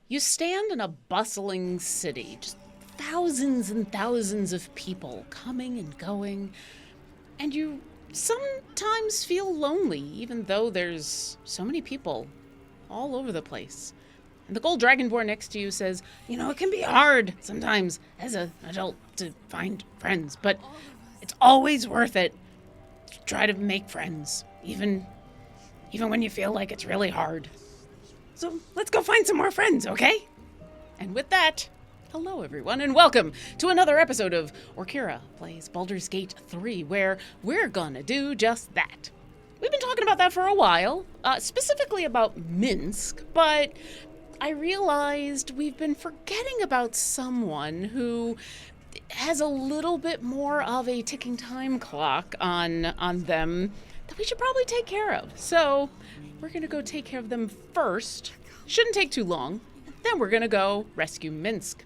You stand in a bustling city, just thousands and thousands of people coming and going, and you sometimes feel lonely, even though there's so many people all over the place. And the gold dragonborn next to you says, it can be hard sometimes as an adult to find friends, but it's always worth it to try to make friends, even when you feel like it's really hard. So let's go find some more friends, okay? And with that, hello everyone, and welcome to another episode of Orkira Plays Baldur's Gate 3, where we're gonna do just that. We've been talking about that for a while, specifically about Minsk, but I realized we've been forgetting about someone who has a little bit more of a ticking time clock on them that we should probably take care of. So we're going to go take care of them first. Shouldn't take too long. Then we're going to go rescue Minsk.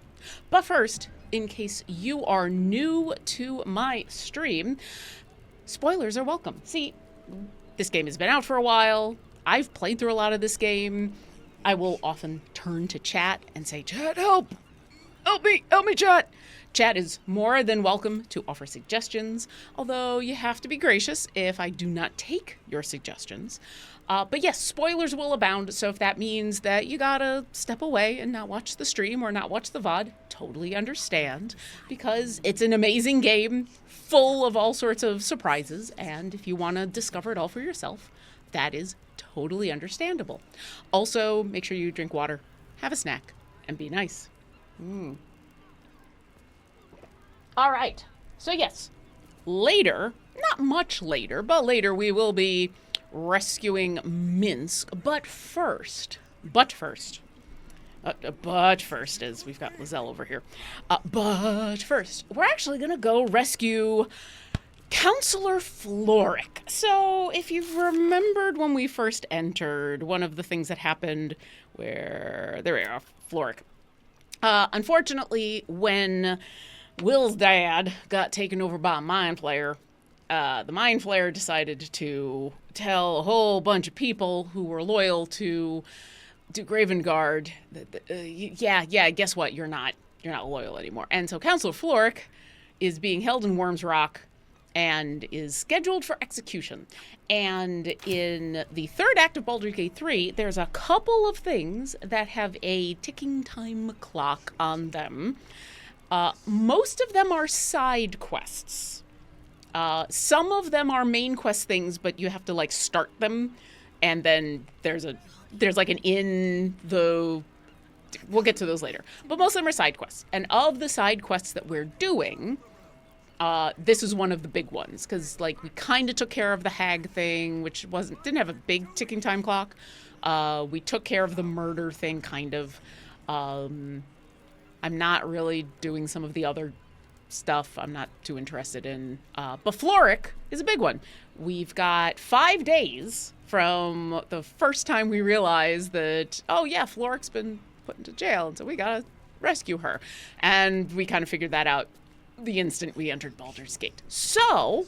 But first, in case you are new to my stream, spoilers are welcome. See, this game has been out for a while. I've played through a lot of this game. I will often turn to chat and say, "Chat, help! Help me, chat!" Chat is more than welcome to offer suggestions, although you have to be gracious if I do not take your suggestions. But yes, spoilers will abound, so if that means that you gotta step away and not watch the stream or not watch the VOD, totally understand, because it's an amazing game full of all sorts of surprises, and if you want to discover it all for yourself, that is totally understandable. Also, make sure you drink water, have a snack, and be nice. All right. So yes, later, not much later, but later we will be rescuing Minsk. But first, as we've got Lizelle over here. But first, we're actually going to go rescue Counselor Floric. So if you've remembered when we first entered, one of the things that happened there we are, Floric. Unfortunately, when Will's dad got taken over by a mind flayer, the mind flayer decided to tell a whole bunch of people who were loyal to Gravengard that, guess what? You're not loyal anymore. And so Counselor Floric is being held in Worm's Rock and is scheduled for execution. And in the third act of Baldur's Gate 3, there's a couple of things that have a ticking time clock on them. Most of them are side quests. Some of them are main quest things, but you have to start them, and then there's an we'll get to those later. But most of them are side quests. And of the side quests that we're doing, this is one of the big ones, because we kind of took care of the hag thing, which didn't have a big ticking time clock. We took care of the murder thing, kind of. I'm not really doing some of the other stuff I'm not too interested in. But Floric is a big one. We've got 5 days from the first time we realized that, Floric's been put into jail, and so we gotta rescue her. And we kind of figured that out the instant we entered Baldur's Gate. So,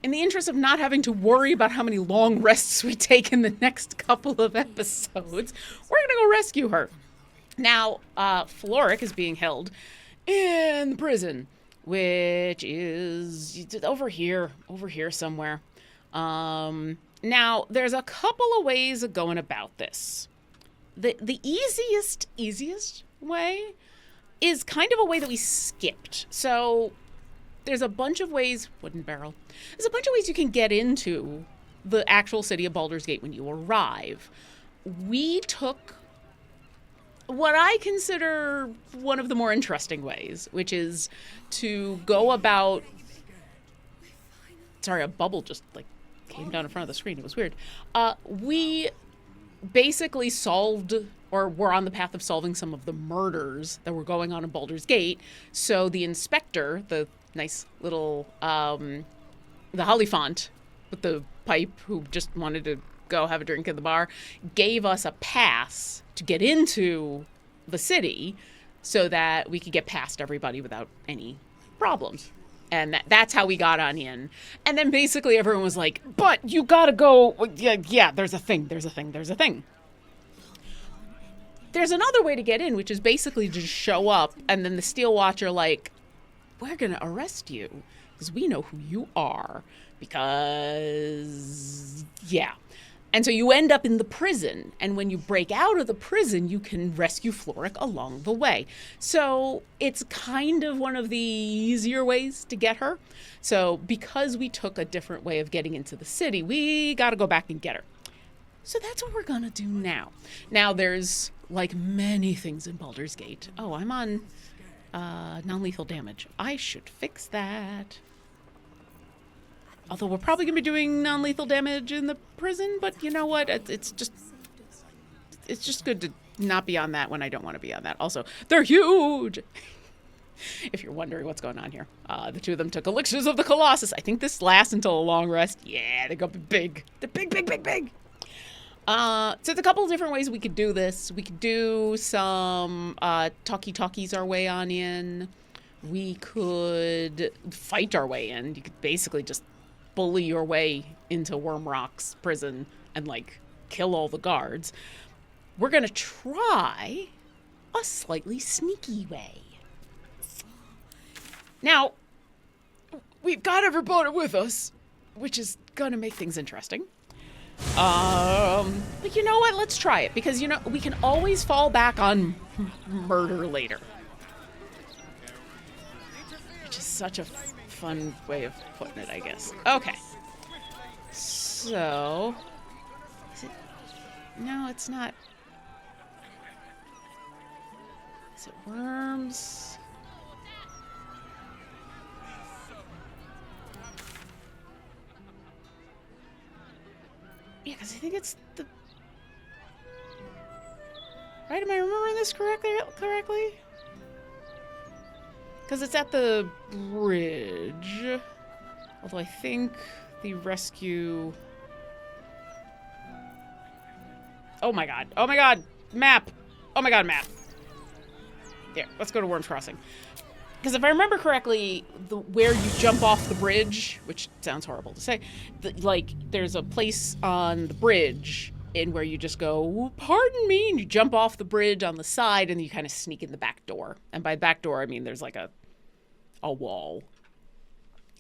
in the interest of not having to worry about how many long rests we take in the next couple of episodes, we're gonna go rescue her. Now, Floric is being held in the prison, which is over here somewhere. Now, there's a couple of ways of going about this. The easiest way is kind of a way that we skipped. So there's a bunch of ways, wooden barrel, there's a bunch of ways you can get into the actual city of Baldur's Gate when you arrive. We took what I consider one of the more interesting ways, which is to go about... Sorry, a bubble just came down in front of the screen. It was weird. We basically solved, or were on the path of solving, some of the murders that were going on in Baldur's Gate. So the inspector, the nice little, the Hollyphant with the pipe, who just wanted to go have a drink at the bar, gave us a pass to get into the city so that we could get past everybody without any problems. And that's how we got on in. And then basically everyone was like, but you gotta go. Yeah, there's a thing. there's another way to get in, which is basically just show up, and then the Steel Watch are like, we're going to arrest you because we know who you are. Because, yeah. And so you end up in the prison, and when you break out of the prison, you can rescue Floric along the way. So it's kind of one of the easier ways to get her. So because we took a different way of getting into the city, we got to go back and get her. So that's what we're going to do now. Now there's, like many things in Baldur's Gate. Oh, I'm on non-lethal damage. I should fix that. Although we're probably going to be doing non-lethal damage in the prison, but you know what? It's just good to not be on that when I don't want to be on that. Also, they're huge! If you're wondering what's going on here. The two of them took elixirs of the Colossus. I think this lasts until a long rest. Yeah, they're going to be big. They're big, big, big, big! So there's a couple of different ways we could do this. We could do some talkies our way on in. We could fight our way in. You could basically just bully your way into Wormrock's prison and, like, kill all the guards. We're going to try a slightly sneaky way. Now, we've got everybody with us, which is going to make things interesting. But you know what? Let's try it, because, you know, we can always fall back on murder later. Which is such a fun way of putting it, I guess. Okay. So, is it? No, it's not. Is it worms? Yeah, because I think it's the... Right? Am I remembering this correctly? Because it's at the bridge. Although I think the rescue... Oh my god. Oh my god. Map. Oh my god, map. There, let's go to Worms Crossing. Because if I remember correctly, where you jump off the bridge, which sounds horrible to say, like, there's a place on the bridge in where you just go, pardon me, and you jump off the bridge on the side, and you kind of sneak in the back door. And by back door, I mean there's like a wall.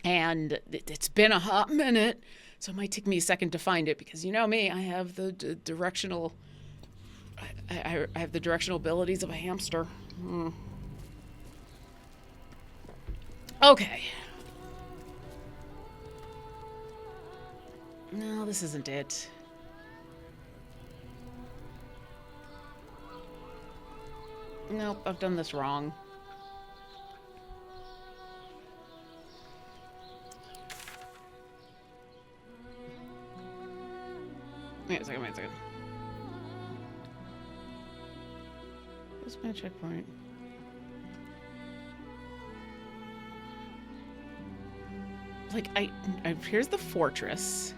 And it's been a hot minute, so it might take me a second to find it, because you know me, I have the directional... I have the directional abilities of a hamster. Okay. No, this isn't it. Nope, I've done this wrong. Wait a second. Where's my checkpoint? Like, here's the fortress.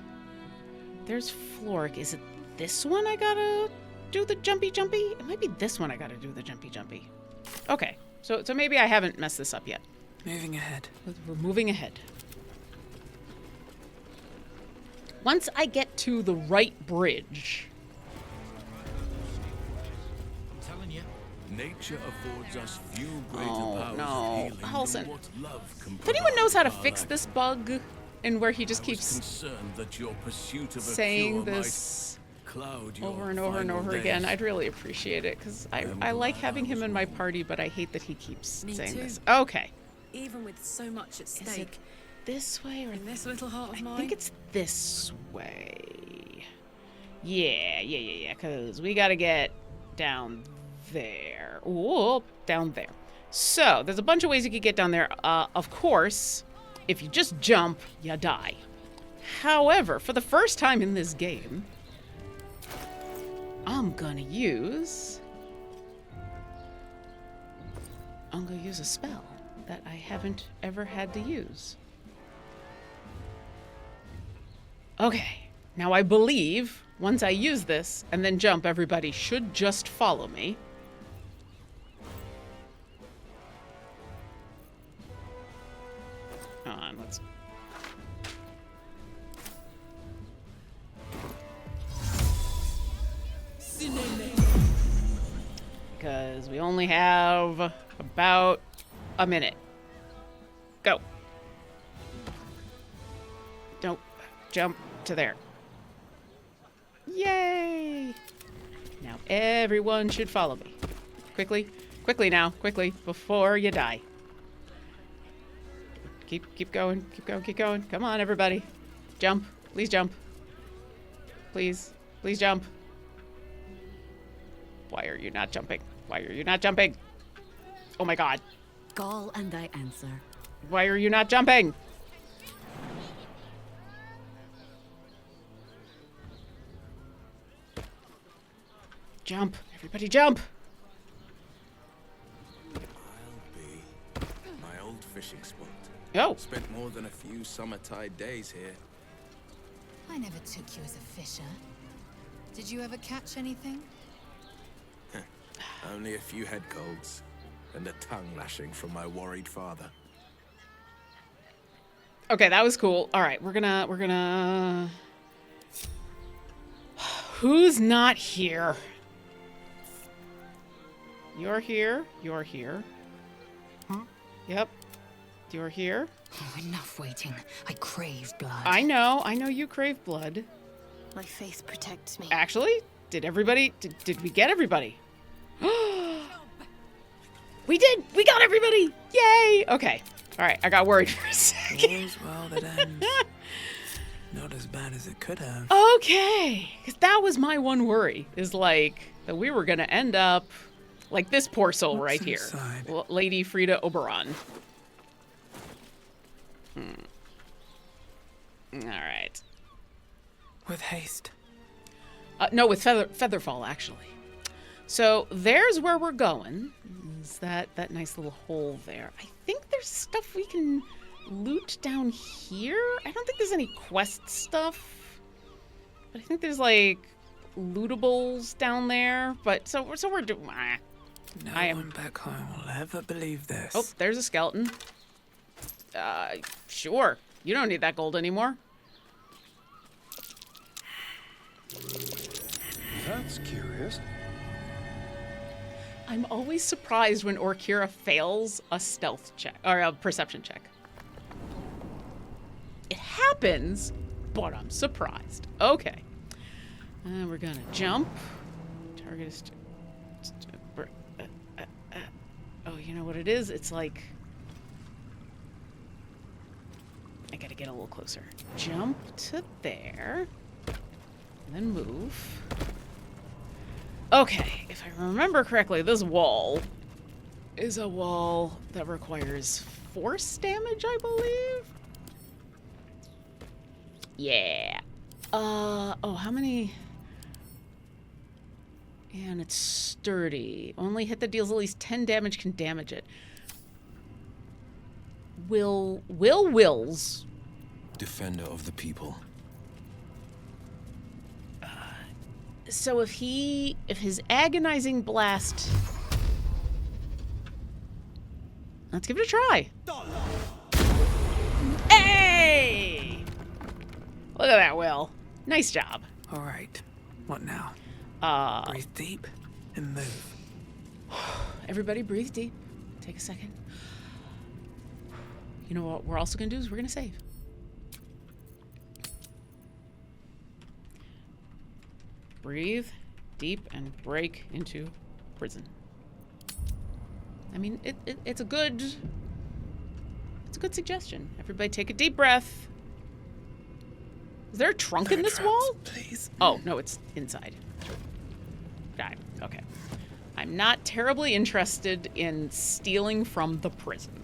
There's Floric. Is it this one I gotta do the jumpy? It might be this one I gotta do the jumpy. Okay, so maybe I haven't messed this up yet. Moving ahead. We're moving ahead. Once I get to the right bridge... Nature affords us few greater powers of healing Halsin. than what love can If anyone knows how to fix this bug, and where he just keeps that your pursuit of saying this over and over again, I'd really appreciate it, because I like having him in my party, but I hate that he keeps saying this. Okay. Even with so much at stake. Is it this way or in this little heart of mine? I think it's this way. Yeah, because we gotta get down there. Ooh, down there. So, there's a bunch of ways you could get down there. Of course, if you just jump, you die. However, for the first time in this game, I'm gonna use a spell that I haven't ever had to use. Okay, now I believe once I use this and then jump, everybody should just follow me. Hold on, let's... because we only have about a minute. Go. Don't jump to there. Yay! Now everyone should follow me. Quickly. Quickly now. Quickly. Before you die. Keep going. Keep going. Keep going. Come on, everybody. Jump. Please jump. Please. Please jump. Why are you not jumping? Why are you not jumping? Oh my god. Call and I answer. Why are you not jumping? Jump. Everybody jump. I'll be my old fishing spot. Oh. Spent more than a few summer-tide days here. I never took you as a fisher. Did you ever catch anything? Only a few head colds and a tongue lashing from my worried father. Okay, that was cool. All right, we're gonna... Who's not here? You're here. You're here. Huh? Yep. You're here. Oh, enough waiting. I crave blood. I know you crave blood. My faith protects me. Actually, did we get everybody? We did! We got everybody! Yay! Okay. All right, I got worried for a second. All's well that ends. Not as bad as it could have. Okay. Because that was my one worry, is like that we were going to end up like this poor soul What's right here. inside? Lady Frida Oberon. All right. With haste. No, with Featherfall, actually. So there's where we're going. Is that nice little hole there. I think there's stuff we can loot down here. I don't think there's any quest stuff. But I think there's like lootables down there. But so we're doing. No I am- one back home will ever believe this. Oh, there's a skeleton. Sure. You don't need that gold anymore. That's curious. I'm always surprised when Orkira fails a stealth check or a perception check. It happens, but I'm surprised. Okay. We're gonna jump. Target is. Oh, you know what it is? It's like. I gotta get a little closer. Jump to there. And then move. Okay, if I remember correctly, this wall is a wall that requires force damage, I believe? Yeah. Oh, how many? And it's sturdy. Only hit that deals at least 10 damage can damage it. Wills. Defender of the people. So if his agonizing blast... Let's give it a try. Hey! Look at that, Will. Nice job. All right. What now? Breathe deep and move. Everybody breathe deep. Take a second. You know what we're also going to do is we're going to save. Breathe deep and break into prison. I mean, it's a good suggestion. Everybody take a deep breath. Is there a trunk in this wall? Please. Oh, no, it's inside. Got it. Okay. I'm not terribly interested in stealing from the prison.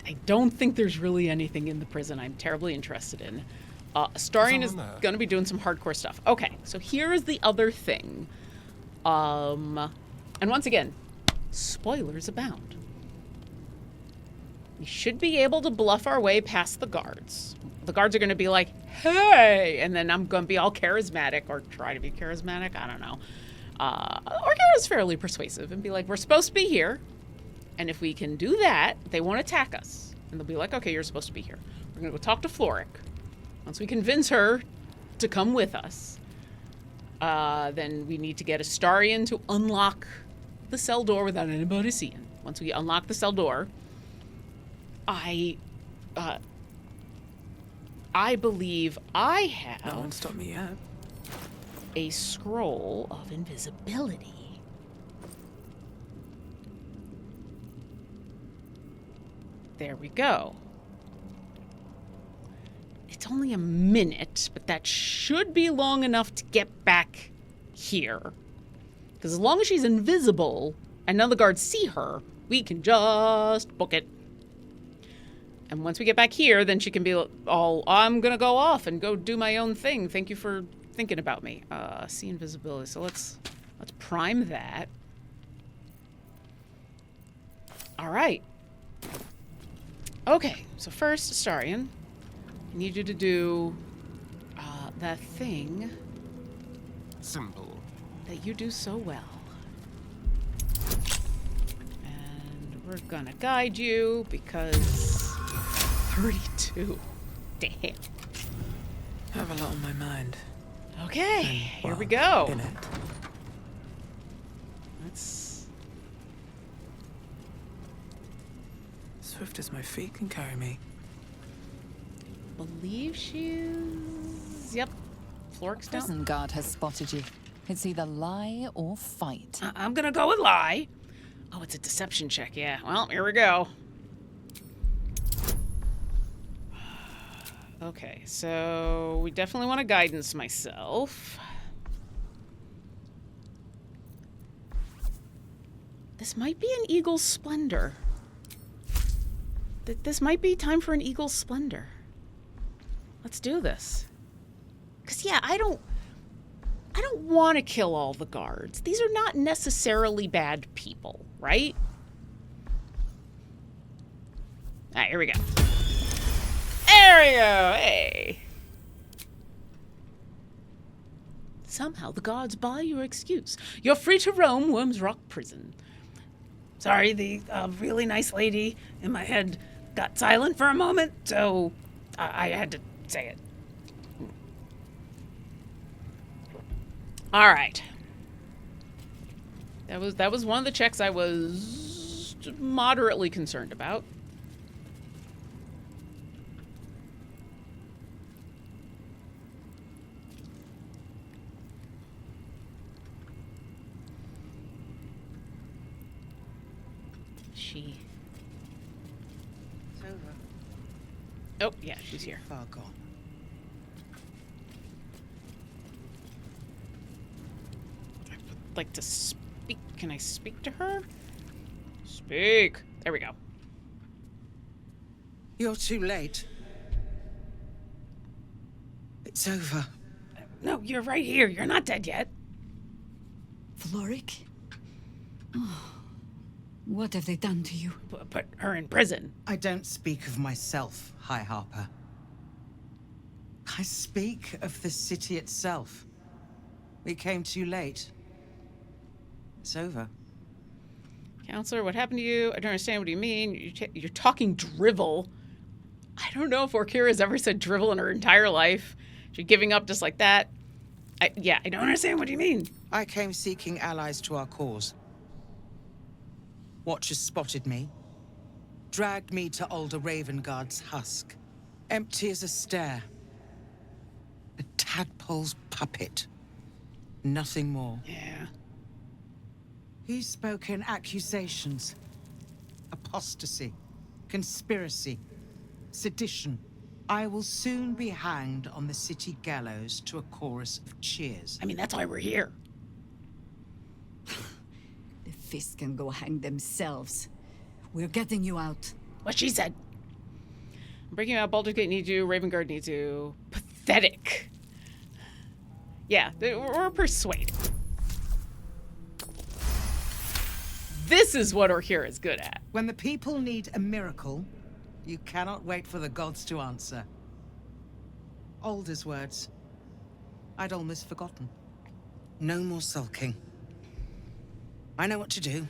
I don't think there's really anything in the prison I'm terribly interested in. Starian is going to be doing some hardcore stuff. Okay, so here's the other thing. And once again, spoilers abound. We should be able to bluff our way past the guards. The guards are going to be like, hey! And then I'm going to be all charismatic, or try to be charismatic, I don't know. Orkira is fairly persuasive and be like, we're supposed to be here. And if we can do that, they won't attack us. And they'll be like, okay, you're supposed to be here. We're going to go talk to Floric. Once we convince her to come with us, Then we need to get Astarion to unlock the cell door without anybody seeing. Once we unlock the cell door, I believe I have No one stopped me yet. a scroll of invisibility. There we go. It's only a minute, but that should be long enough to get back here. Because as long as she's invisible and none of the guards see her, we can just book it. And once we get back here, then she can be all, I'm going to go off and go do my own thing. Thank you for thinking about me. See invisibility. So let's prime that. All right. Okay, so first, Astarion, I need you to do that thing Simple. that you do so well. And we're gonna guide you because 32. Damn. I have a lot on my mind. Okay, here we Well, go. in it. Let's. Swift as my feet can carry me. Believe she's. Yep. Flork's down. Prison guard has spotted you. It's either lie or fight. I'm gonna go with lie. Oh, it's a deception check, yeah. Well, here we go. Okay, so we definitely want to guidance myself. This might be an Eagle's Splendor. This might be time for an Eagle's Splendor. Let's do this. Because, yeah, I don't want to kill all the guards. These are not necessarily bad people, right? All right, here we go. There we go. Hey. Somehow the gods buy your excuse. You're free to roam Worm's Rock Prison. Sorry, the really nice lady in my head got silent for a moment, so I had to say it. All right. That was one of the checks I was moderately concerned about. She. It's over. Oh, yeah, she's here. Far gone. I'd like to speak. Can I speak to her? Speak. There we go. You're too late. It's over. No, you're right here. You're not dead yet. Floric? Oh, what have they done to you? Put her in prison. I don't speak of myself, High Harper. I speak of the city itself. We came too late. It's over. Counselor, what happened to you? I don't understand what you mean. You're talking drivel. I don't know if Orkira's ever said drivel in her entire life. She's giving up just like that. I don't understand what you mean. I came seeking allies to our cause. Watchers spotted me, dragged me to Older Ravenguard's husk. Empty as a stare. A tadpole's puppet. Nothing more. Yeah. He spoke in accusations. Apostasy. Conspiracy. Sedition. I will soon be hanged on the city gallows to a chorus of cheers. I mean, that's why we're here. The Fists can go hang themselves. We're getting you out. What she said. I'm breaking out. Baldur's Gate needs you. Ravenguard needs you. Pathetic. Yeah, we're persuaded. This is what Orkira is good at. When the people need a miracle, you cannot wait for the gods to answer. Alder's words. I'd almost forgotten. No more sulking. I know what to do.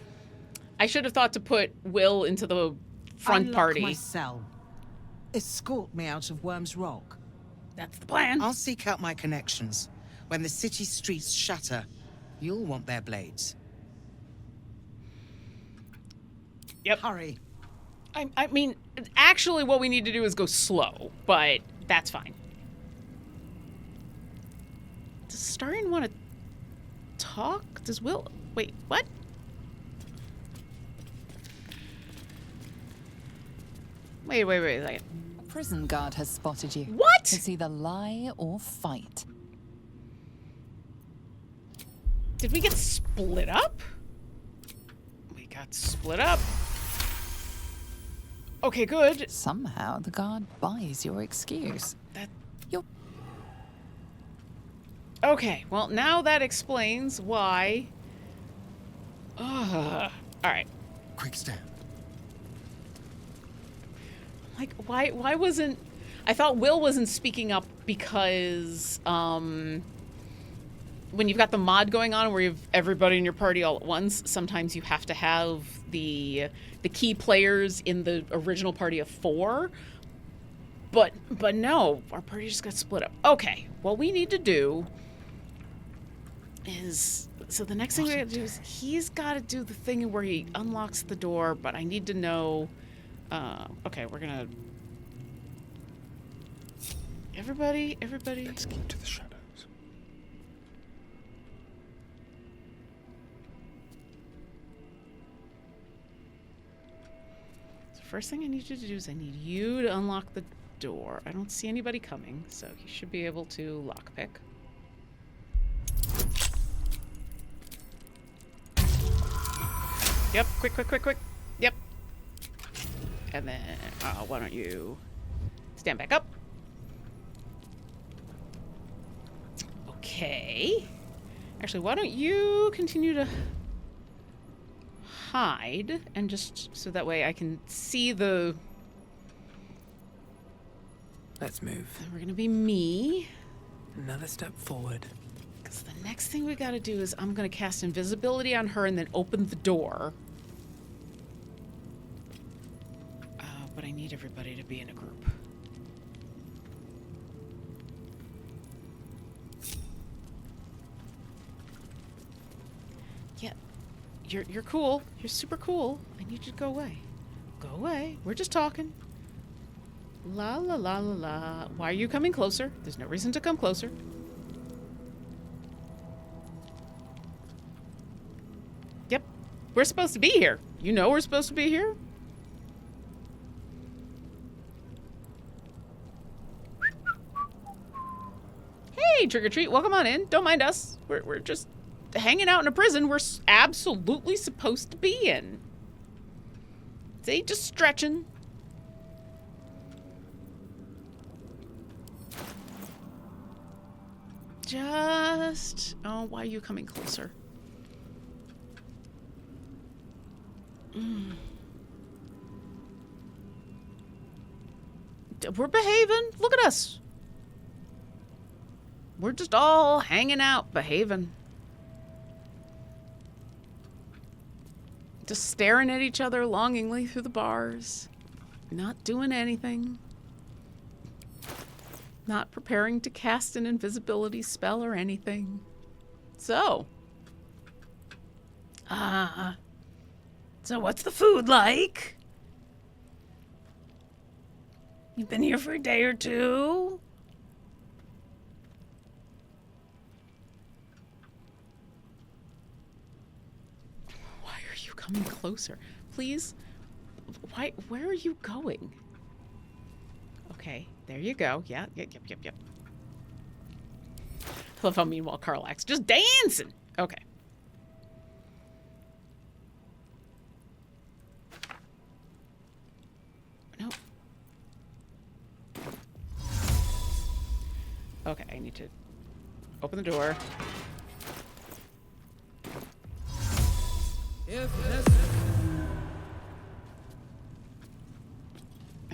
I should have thought to put Will into the front Unlock party. my cell. Escort me out of Worm's Rock. That's the plan. I'll seek out my connections. When the city streets shatter, you'll want their blades. Yep. Hurry. I mean, actually what we need to do is go slow, but that's fine. Does Starion want to talk? Does Will... Wait, what? Wait a second. A prison guard has spotted you. What? It's either lie or fight. Did we get split up? We got split up. Okay, good. Somehow the guard buys your excuse. You're Okay, well, now that explains why... Alright. Quick step. Like, why wasn't... I thought Will wasn't speaking up because, when you've got the mod going on where you have everybody in your party all at once, sometimes you have to have the key players in the original party of 4. But no, our party just got split up. Okay, what we need to do is... So the next thing we gotta do is he's got to do the thing where he unlocks the door, but I need to know... okay, we're gonna... Everybody... Let's keep to the shadows. So first thing I need you to do is I need you to unlock the door. I don't see anybody coming, so he should be able to lockpick. Yep, quick. Yep. And then, why don't you stand back up? Okay. Actually, why don't you continue to hide and just so that way I can see the... Let's move. We're gonna be me. Another step forward. Because the next thing we gotta do is I'm gonna cast invisibility on her and then open the door. But I need everybody to be in a group. Yeah, you're cool. You're super cool. I need you to go away. Go away. We're just talking. La la la la la. Why are you coming closer? There's no reason to come closer. Yep. We're supposed to be here. You know we're supposed to be here? Hey, trick or treat. Welcome on in. Don't mind us. We're just hanging out in a prison we're absolutely supposed to be in. See, just stretching. Just... Oh, why are you coming closer? We're behaving. Look at us. We're just all hanging out, behaving. Just staring at each other longingly through the bars. Not doing anything. Not preparing to cast an invisibility spell or anything. So. So what's the food like? You've been here for a day or two? Why are you coming closer? Please? Where are you going? Okay, there you go. Yeah, yep. I love how meanwhile Carlax just dancing. Okay. Nope. Okay, I need to open the door.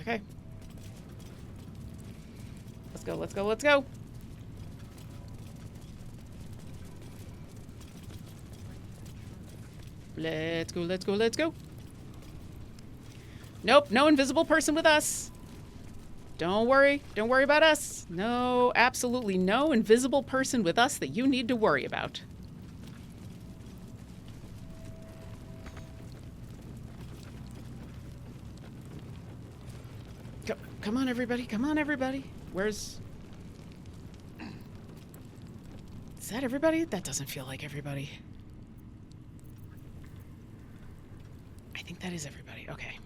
Okay. Let's go. Let's go. Nope, no invisible person with us. Don't worry. Don't worry about us. No, absolutely no invisible person with us that you need to worry about. Come on, everybody. Come on, everybody. Where's... Is that everybody? That doesn't feel like everybody. I think that is everybody. Okay.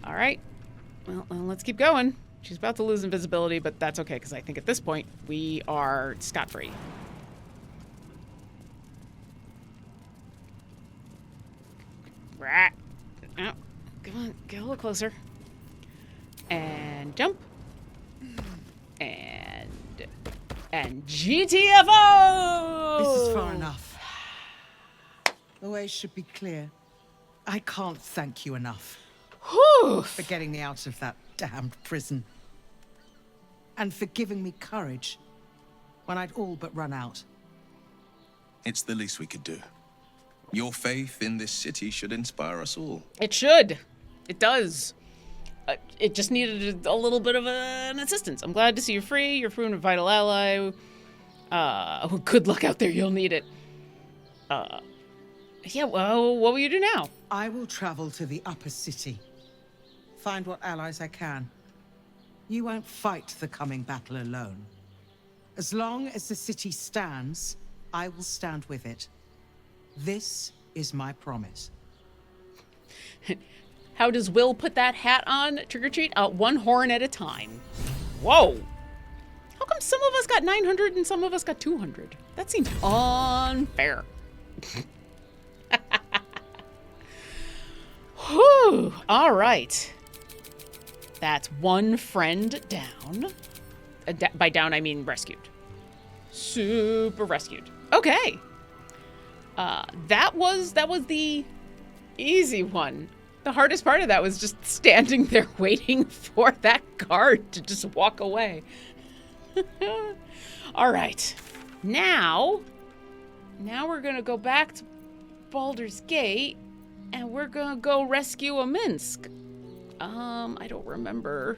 All right. Well, let's keep going. She's about to lose invisibility, but that's okay, because I think at this point, we are scot-free. Right. Oh, come on. Get a little closer. And jump. And GTFO! This is far enough. The way should be clear. I can't thank you enough. Whew. For getting me out of that damned prison. And for giving me courage when I'd all but run out. It's the least we could do. Your faith in this city should inspire us all. It should. It does. It just needed a little bit of an assistance. I'm glad to see you're free. You're proven a vital ally. Good luck out there. You'll need it. Yeah, well, what will you do now? I will travel to the upper city. Find what allies I can. You won't fight the coming battle alone. As long as the city stands, I will stand with it. This is my promise. How does Will put that hat on? Trick or treat? One horn at a time. Whoa. How come some of us got 900 and some of us got 200? That seems unfair. Whew. All right. That's one friend down. By down, I mean rescued. Super rescued. Okay. That was the easy one. The hardest part of that was just standing there waiting for that guard to just walk away. All right. Now we're going to go back to Baldur's Gate, and we're going to go rescue a Minsk. I don't remember.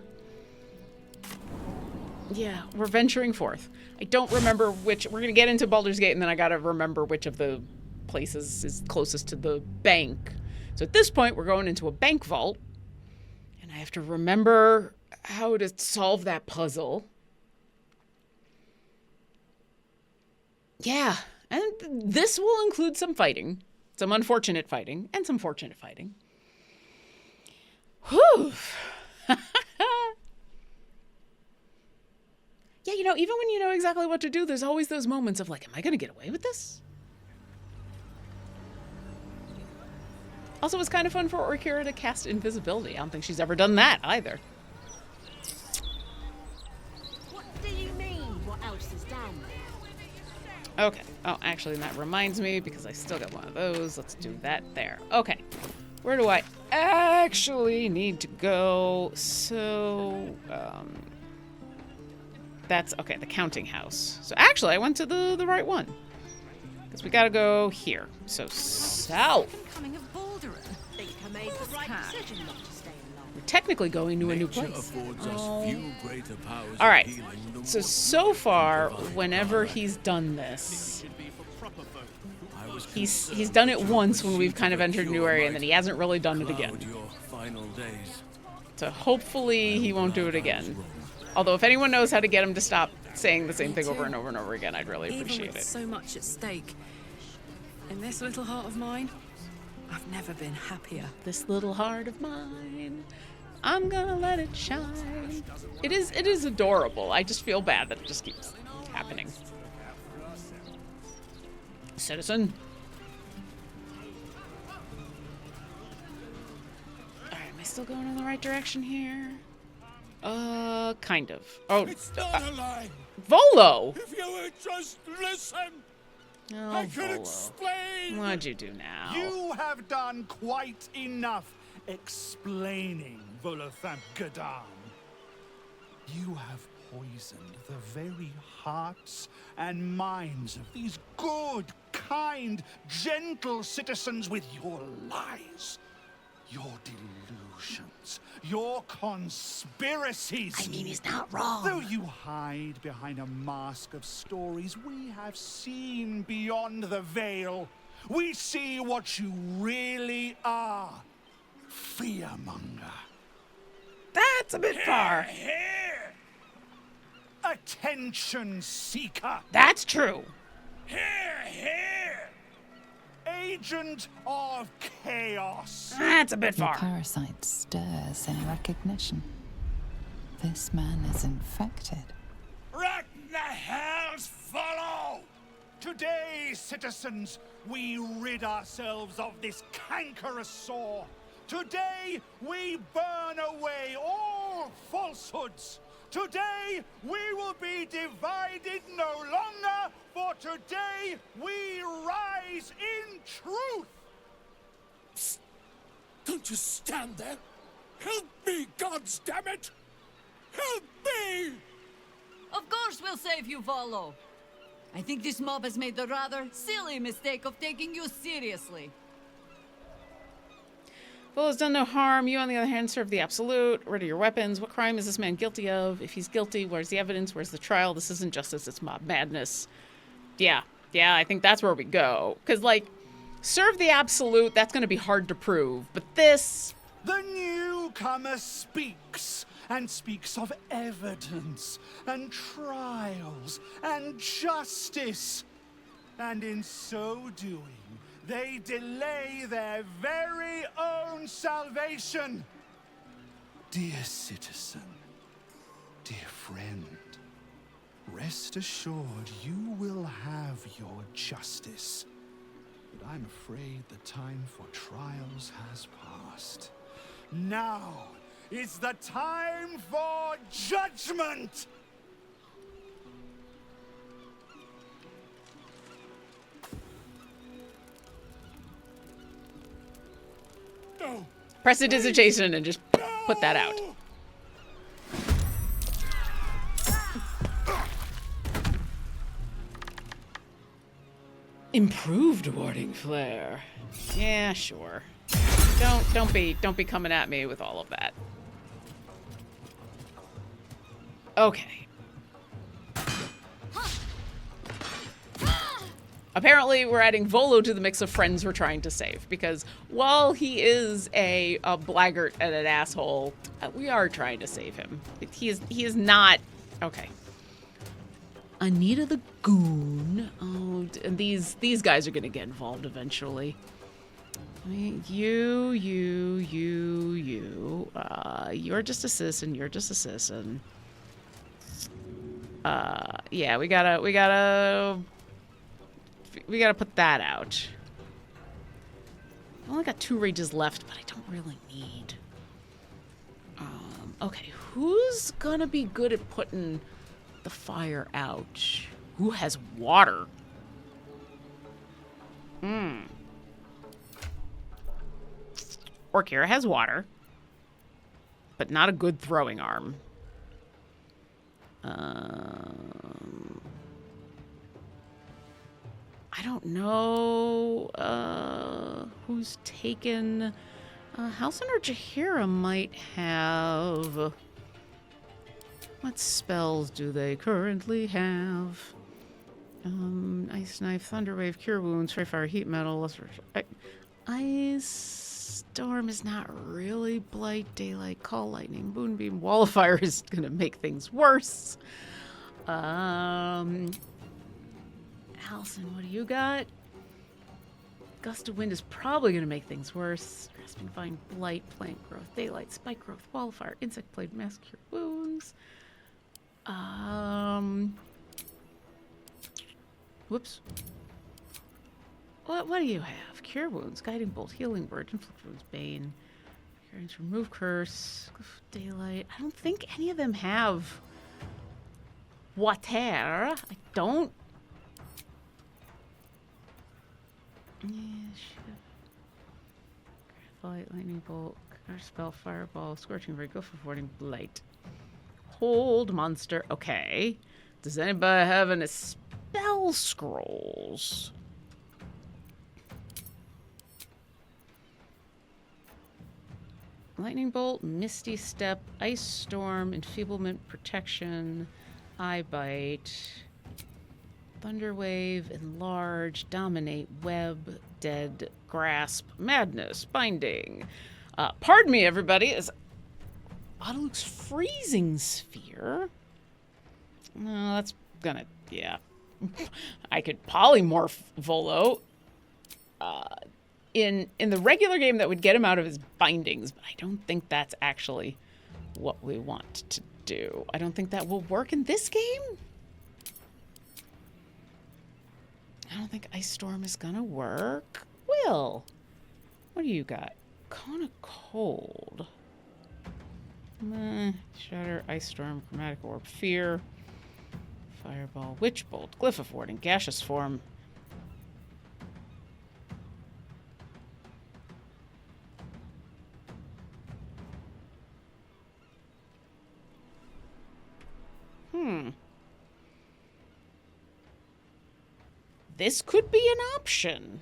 Yeah, we're venturing forth. I don't remember which. We're going to get into Baldur's Gate, and then I got to remember which of the places is closest to the bank. So at this point, we're going into a bank vault, and I have to remember how to solve that puzzle. Yeah, and this will include some fighting, some unfortunate fighting, and some fortunate fighting. Whew. Yeah, you know, even when you know exactly what to do, there's always those moments of like, am I going to get away with this? Also, it's kind of fun for Orkira to cast invisibility. I don't think she's ever done that either. What do you mean? What else is down there? Okay. Oh, actually, that reminds me, because I still got one of those. Let's do that there. Okay. Where do I actually need to go? So, that's, okay, the counting house. So actually, I went to the right one. Because we gotta go here. So, south. Coming of Baldur. Think I made the right decision not to stay alone. We're technically going to a new place. Affords us few greater powers All right. of healing than So far, whenever he's done this, he's done it once when we've kind of entered a new area, and then he hasn't really done it again. your final days. So hopefully he won't do it again. Although if anyone knows how to get him to stop saying the same thing over and over and over again, I'd really appreciate Even with it. so much at stake, in this little heart of mine, I've never been happier. This little heart of mine, I'm gonna let it shine. It is adorable. I just feel bad that it just keeps happening. Citizen. Alright, am I still going in the right direction here? Kind of. Oh, It's not a lie. Volo! If you would just listen, Oh, I could Volo. explain. What'd you do now? You have done quite enough explaining, Volothamp Gadam. You have poisoned the very hearts and minds of these good, kind, gentle citizens with your lies. Your delusions, your conspiracies. I mean, he's not wrong. Though you hide behind a mask of stories, we have seen beyond the veil. We see what you really are. Fearmonger. That's a bit far. Here. Attention seeker. That's true. Here. Agent of chaos. That's a bit Your far. parasite stirs in recognition. This man is infected. Let the hells follow! Today, citizens, we rid ourselves of this cankerous sore. Today, we burn away all falsehoods. Today, we will be divided no longer, for today, we rise in truth. Psst. Don't just stand there. Help me, goddammit! Help me! Of course we'll save you, Volo. I think this mob has made the rather silly mistake of taking you seriously. Bull has done no harm. You, on the other hand, serve the absolute. Rid of your weapons. What crime is this man guilty of? If he's guilty, where's the evidence? Where's the trial? This isn't justice, it's mob madness. Yeah, I think that's where we go. Because, like, serve the absolute, that's going to be hard to prove. But this... The newcomer speaks, and speaks of evidence, and trials, and justice. And in so doing, they delay their very own salvation. Dear citizen, dear friend, rest assured you will have your justice. But I'm afraid the time for trials has passed. Now is the time for judgment! No. Prestidigitation and just put that out. Improved warding flare. Yeah, sure. Don't be coming at me with all of that. Okay. Apparently, we're adding Volo to the mix of friends we're trying to save, because while he is a blackguard and an asshole, we are trying to save him. He is not... Okay. Anita the Goon. Oh, and these guys are going to get involved eventually. I mean, you. You're just a citizen. You're just a citizen. Yeah, we gotta put that out. I've only got 2 rages left, but I don't really need. Okay, who's gonna be good at putting the fire out? Who has water? Orkira has water, but not a good throwing arm. I don't know who's taken... Halcyon or Jaheira might have... What spells do they currently have? Ice Knife, Thunder Wave, Cure Wounds, Fray Fire, Heat Metal, Ice Storm is not really Blight, Daylight, Call Lightning, Moonbeam, Wall of Fire is gonna make things worse. Halcyon, what do you got? Gust of Wind is probably gonna make things worse. Grasping Vine, Blight, Plant Growth, Daylight, Spike Growth, Wall of Fire, Insect Blade, Mass Cure Wounds. Whoops. What do you have? Cure Wounds, Guiding Bolt, Healing Word, Inflict Wounds, Bane, Remove Curse, Daylight. I don't think any of them have water. I don't. Yeah, shit. Light, Lightning Bolt, Spell, Fireball, Scorching Ray, go for Warding Blight. Hold monster. Okay. Does anybody have any spell scrolls? Lightning Bolt, Misty Step, Ice Storm, Enfeeblement, Protection, Eye Bite, Thunder Wave, Enlarge, Dominate, Web, Dead, Grasp, Madness, Binding. Pardon me, everybody, as Balur's Freezing Sphere. No, that's gonna, yeah. I could polymorph Volo. In the regular game, that would get him out of his bindings, but I don't think that's actually what we want to do. I don't think that will work in this game. I don't think Ice Storm is gonna work. Will, what do you got? Cone of Cold. Shatter, Ice Storm, Chromatic Orb, Fear, Fireball, Witch Bolt, Glyph of Warding, Gaseous Form. This could be an option.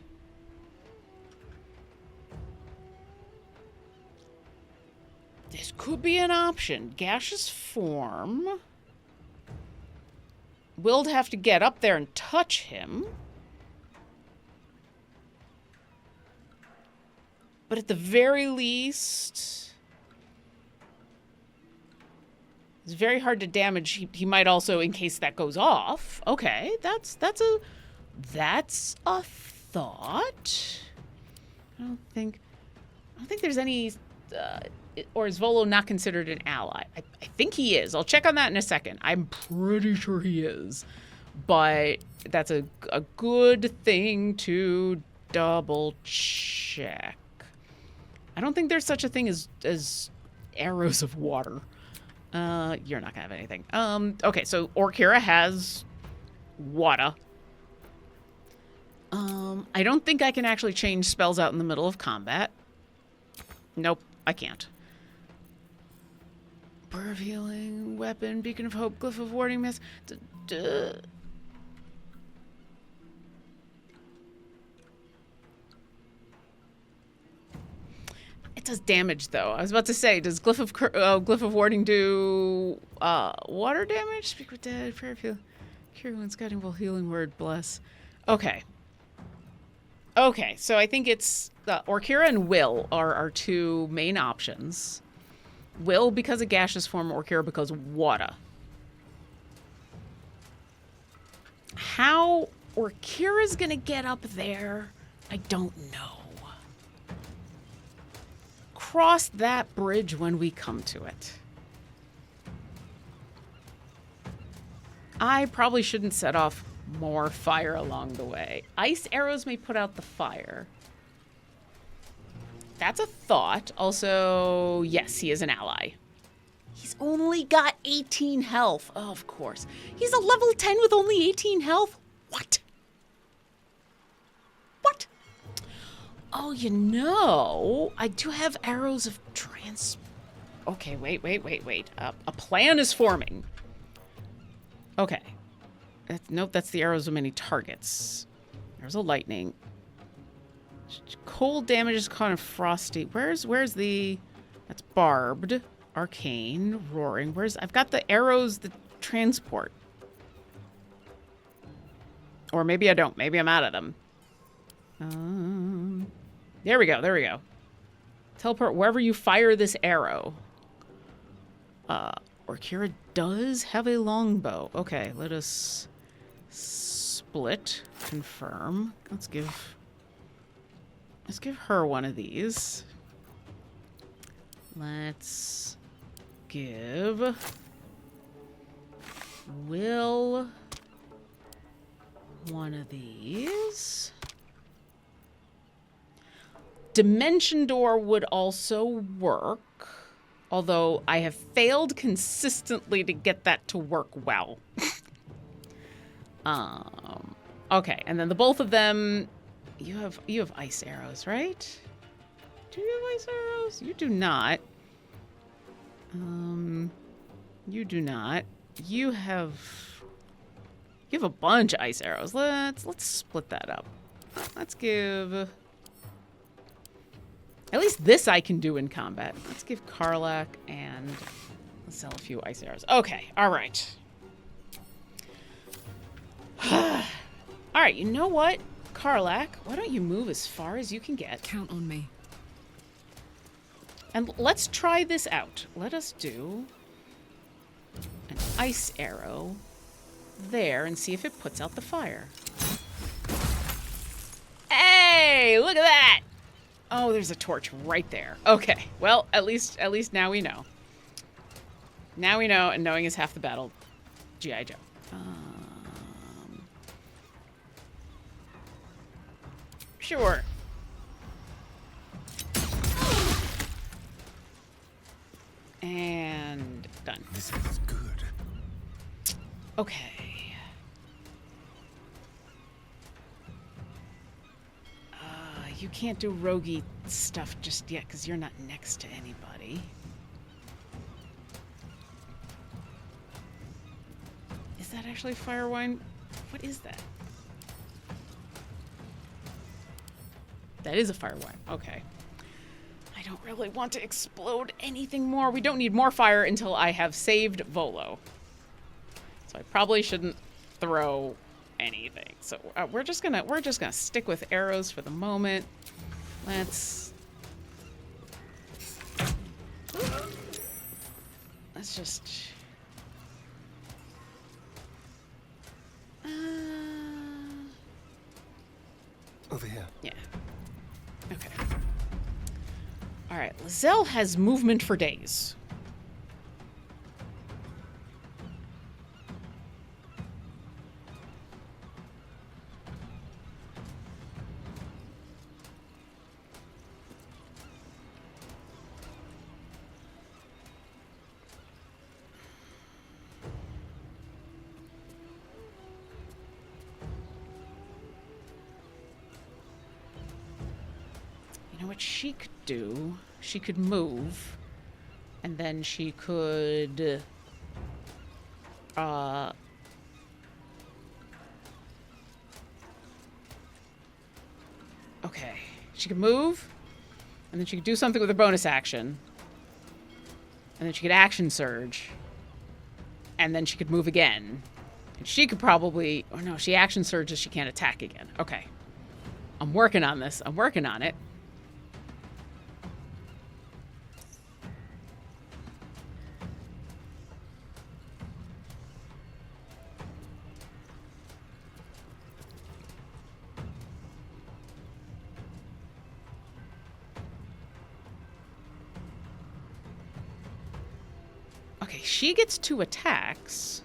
This could be an option. Gaseous Form. Will'd have to get up there and touch him. But at the very least, it's very hard to damage. He might also, in case that goes off. Okay, that's a thought. I don't think there's any. Or is Volo not considered an ally? I think he is. I'll check on that in a second. I'm pretty sure he is. But that's a good thing to double check. I don't think there's such a thing as arrows of water. You're not gonna have anything. Okay, so Orkira has water. I don't think I can actually change spells out in the middle of combat. Nope, I can't. Burr of Healing, Weapon, Beacon of Hope, Glyph of Warding, Miss. It does damage, though. I was about to say, does Glyph of Warding do water damage? Speak with Dead, Prayer of Healing, Cure Wounds, Guiding Bolt, Healing Word, Bless. Okay. Okay, so I think it's Orkira and Will are our two main options. Will because of Gaseous Form, Orkira because of water. How Orkira's gonna get up there, I don't know. Cross that bridge when we come to it. I probably shouldn't set off more fire along the way. Ice arrows may put out the fire. That's a thought. Also, yes, he is an ally. He's only got 18 health. Oh, of course. He's a level 10 with only 18 health? What? What? Oh, you know, I do have arrows of Okay, wait. A plan is forming. Okay. Nope, that's the arrows of many targets. There's a lightning. Cold damage is kind of frosty. Where's the... That's barbed. Arcane. Roaring. I've got the arrows that transport. Or maybe I don't. Maybe I'm out of them. There we go. Teleport wherever you fire this arrow. Orkira does have a longbow. Okay, let us split. Confirm. Let's give her one of these. Let's give Will one of these. Dimension Door would also work, although I have failed consistently to get that to work well. Okay, and then the both of them, you have ice arrows, right? Do you have ice arrows? You do not. You do not. You have a bunch of ice arrows. Let's split that up. Let's give At least this I can do in combat. Let's give Karlak and let's sell a few ice arrows. Okay, all right. All right, you know what? Karlak, why don't you move as far as you can get? Count on me. And let's try this out. Let us do an ice arrow there and see if it puts out the fire. Hey, look at that! Oh, there's a torch right there. Okay, well, at least now we know. Now we know, and knowing is half the battle. G.I. Joe. Sure. And done. This is good. Okay. You can't do roguey stuff just yet because you're not next to anybody. Is that actually fire wine? What is that? That is a fire wine. Okay. I don't really want to explode anything more. We don't need more fire until I have saved Volo. So I probably shouldn't throw anything. So we're just gonna stick with arrows for the moment. Let's just over here. Yeah. Okay. All right. Lizelle has movement for days. What she could do, she could move, and then she could okay, she could move, and then she could do something with her bonus action, and then she could action surge, and then she could move again, and she could probably, or no, she action surges, she can't attack again. Okay, I'm working on this, I'm working on it. Okay, she gets 2 attacks.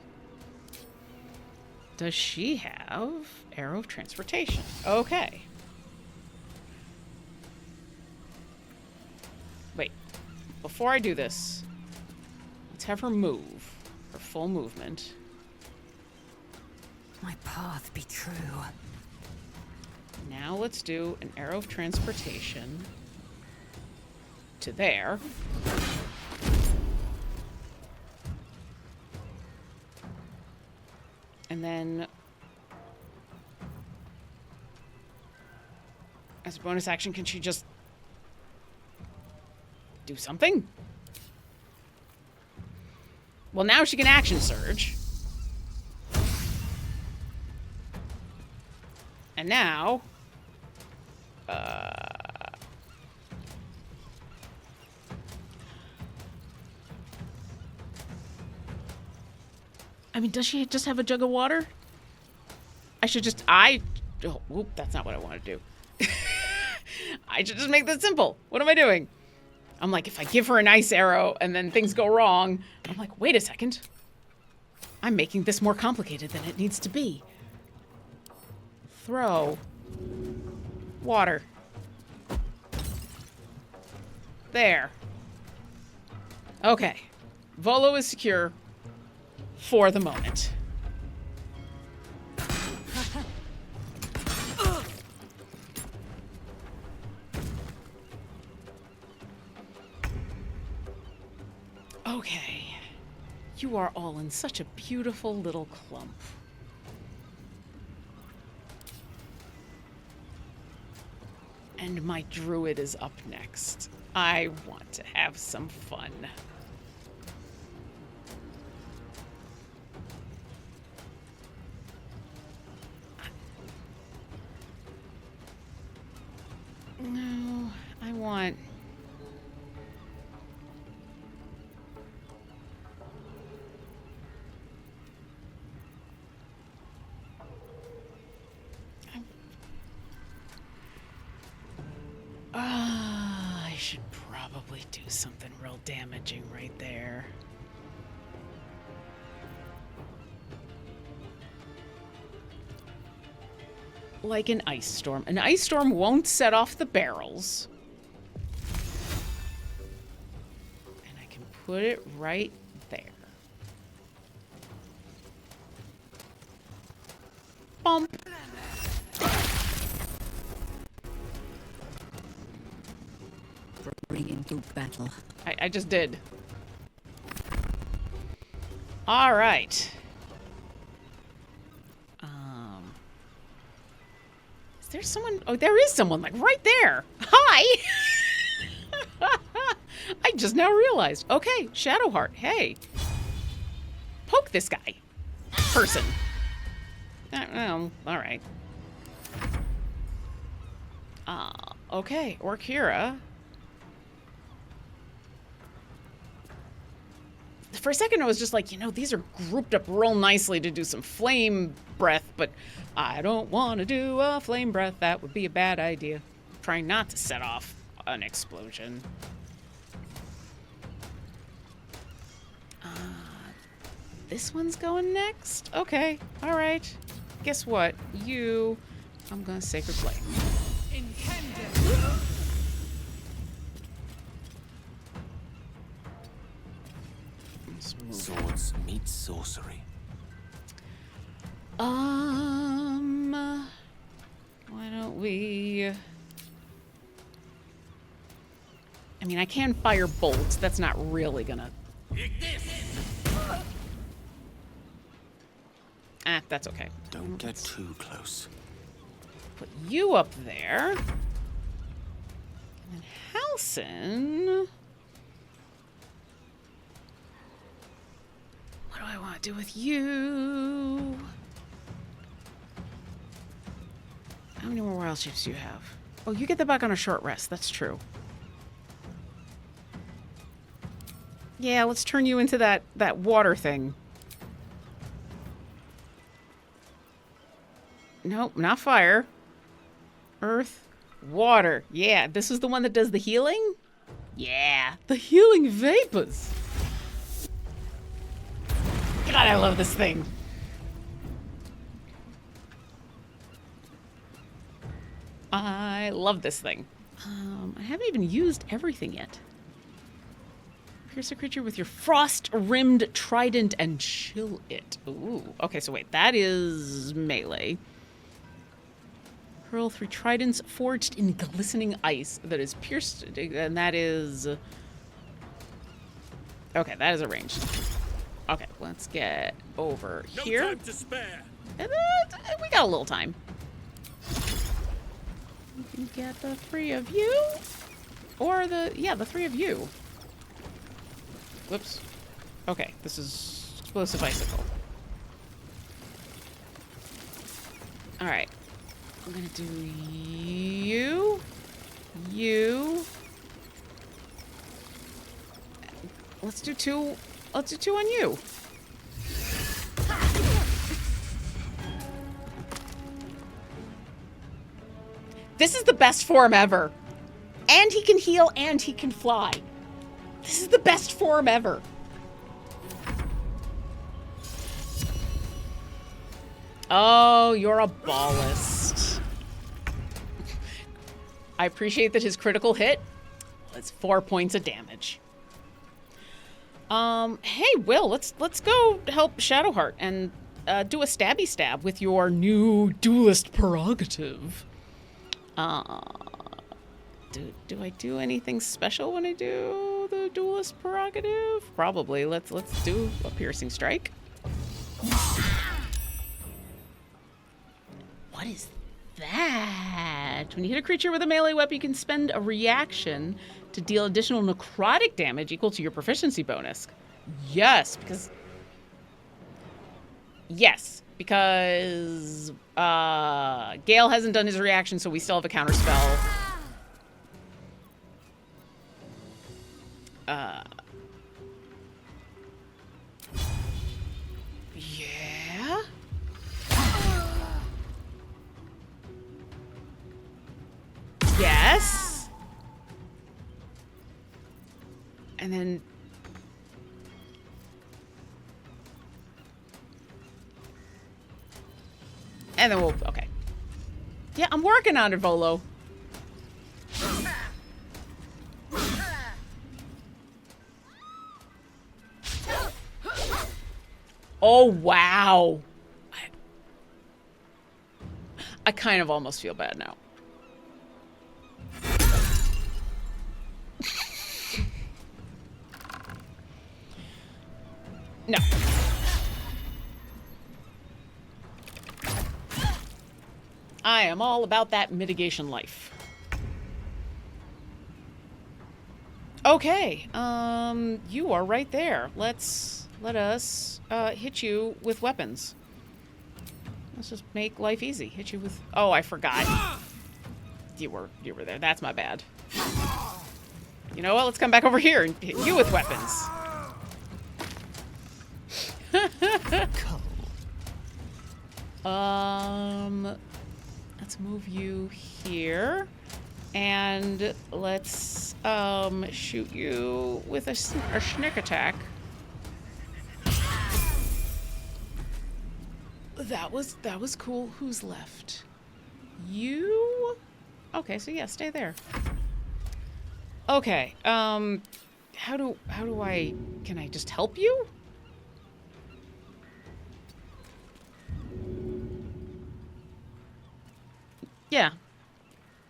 Does she have Arrow of Transportation? Okay. Wait, before I do this, let's have her move, her full movement. My path be true. Now let's do an Arrow of Transportation to there. And then, as a bonus action, can she just do something? Well, now she can action surge. And now, I mean, does she just have a jug of water? Oh, whoop, that's not what I want to do. I should just make this simple. What am I doing? I'm like, if I give her an ice arrow and then things go wrong, I'm like, wait a second. I'm making this more complicated than it needs to be. Throw. Water. There. Okay. Volo is secure. For the moment. Okay. You are all in such a beautiful little clump. And my druid is up next. I want to have some fun. No, I want... I should probably do something real damaging right there. Like an ice storm. An ice storm won't set off the barrels. And I can put it right there. Bump. Bring into battle. I just did. All right. Is there someone? Oh, there is someone, like, right there. Hi! I just now realized. Okay, Shadowheart, hey. Poke this guy. Person. Oh, all right. Okay, Orkira. For a second, I was just like, you know, these are grouped up real nicely to do some flame breath, but I don't want to do a flame breath. That would be a bad idea. I'm trying not to set off an explosion. This one's going next? Okay, all right. Guess what? You, I'm going to Sacred Flame. Swords meet sorcery. Why don't we... I mean, I can fire bolts. That's not really gonna... Ah, that's okay. Don't get too close. Put you up there. And then Halsin... What do I want to do with you? How many more wild shapes do you have? Oh, you get them back on a short rest. That's true. Yeah, let's turn you into that water thing. Nope, not fire. Earth, water. Yeah, this is the one that does the healing? Yeah, the healing vapors. God, I love this thing. I love this thing. I haven't even used everything yet. Pierce a creature with your frost-rimmed trident and chill it. Ooh. Okay, so wait. That is melee. Hurl 3 tridents forged in glistening ice that is pierced, and that is... Okay, that is a ranged. Okay, let's get over here. No time to spare. And we got a little time. We can get the 3 of you. Or the 3 of you. Whoops. Okay, this is explosive icicle. Alright. I'm gonna do you. You. Let's do 2. Let's do 2 on you. This is the best form ever. And he can heal and he can fly. This is the best form ever. Oh, you're a ballist. I appreciate that his critical hit was 4 points of damage. Hey, Will, let's go help Shadowheart and do a stabby stab with your new duelist prerogative. Do I do anything special when I do the duelist prerogative? Probably. Let's do a piercing strike. What is that? When you hit a creature with a melee weapon, you can spend a reaction to deal additional necrotic damage equal to your proficiency bonus. Yes, because Gale hasn't done his reaction, so we still have a counter spell. Yeah. Yes. And then we'll, okay. Yeah, I'm working on it, Volo. Oh, wow. I kind of almost feel bad now. No. I am all about that mitigation life. Okay, you are right there. Let us hit you with weapons. Let's just make life easy. Hit you with... Oh, I forgot. You were there. That's my bad. You know what? Let's come back over here and hit you with weapons. Let's move you here. And let's shoot you with a sneak attack. That was cool. Who's left? You? Okay, so yeah, stay there. Okay. How do I... Can I just help you? Yeah.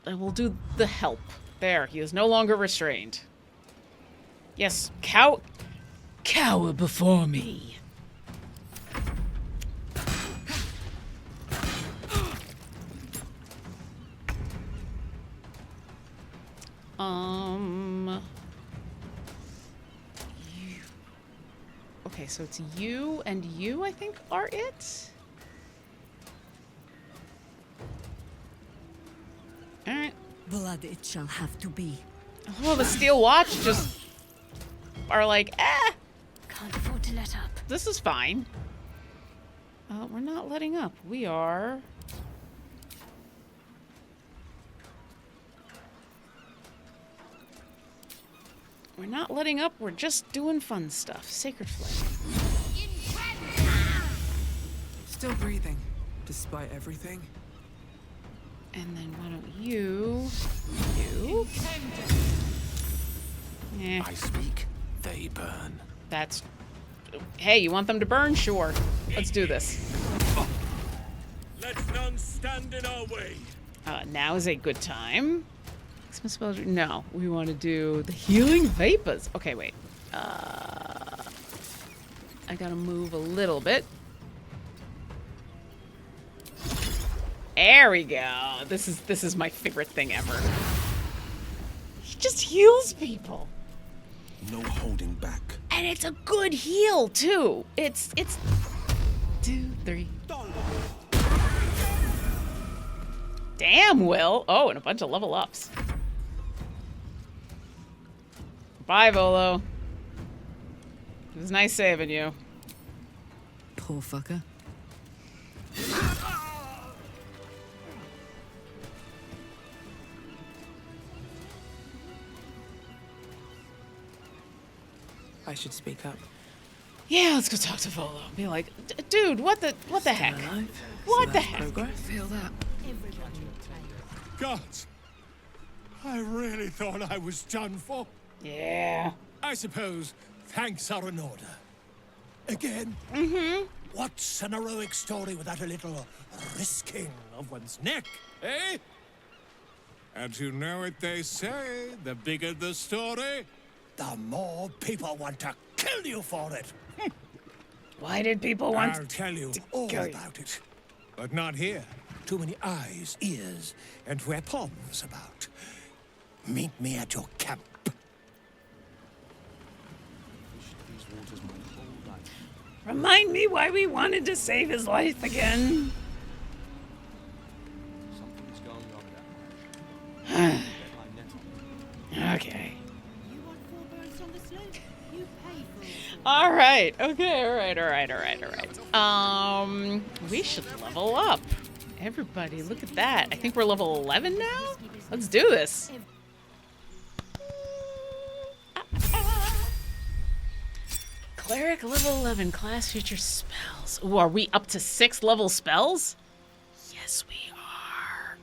I will do the help. There, he is no longer restrained. Yes, cower before me. You. Okay, so it's you and you, I think, are it? Alright. Blood it shall have to be. Oh, the Steel Watch just are like, eh. Can't afford to let up. This is fine. We're not letting up. We are... We're not letting up. We're just doing fun stuff. Sacred Flame. Still breathing, despite everything. And then why don't you... Eh. I speak, they burn. That's... Hey, you want them to burn? Sure. Let's do this. Let none stand in our way. Now is a good time. No, we want to do the healing vapors. Okay, wait. I gotta move a little bit. There we go. This is my favorite thing ever. He just heals people. No holding back. And it's a good heal too. It's 2, 3. Damn, Will. Oh, and a bunch of level ups. Bye, Volo. It was nice saving you. Poor fucker. I should speak up. Yeah, let's go talk to Volo. Be like, dude, what the heck? What the heck? Feel that. Gods, I really thought I was done for. Yeah. I suppose thanks are in order. Again? Mm-hmm. What's an heroic story without a little risking of one's neck, eh? And you know what they say, the bigger the story, the more people want to kill you for it. Why did people want I'll tell you to all kill you? about it. But not here. Too many eyes, ears, and weapons about. Meet me at your camp. Remind me why we wanted to save his life again. Okay. All right. Okay. All right. We should level up. Everybody, look at that. I think we're level 11 now. Let's do this. Cleric level 11, class feature spells. Ooh, are we up to 6 level spells? Yes, we are.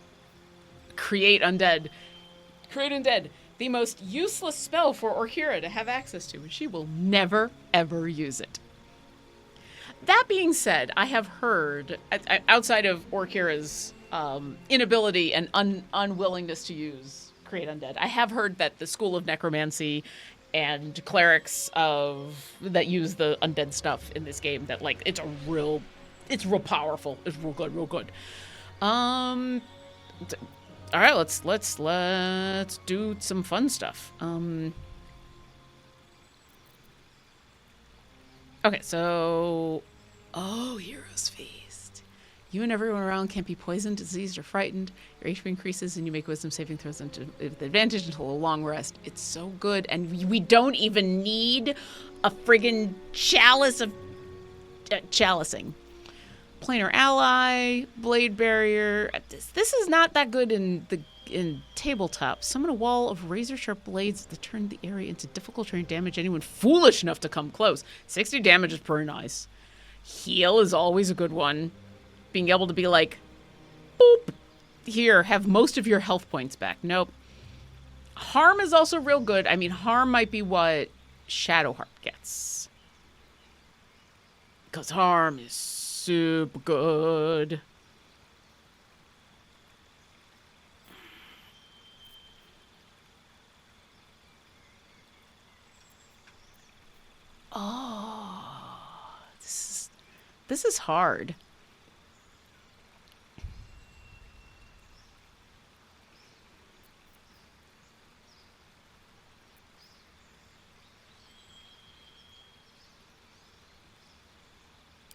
Create Undead. Create Undead. The most useless spell for Orkira to have access to. She will never, ever use it. That being said, I have heard, outside of Orkira's inability and unwillingness to use Create Undead, I have heard that the School of Necromancy and clerics that use the undead stuff in this game, that like it's real powerful. It's real good. All right, let's do some fun stuff. Okay, so Hero's Feast. You and everyone around can't be poisoned, diseased, or frightened. Your HP increases and you make wisdom saving throws with advantage until a long rest. It's so good, and we don't even need a friggin' chalice of chalicing. Planar ally, blade barrier. This is not that good in tabletop. Summon a wall of razor sharp blades that turn the area into difficult terrain, damage anyone foolish enough to come close. 60 damage is pretty nice. Heal is always a good one. Being able to be like, boop, here, have most of your health points back. Nope. Harm is also real good. I mean, harm might be what Shadowheart gets. Because harm is super good. Oh, this is hard.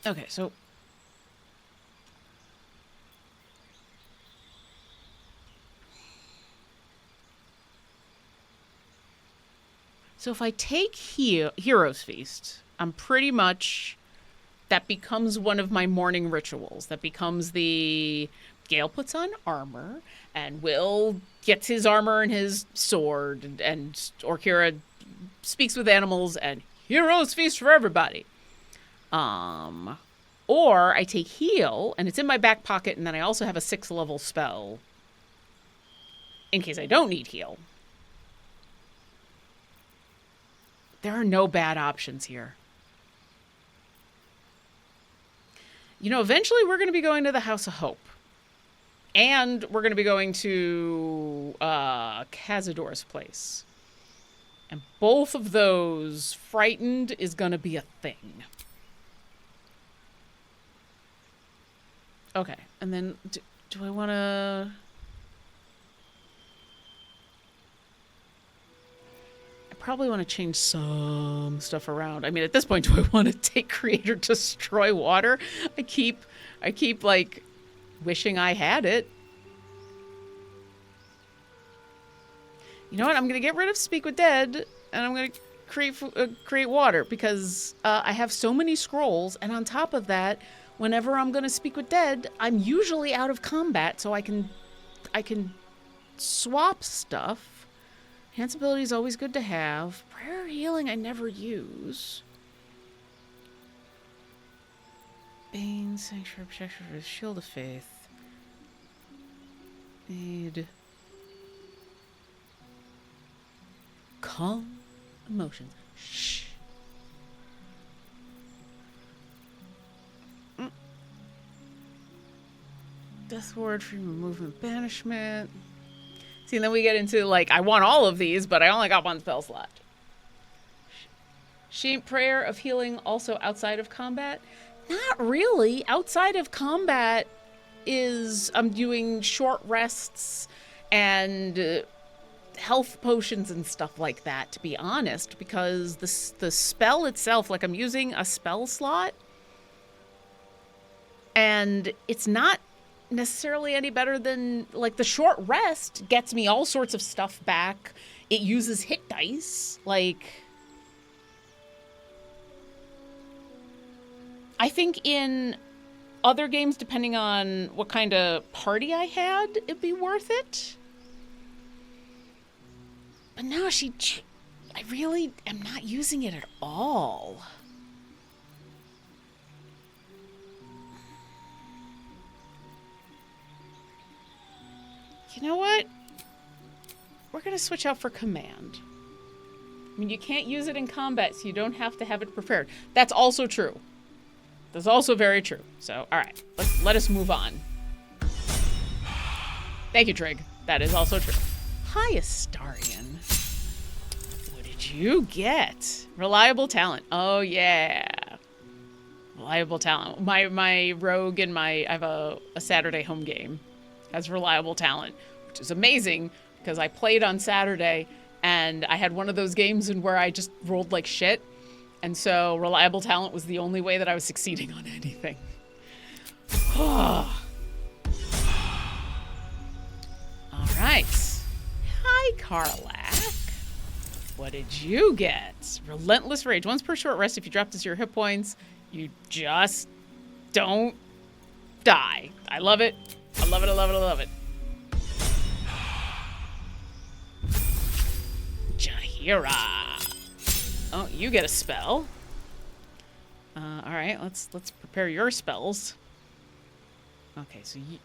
Okay, so if I take Hero's Feast, I'm pretty much, that becomes one of my morning rituals. That becomes the Gale puts on armor, and Will gets his armor and his sword, and Orkira speaks with animals, and Hero's Feast for everybody. Or I take heal, and it's in my back pocket, and then I also have a 6th level spell in case I don't need heal. There are no bad options here. You know, eventually we're going to be going to the House of Hope. And we're going to be going to Cazador's place. And both of those, frightened is going to be a thing. Okay, and then do I want to... I probably want to change some stuff around. I mean, at this point, do I want to take Create or Destroy Water? I keep like wishing I had it. You know what? I'm going to get rid of Speak with Dead, and I'm going to create Water, because I have so many scrolls, and on top of that, whenever I'm going to speak with dead, I'm usually out of combat, so I can swap stuff. Enhance ability is always good to have. Prayer healing I never use. Bane, Sanctuary, Protection for the Shield of Faith. Need calm emotions. Shh. Death Ward, Freedom of Movement, Banishment. See, and then we get into, like, I want all of these, but I only got one spell slot. Sheep Prayer of Healing also outside of combat? Not really. Outside of combat, is I'm doing short rests and health potions and stuff like that, to be honest, because the spell itself, like I'm using a spell slot, and it's not necessarily any better than, like, the short rest gets me all sorts of stuff back. It uses hit dice. Like, I think in other games, depending on what kind of party I had, it'd be worth it. But no, I really am not using it at all. You know what? We're going to switch out for command. I mean, you can't use it in combat, so you don't have to have it prepared. That's also true. That's also very true. So, all right, let us move on. Thank you, Trig. That is also true. Hi, Astarion. What did you get? Reliable talent. Oh, yeah. Reliable talent. My rogue and I have a Saturday home game has reliable talent, which is amazing because I played on Saturday and I had one of those games in where I just rolled like shit. And so reliable talent was the only way that I was succeeding on anything. All right. Hi, Karlach. What did you get? Relentless Rage. Once per short rest, if you drop to 0 hit points, you just don't die. I love it. I love it, I love it, I love it. Jaheira. Oh, you get a spell. All right, let's prepare your spells. Okay, so you...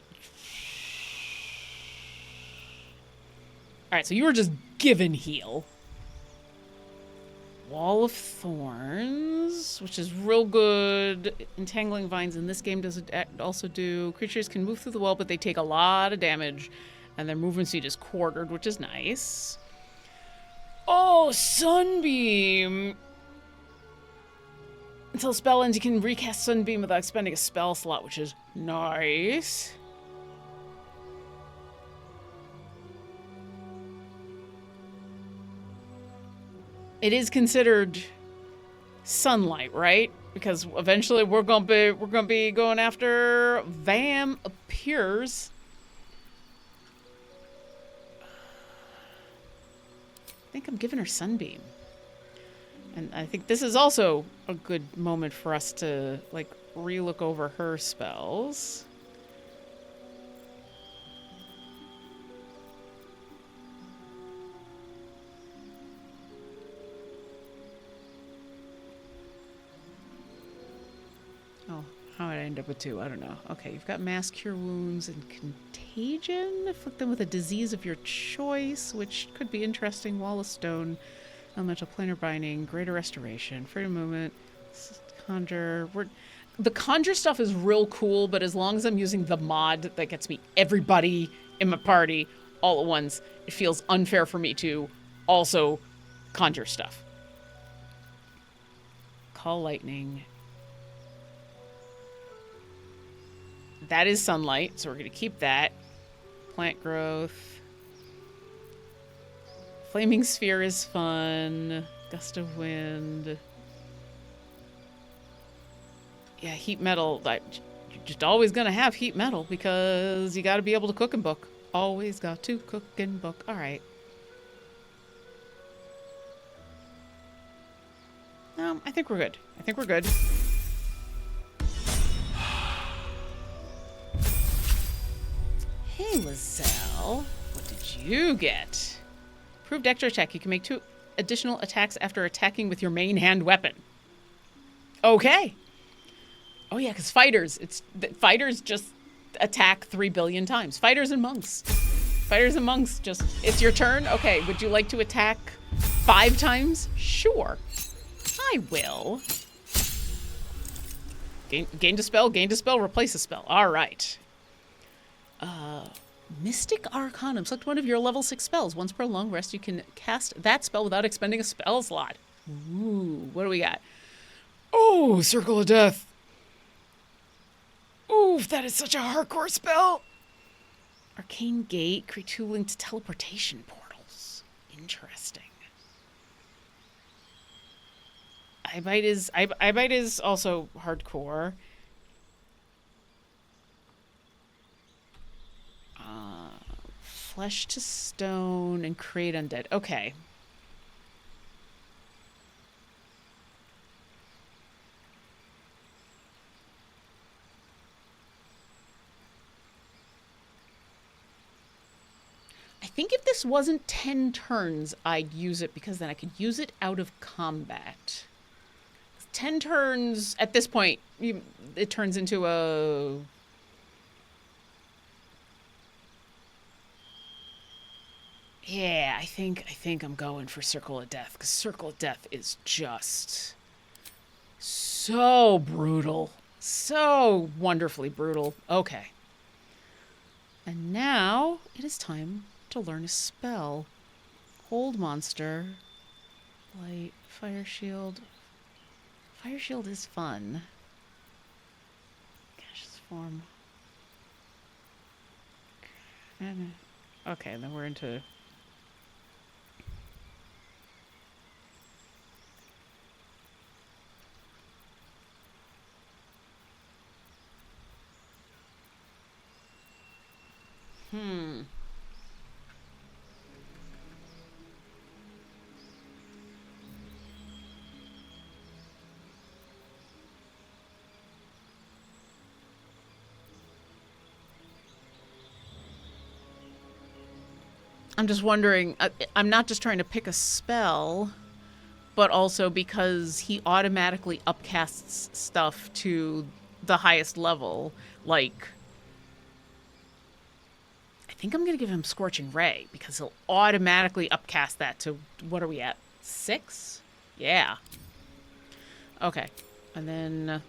All right, so you were just given heal. Wall of Thorns, which is real good. Entangling Vines in this game does also do. Creatures can move through the wall, but they take a lot of damage, and their movement speed is quartered, which is nice. Oh, Sunbeam! Until spell ends, you can recast Sunbeam without expending a spell slot, which is nice. It is considered sunlight, right? Because eventually we're gonna be going after Vam appears. I think I'm giving her Sunbeam. And I think this is also a good moment for us to, like, relook over her spells. Oh, how did I end up with 2? I don't know. Okay, you've got Mass Cure Wounds and Contagion. Afflict them with a disease of your choice, which could be interesting. Wall of Stone, Elemental Planar Binding, Greater Restoration, Freedom Movement, Conjure. The Conjure stuff is real cool, but as long as I'm using the mod that gets me everybody in my party all at once, it feels unfair for me to also conjure stuff. Call Lightning. That is sunlight, so we're going to keep that. Plant growth. Flaming Sphere is fun. Gust of Wind. Yeah, Heat Metal. You're just always going to have Heat Metal because you got to be able to cook and book. Always got to cook and book. All right. I think we're good. I think we're good. Hey, Lizelle. What did you get? Improved extra attack. You can make 2 additional attacks after attacking with your main hand weapon. Okay. Oh yeah, because fighters just attack 3 billion times. Fighters and monks. Fighters and monks just, it's your turn? Okay, would you like to attack 5 times? Sure. I will. Gain to spell, replace a spell. All right. Mystic Arcanum. Select one of your level 6 spells. Once per long rest, you can cast that spell without expending a spell slot. Ooh, what do we got? Oh, Circle of Death. Ooh, Oof, that is such a hardcore spell. Arcane Gate, create 2 linked teleportation portals. Interesting. I bite is also hardcore. Flesh to stone and create undead. Okay. I think if this wasn't 10 turns, I'd use it because then I could use it out of combat. 10 turns, at this point, it turns into a... Yeah, I think I'm going for Circle of Death, because Circle of Death is just so brutal. So wonderfully brutal. Okay. And now it is time to learn a spell. Hold monster. Light, fire shield. Fire shield is fun. Gaseous form. Okay, then we're into... I'm just wondering, I'm not just trying to pick a spell, but also because he automatically upcasts stuff to the highest level, like... I think I'm going to give him Scorching Ray, because he'll automatically upcast that to... What are we at? 6? Yeah. Okay. And then...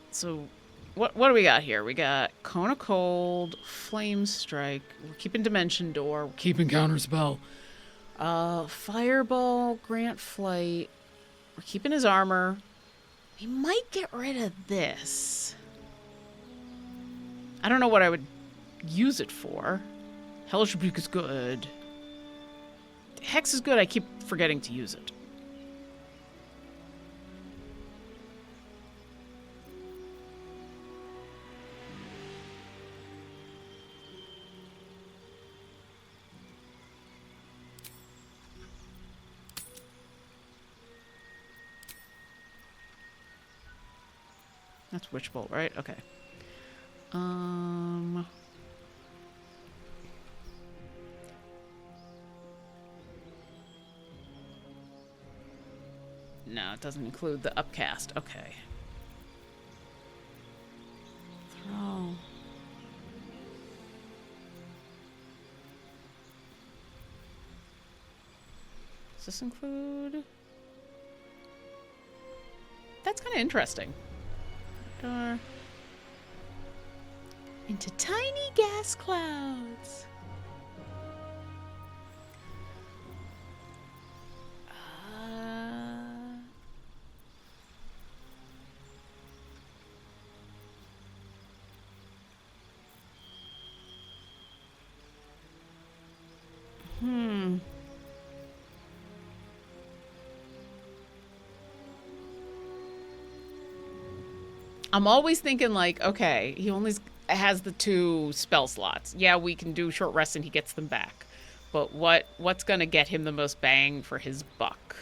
So... What do we got here? We got Cone of Cold, Flame Strike, we're keeping Dimension Door, we're keeping Counterspell. Fireball, Grant Flight, we're keeping his armor. We might get rid of this. I don't know what I would use it for. Hellish Rebuke is good. Hex is good, I keep forgetting to use it. That's Witch Bolt, right? Okay. No, it doesn't include the upcast. Okay. Throw. Does this include... That's kind of interesting. Door. Into tiny gas clouds. I'm always thinking like, okay, he only has the 2 spell slots. Yeah, we can do short rest and he gets them back. But what's going to get him the most bang for his buck?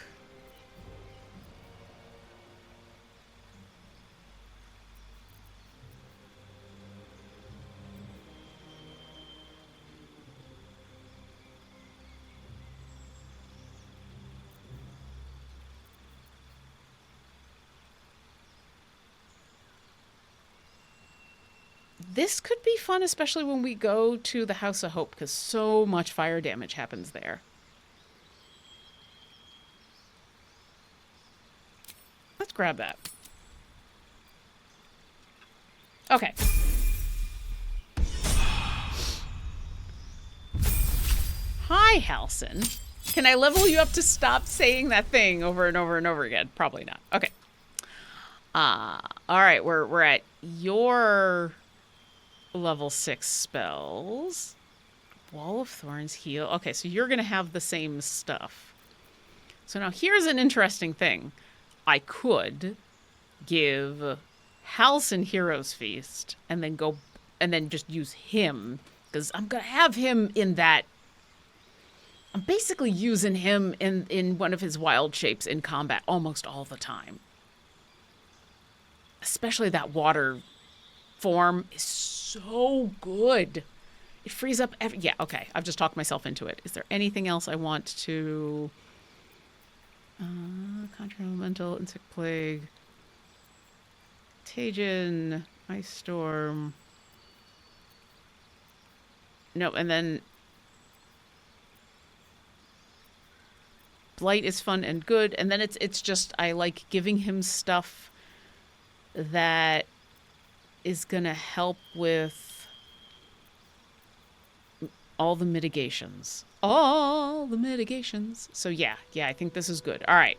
This could be fun, especially when we go to the House of Hope, because so much fire damage happens there. Let's grab that. Okay. Hi, Halson. Can I level you up to stop saying that thing over and over and over again? Probably not. Okay. All right, we're at your level 6 spells. Wall of Thorns, heal. Okay, so you're going to have the same stuff. So now here's an interesting thing. I could give Halcyon Hero's Feast and then just use him, because I'm going to have him in that. I'm basically using him in one of his wild shapes in combat almost all the time. Especially that water form is so good. It frees up yeah, okay. I've just talked myself into it. Is there anything else I want to... Conjure Elemental, Insect Plague, Contagion, Ice Storm. No, and then... Blight is fun and good. And then it's just, I like giving him stuff that is going to help with all the mitigations. All the mitigations. So yeah, I think this is good. All right.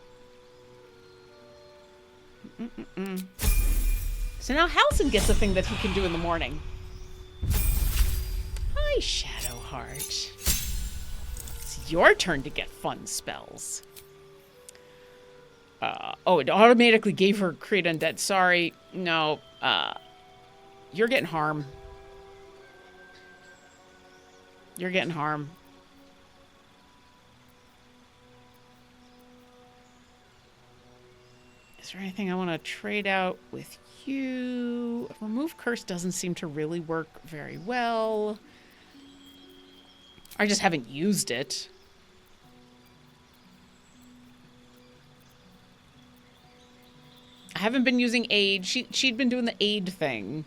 So now Halcyon gets a thing that he can do in the morning. Hi, Shadowheart. It's your turn to get fun spells. Oh, it automatically gave her Create Undead. Sorry. No. You're getting harm. You're getting harm. Is there anything I want to trade out with you? Remove Curse doesn't seem to really work very well. I just haven't used it. I haven't been using aid. She'd been doing the aid thing.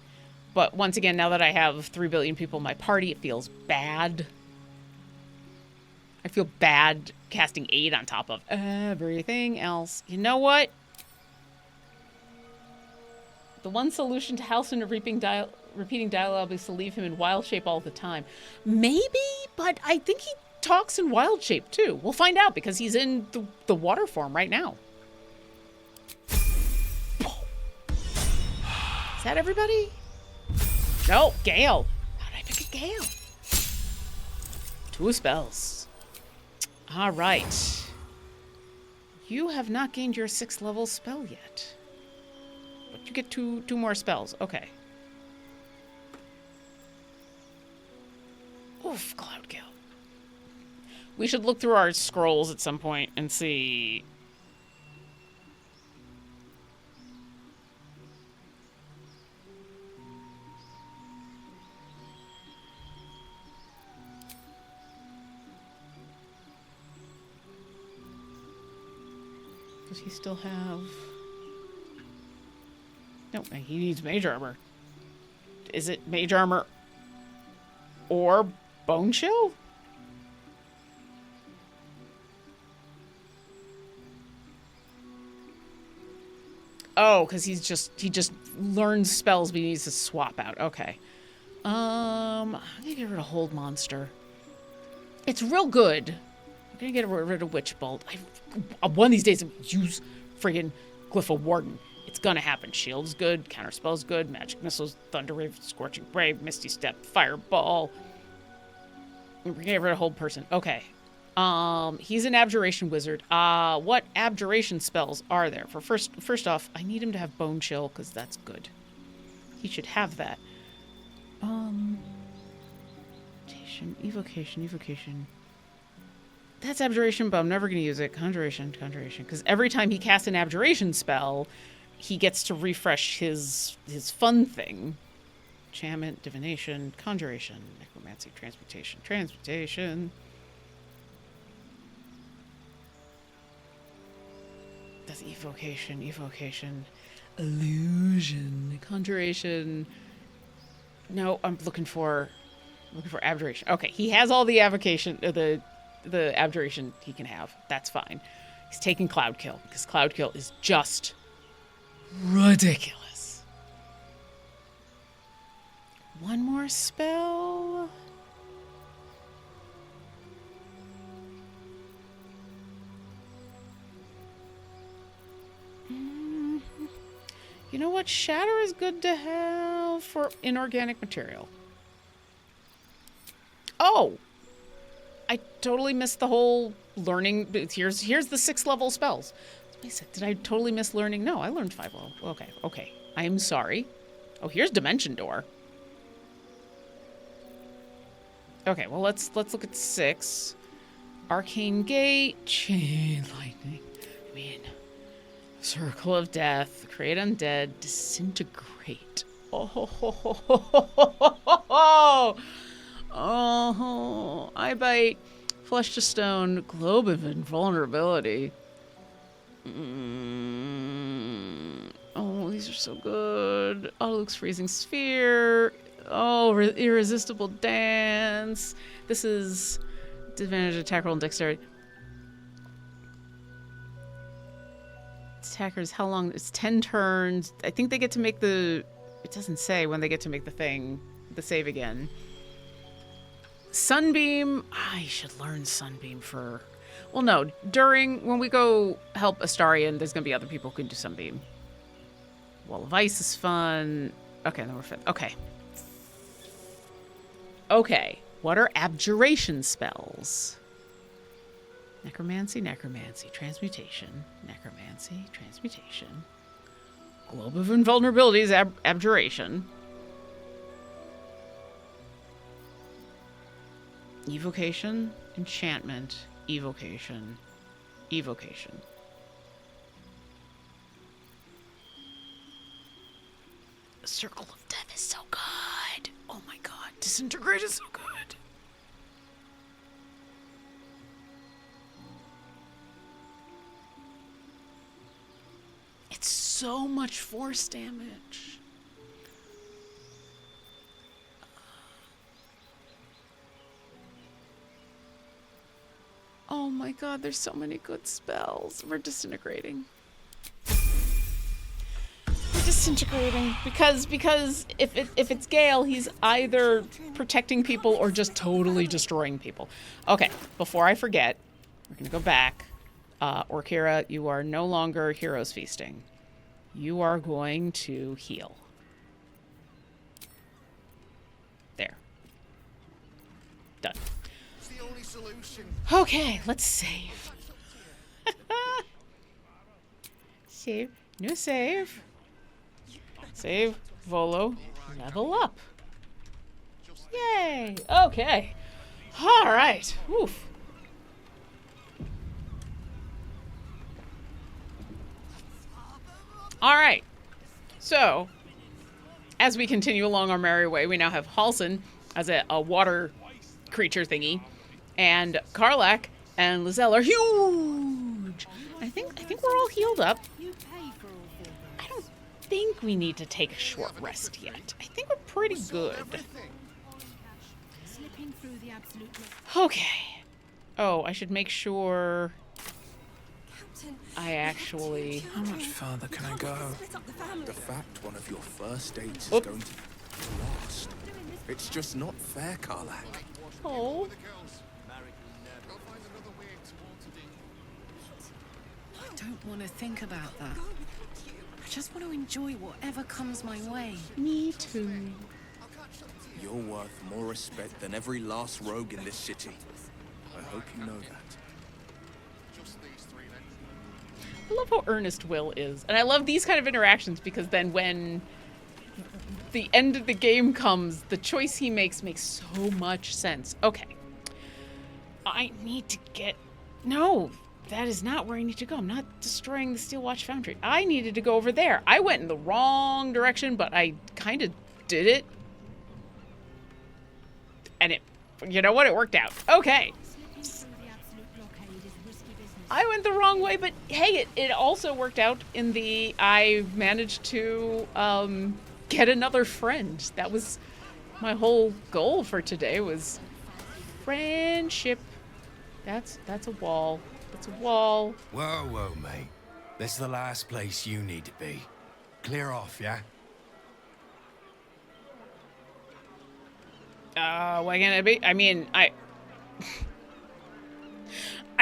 But once again, now that I have 3 billion people in my party, it feels bad. I feel bad casting aid on top of everything else. You know what? The one solution to Halcyon repeating dialogue is to leave him in wild shape all the time. Maybe, but I think he talks in wild shape too. We'll find out because he's in the water form right now. Is that everybody? No, Gale. How did I pick a Gale? 2 spells. All right. You have not gained your 6th level spell yet. But you get two more spells. Okay. Oof, Cloud Gale. We should look through our scrolls at some point and see... Does he still have... No, he needs mage armor. Is it mage armor or bone chill? Oh, because he just learns spells, but he needs to swap out. Okay. I'm gonna get rid of Hold Monster. It's real good. I'm gonna get rid of Witch Bolt. One of these days, I'm gonna use friggin' Glyph of Warden. It's gonna happen. Shield's good, Counterspell's good, Magic Missiles, Thunder Wave, Scorching Brave, Misty Step, Fireball. We're gonna get rid of Hold Person. Okay. He's an Abjuration Wizard. What Abjuration spells are there? First off, I need him to have Bone Chill, because that's good. He should have that. Evocation. That's Abjuration, but I'm never going to use it. Conjuration. Because every time he casts an Abjuration spell, he gets to refresh his fun thing. Enchantment, Divination, Conjuration, Necromancy, Transmutation. That's Evocation, Illusion, Conjuration. No, I'm looking for Abjuration. Okay, he has all the Avocation, the Abjuration he can have. That's fine. He's taking Cloud Kill because Cloud Kill is just ridiculous. One more spell. what? Shatter is good to have for inorganic material. Oh! I totally missed the whole learning. Here's the 6th level spells. Did I totally miss learning? No, I learned 5 level. Okay. I'm sorry. Oh, here's Dimension Door. Okay, well, let's look at 6. Arcane Gate, Chain Lightning. I mean, Circle of Death, Create Undead, Disintegrate. Oh, I bite, Flesh to Stone, Globe of Invulnerability. Oh, these are so good. Oh, Luke's Freezing Sphere. Oh, Irresistible Dance. This is disadvantage attack roll and dexterity. Attackers, how long? It's 10 turns. I think they get to make the... It doesn't say when they get to make the save again. Sunbeam. I should learn Sunbeam for... Well, no. When we go help Astarion, there's going to be other people who can do Sunbeam. Wall of Ice is fun. Okay, then we're fit. Okay. What are abjuration spells? Necromancy, transmutation, necromancy, transmutation. Globe of Invulnerability is abjuration. Evocation, enchantment, evocation. Circle of Death is so good. Oh my god, Disintegrate is so good. It's so much force damage. Oh my god, there's so many good spells. We're disintegrating. Because if it's Gale, he's either protecting people or just totally destroying people. Okay, before I forget, we're gonna go back. Orkira, you are no longer Heroes Feasting. You are going to heal. There. Done. Okay, let's save. Save. New save. Save. Volo. Level up. Yay. Okay. All right. Oof. All right. So, as we continue along our merry way, we now have Halsin as a water creature thingy, and Karlach and Lizelle are huge. I think we're all healed up. I don't think we need to take a short rest yet. I think we're pretty good. Okay. Oh, I should make sure I actually... How much further can I go? The fact one of your first dates is going to last. It's just not fair, Karlach. Oh. I don't want to think about that. I just want to enjoy whatever comes my way. Me too. You're worth more respect than every last rogue in this city. I hope you know that. I love how earnest Will is. And I love these kind of interactions because then when the end of the game comes, the choice he makes so much sense. Okay. I need to get... No, that is not where I need to go. I'm not destroying the Steel Watch Foundry. I needed to go over there. I went in the wrong direction, but I kind of did it. And it... You know what? It worked out. Okay. I went the wrong way, but hey, it also worked out in the... I managed to get another friend. That was my whole goal for today, was friendship. That's a wall. That's a wall. Whoa, mate. This is the last place you need to be. Clear off, yeah? Why can't I be? I mean, I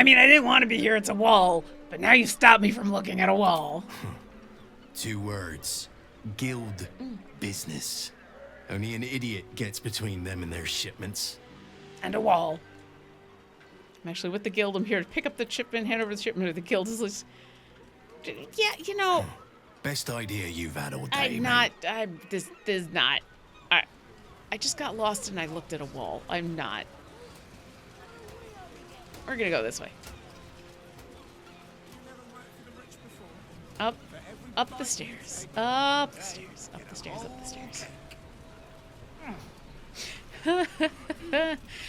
didn't want to be here. It's a wall. But now you've stopped me from looking at a wall. 2 words. guild business. Only an idiot gets between them and their shipments. And a wall. I'm actually with the guild. I'm here to pick up the shipment, hand over the shipment to the guild. Yeah, you know. Best idea you've had all day, mate. This is not. I just got lost and I looked at a wall. I'm not. We're gonna go this way. Up the stairs. Up the stairs. Up the stairs. Up the stairs.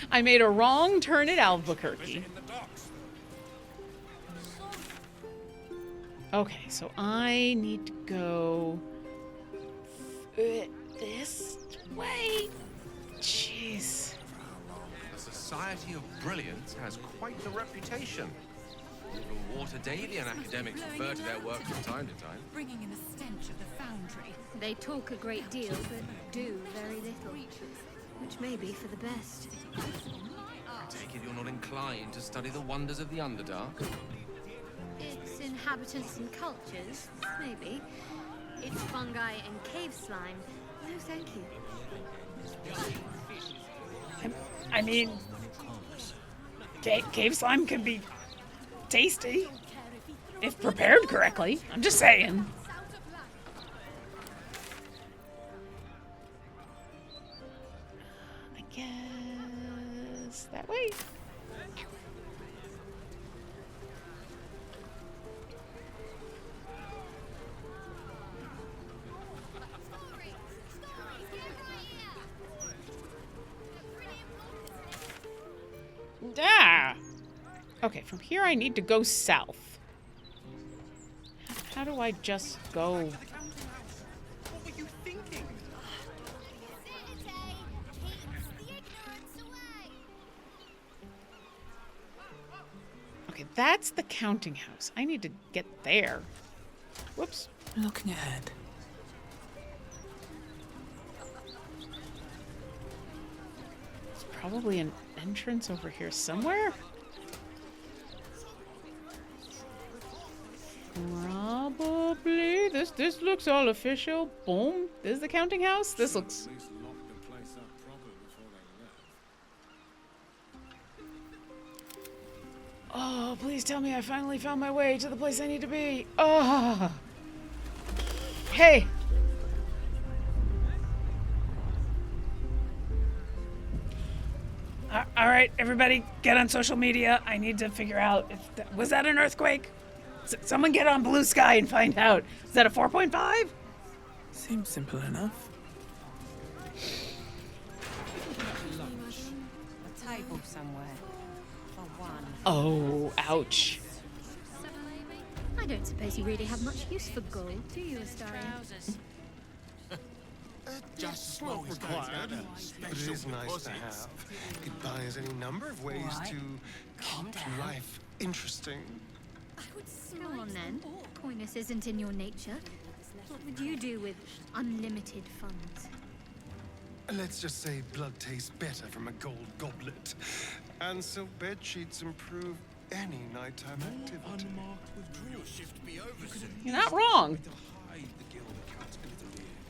I made a wrong turn at Albuquerque. Okay, so I need to go this way. Jeez. The Society of Brilliance has quite the reputation. Even Water Daily and academics refer to their work from time to time. Bringing in the stench of the foundry. They talk a great deal, but do very little, which may be for the best. I take it you're not inclined to study the wonders of the Underdark? Its inhabitants and cultures, maybe. Its fungi and cave slime, no thank you. I mean, cave slime can be tasty if prepared correctly. I'm just saying. I guess that way. Ah. Okay, from here I need to go south. How do I just go? What were you thinking? Okay, that's the counting house. I need to get there. Whoops. Looking ahead. There's probably an entrance over here somewhere. Probably. This looks all official. Boom. This is the counting house. This looks. Oh, please tell me I finally found my way to the place I need to be. Oh. Hey. All right, everybody, get on social media. I need to figure out if was that an earthquake? Someone get on Blue Sky and find out. Is that a 4.5? Seems simple enough. A table somewhere. For one. Oh, ouch. I don't suppose you really have much use for gold, do you, Astarion? Just not required, but it is nice to have. Goodbye is any number of ways to keep life interesting. Go on then. Coyness isn't in your nature. What would you do with unlimited funds? Let's just say blood tastes better from a gold goblet. And silk bed sheets improve any nighttime activity. You're not wrong.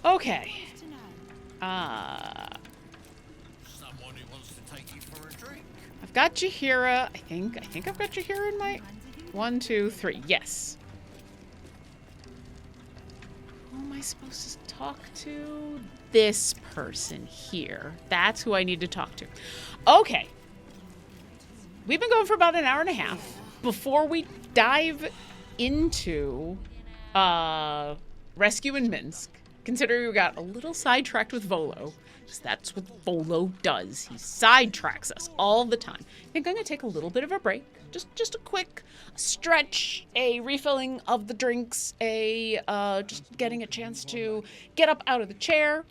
Okay. Someone who wants to take you for a drink. I've got Jahira. I think I've got Jahira in my 1, 2, 3. Yes. Who am I supposed to talk to? This person here. That's who I need to talk to. Okay. We've been going for about an hour and a half. Before we dive into rescue in Minsk, considering we got a little sidetracked with Volo, because that's what Volo does. He sidetracks us all the time. I think I'm going to take a little bit of a break. Just a quick stretch, a refilling of the drinks, just getting a chance to get up out of the chair.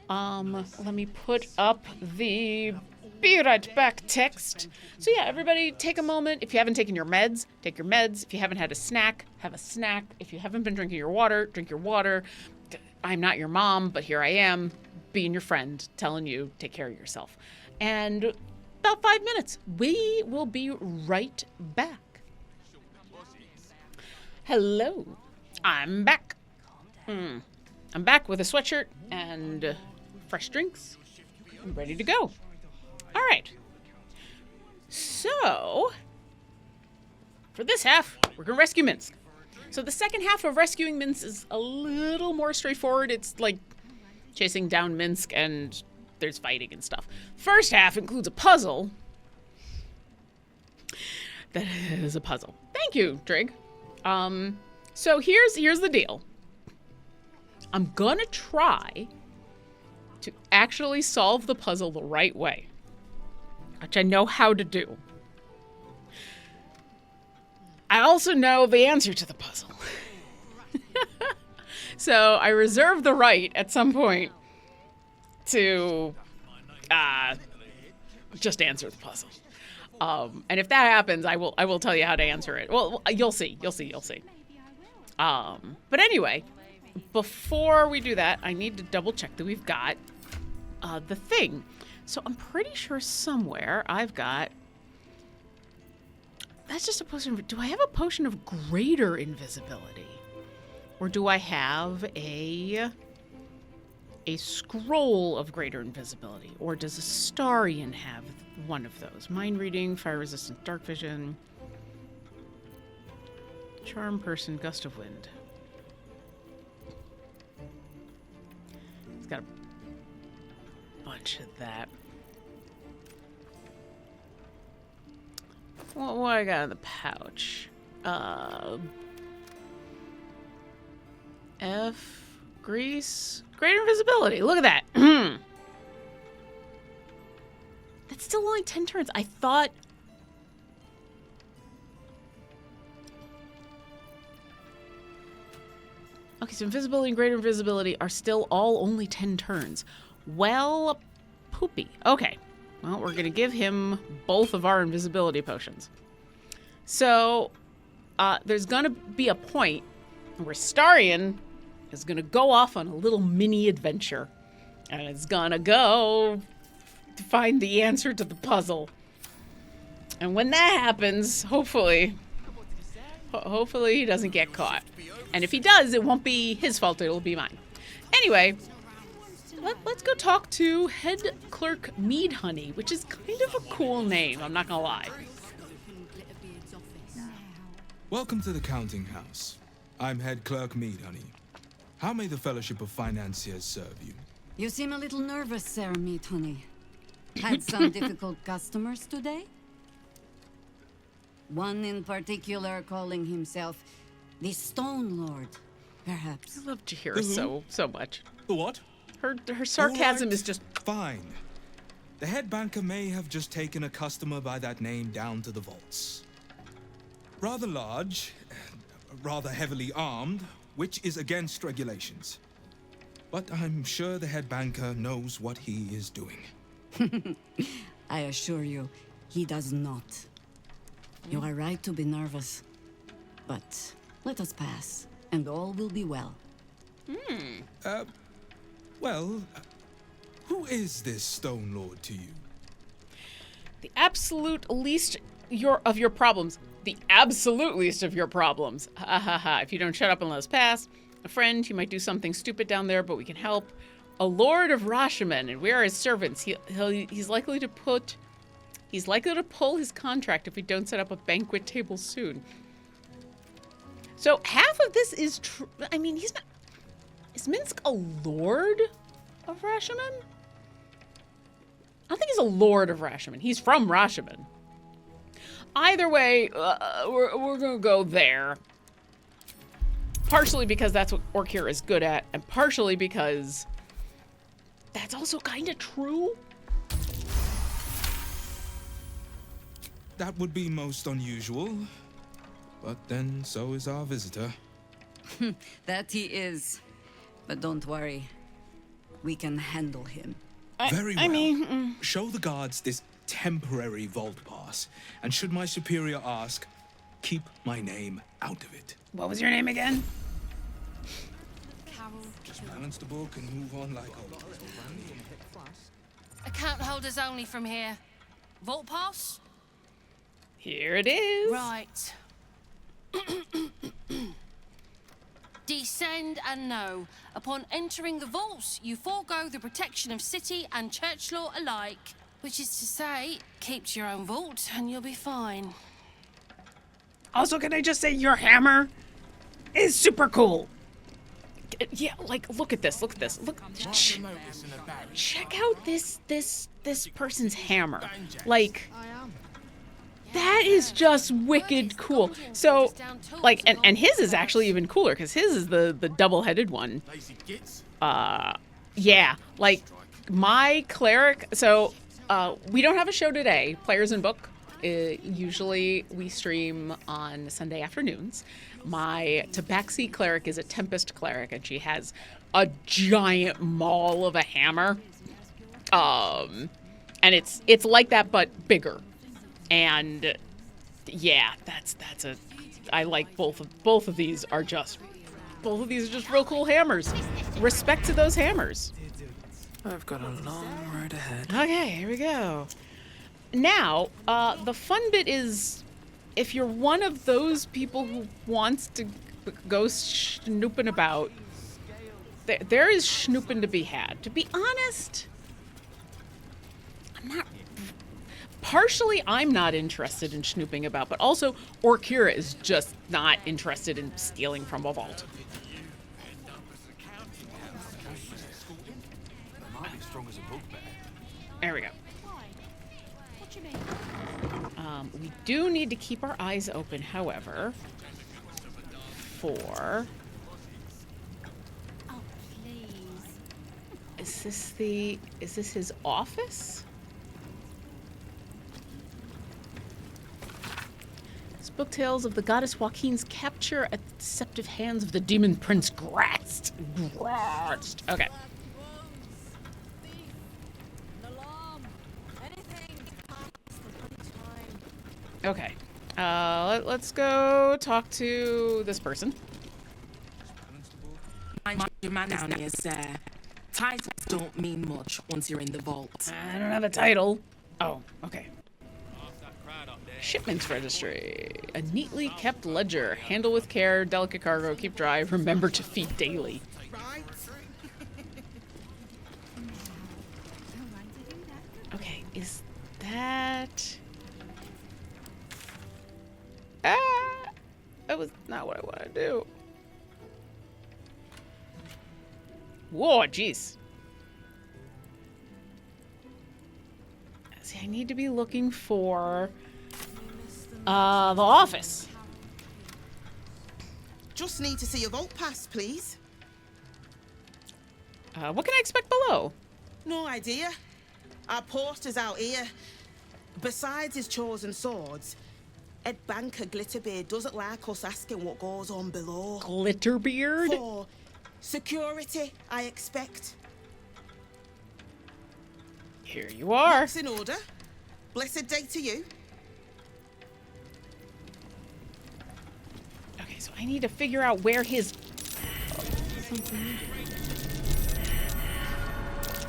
Let me put up the be right back text. So yeah, everybody take a moment. If you haven't taken your meds, take your meds. If you haven't had a snack, have a snack. If you haven't been drinking your water, drink your water. I'm not your mom, but here I am, being your friend, telling you, take care of yourself. And about 5 minutes, we will be right back. Hello, I'm back. I'm back with a sweatshirt and fresh drinks. I'm ready to go. All right. So, for this half, we're going to rescue Minsk. So the second half of rescuing Minsk is a little more straightforward. It's like chasing down Minsk and there's fighting and stuff. First half includes a puzzle. That is a puzzle. Thank you, Trig. So here's the deal. I'm gonna try to actually solve the puzzle the right way, which I know how to do. I also know the answer to the puzzle. So I reserve the right at some point to just answer the puzzle. And if that happens, I will tell you how to answer it. Well, you'll see. But anyway, before we do that, I need to double check that we've got the thing. So I'm pretty sure somewhere I've got... That's just a potion. Do I have a potion of greater invisibility? Or do I have a scroll of greater invisibility? Or does Astarion have one of those? Mind reading, fire resistant, dark vision, charm person, gust of wind. It's got a bunch of that. What I got in the pouch? Grease, greater invisibility. Look at that. That's still only 10 turns. I thought... Okay, so invisibility and greater invisibility are still all only 10 turns. Well, poopy. Okay. Well, we're going to give him both of our invisibility potions. So, there's going to be a point where Astarion is going to go off on a little mini adventure. And it's going to go to find the answer to the puzzle. And when that happens, hopefully he doesn't get caught. And if he does, it won't be his fault, it'll be mine. Anyway, let's go talk to Head Clerk Meadhoney, which is kind of a cool name, I'm not gonna lie. Welcome to the counting house. I'm Head Clerk Meadhoney. How may the Fellowship of Financiers serve you? You seem a little nervous, Sir Meadhoney. Had some difficult customers today? One in particular calling himself the Stone Lord, perhaps. I love to hear her so much. The what? Her sarcasm is just... Fine. The head banker may have just taken a customer by that name down to the vaults. Rather large, rather heavily armed, which is against regulations. But I'm sure the head banker knows what he is doing. I assure you, he does not. You are right to be nervous. But let us pass, and all will be well. Well, who is this Stone Lord to you? The absolute least of your problems. The absolute least of your problems. Ha ha ha. If you don't shut up and let us pass. A friend, you might do something stupid down there, but we can help. A lord of Rashomon, and we are his servants. He's likely to pull his contract if we don't set up a banquet table soon. So half of this is true. I mean, he's not... Is Minsk a lord of Rashomon? I don't think he's a lord of Rashomon. He's from Rashomon. Either way, we're gonna go there. Partially because that's what Orkira is good at, and partially because that's also kind of true. That would be most unusual. But then so is our visitor. That he is. But don't worry. We can handle him. Very well. Show the guards this temporary vault pass. And should my superior ask, keep my name out of it. What was your name again? Carol. Just balance the book and move on like always. Account holders only from here. Vault pass? Here it is. Right. Descend and know. Upon entering the vaults, you forego the protection of city and church law alike. Which is to say, keep to your own vault and you'll be fine. Also, can I just say your hammer is super cool. Yeah, like, look at this. Look, check out this person's hammer. Like, that is just wicked cool. So, like, and his is actually even cooler because his is the double-headed one. Yeah, like my cleric. So, we don't have a show today. Players in Book. Usually we stream on Sunday afternoons. My Tabaxi cleric is a Tempest cleric, and she has a giant maul of a hammer. And it's like that but bigger. And yeah, that's a. I like both of these are just real cool hammers. Respect to those hammers. I've got a long road ahead. Okay, here we go. Now, the fun bit is if you're one of those people who wants to go snooping about, there is snooping to be had. To be honest, I'm not interested in snooping about, but also Orkira is just not interested in stealing from a vault. There we go. We do need to keep our eyes open, however, for... Oh, please. Is this his office? This book tells of the goddess Joaquin's capture at the deceptive hands of the demon prince Gratzt. Okay. Okay. Let's go talk to this person. Your man down here, sir. Titles don't mean much once you're in the vault. I don't have a title. Oh, okay. Shipments registry. A neatly kept ledger. Handle with care, delicate cargo, keep dry, remember to feed daily. Okay, is that... that was not what I want to do. Whoa, jeez. See, I need to be looking for the office. Just need to see your vault pass, please. What can I expect below? No idea. Our porter's out here. Besides his chosen swords, Ed Banker Glitterbeard doesn't like us asking what goes on below. Glitterbeard? For security, I expect. Here you are. What's in order? Blessed day to you. Okay, so I need to figure out where his...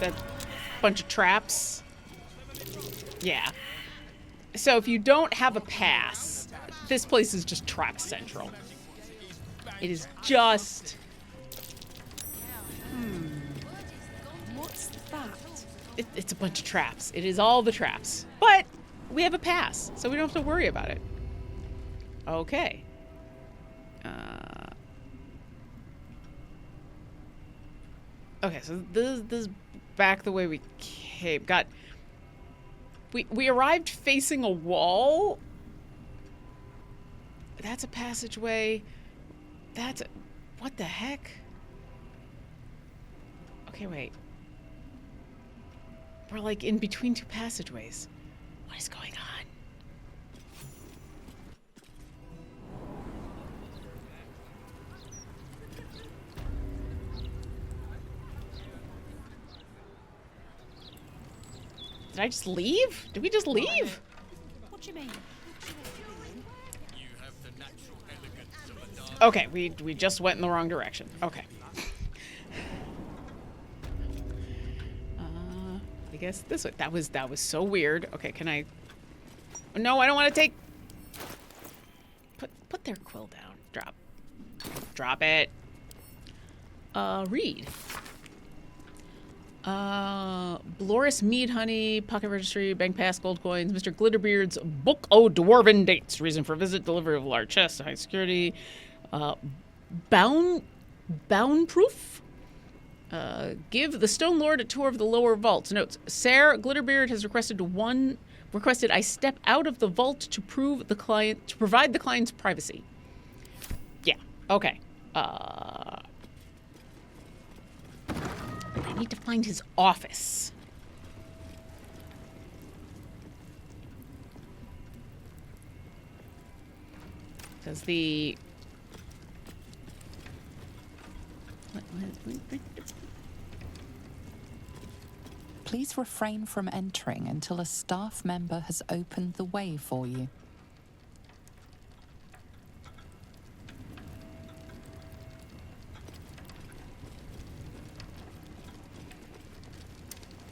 That bunch of traps. Yeah. So if you don't have a pass, this place is just trap central. It is just... What's that? It's a bunch of traps. It is all the traps. But we have a pass, so we don't have to worry about it. Okay. Okay, so this is back the way we came. We arrived facing a wall. That's a passageway. What the heck? Okay, wait. We're like in between two passageways. What is going on? Did I just leave? Did we just leave? What do you mean? Okay, we just went in the wrong direction. Okay. I guess this way. That was so weird. Okay, can I? No, I don't want to take. Put their quill down. Drop it. read. Bloris Mead Honey, Pocket Registry, Bank Pass, Gold Coins, Mr. Glitterbeard's Book o' Dwarven Dates. Reason for visit, delivery of large chests, high security. Bound Proof? Give the Stone Lord a tour of the lower vaults. Notes, Sir Glitterbeard has requested I step out of the vault to provide the client's privacy. Yeah, okay. I need to find his office. Because the... Please refrain from entering until a staff member has opened the way for you.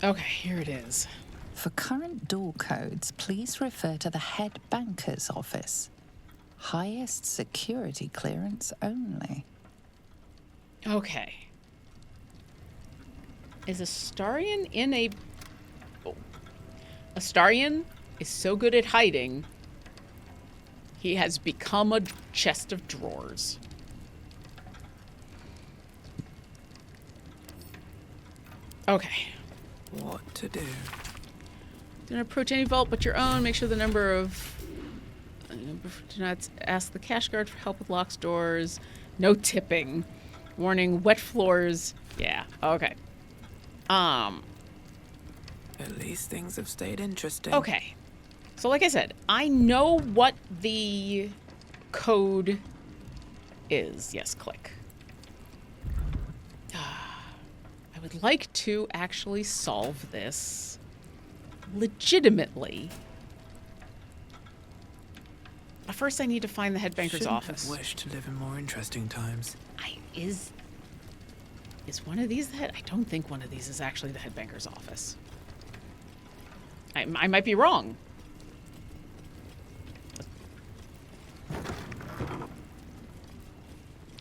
Okay, here it is. For current door codes, please refer to the head banker's office. Highest security clearance only. Okay. Is Astarion in a... Oh. Astarion is so good at hiding, he has become a chest of drawers. Okay. What to do? Don't approach any vault but your own. Make sure the number of... Do not ask the cash guard for help with locks, doors. No tipping. Warning, wet floors. Yeah, okay. At least things have stayed interesting. Okay. So like I said, I know what the code is. Yes, click. I would like to actually solve this legitimately. But first I need to find the head banker's office. Have wished to live in more interesting times. Is one of these the head? I don't think one of these is actually the head banker's office. I might be wrong.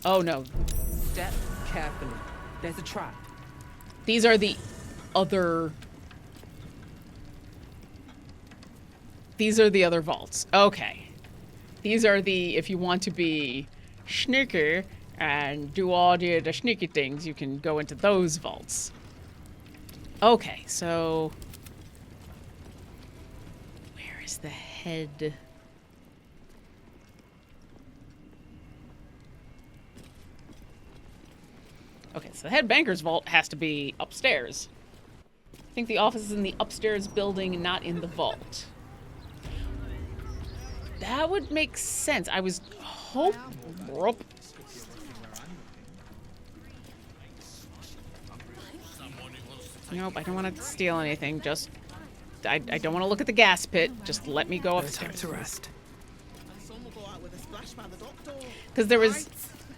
Oh no. Step carefully. There's a trap. These are the other... These are the other vaults. Okay. These are the, if you want to be sneaky and do all the sneaky things, you can go into those vaults. Okay, so... Where is the head? Okay, so the head banker's vault has to be upstairs. I think the office is in the upstairs building, not in the vault. That would make sense. I was hoping... Nope, I don't want to steal anything. Just... I don't want to look at the gas pit. Just let me go upstairs. Time to rest. Because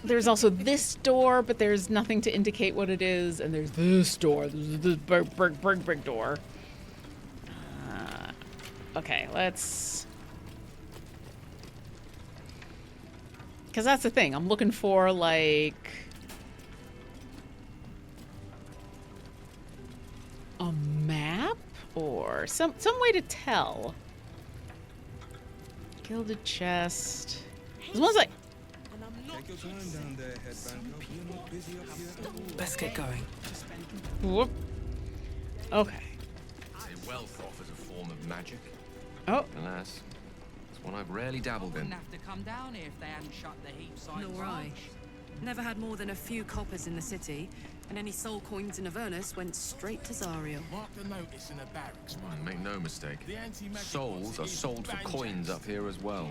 there's also this door, but there's nothing to indicate what it is. And there's this door. There's this brick door. Okay, let's... Because that's the thing. I'm looking for, like... a map? Or some way to tell. Gilded chest. As long as I... Let's get going. Whoop. Okay. Say wealth offers a form of magic. Oh. Alas, it's one I've rarely dabbled in. Have to come down here if they hadn't shut the heap side. Nor I. Never had more than a few coppers in the city, and any soul coins in Avernus went straight to Zariel. Mark the notice in the barracks. And make no mistake, souls are sold for coins up here as well.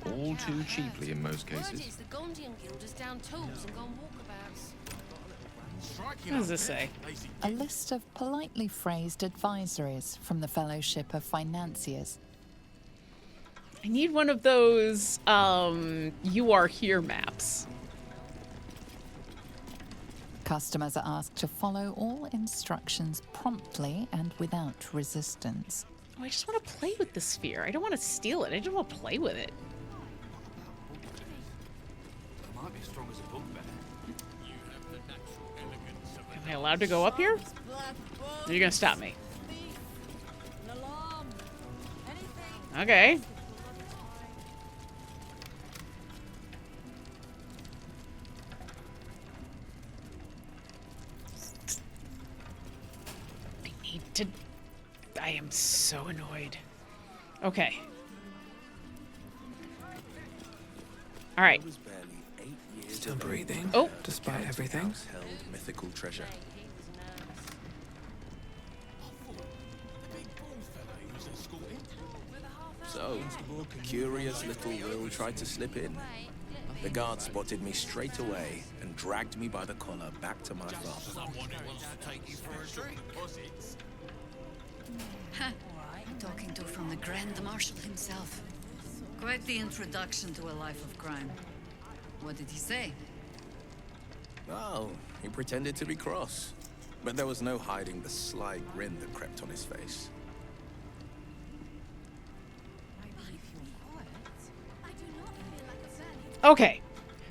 All too cheaply in most Word cases. is the Gondian Guild has down tools and gone walkabouts. What does this say? A list of politely phrased advisories from the Fellowship of Financiers. I need one of those, you are here maps. Customers are asked to follow all instructions promptly and without resistance. Oh, I just want to play with the sphere. I don't want to steal it. I just want to play with it. I might be as strong as a bugbear. You have the natural Am I allowed to go up here? Are you gonna stop me? Okay. I am so annoyed. Okay. All right. Still breathing. Oh, despite everything. Held mythical treasure. So, curious little Will tried to slip in. The guard spotted me straight away and dragged me by the collar back to my father. I'm talking to from the Grand Marshal himself. Quite the introduction to a life of crime. What did he say? Oh, he pretended to be cross. But there was no hiding the sly grin that crept on his face. Okay.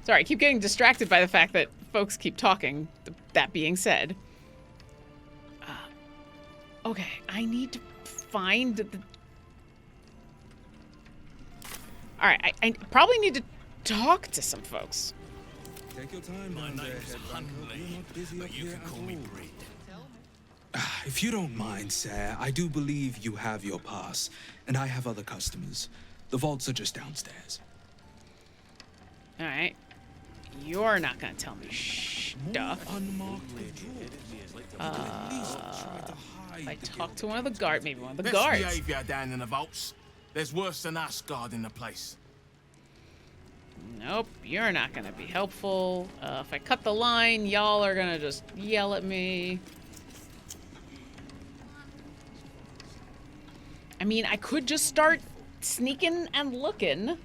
Sorry, I keep getting distracted by the fact that folks keep talking. That being said. Okay, I need to find the... Alright, I probably need to talk to some folks. Take your time. My name's Hunley, but you can call me Breed. If you don't mind, sir, I do believe you have your pass, and I have other customers. The vaults are just downstairs. Alright. You're not gonna tell me stuff. If I talk to one of the guards, maybe one of the guards. Best behavior down in the vaults. There's worse than us guarding the place. Nope, you're not gonna be helpful. If I cut the line, y'all are gonna just yell at me. I mean, I could just start sneaking and looking.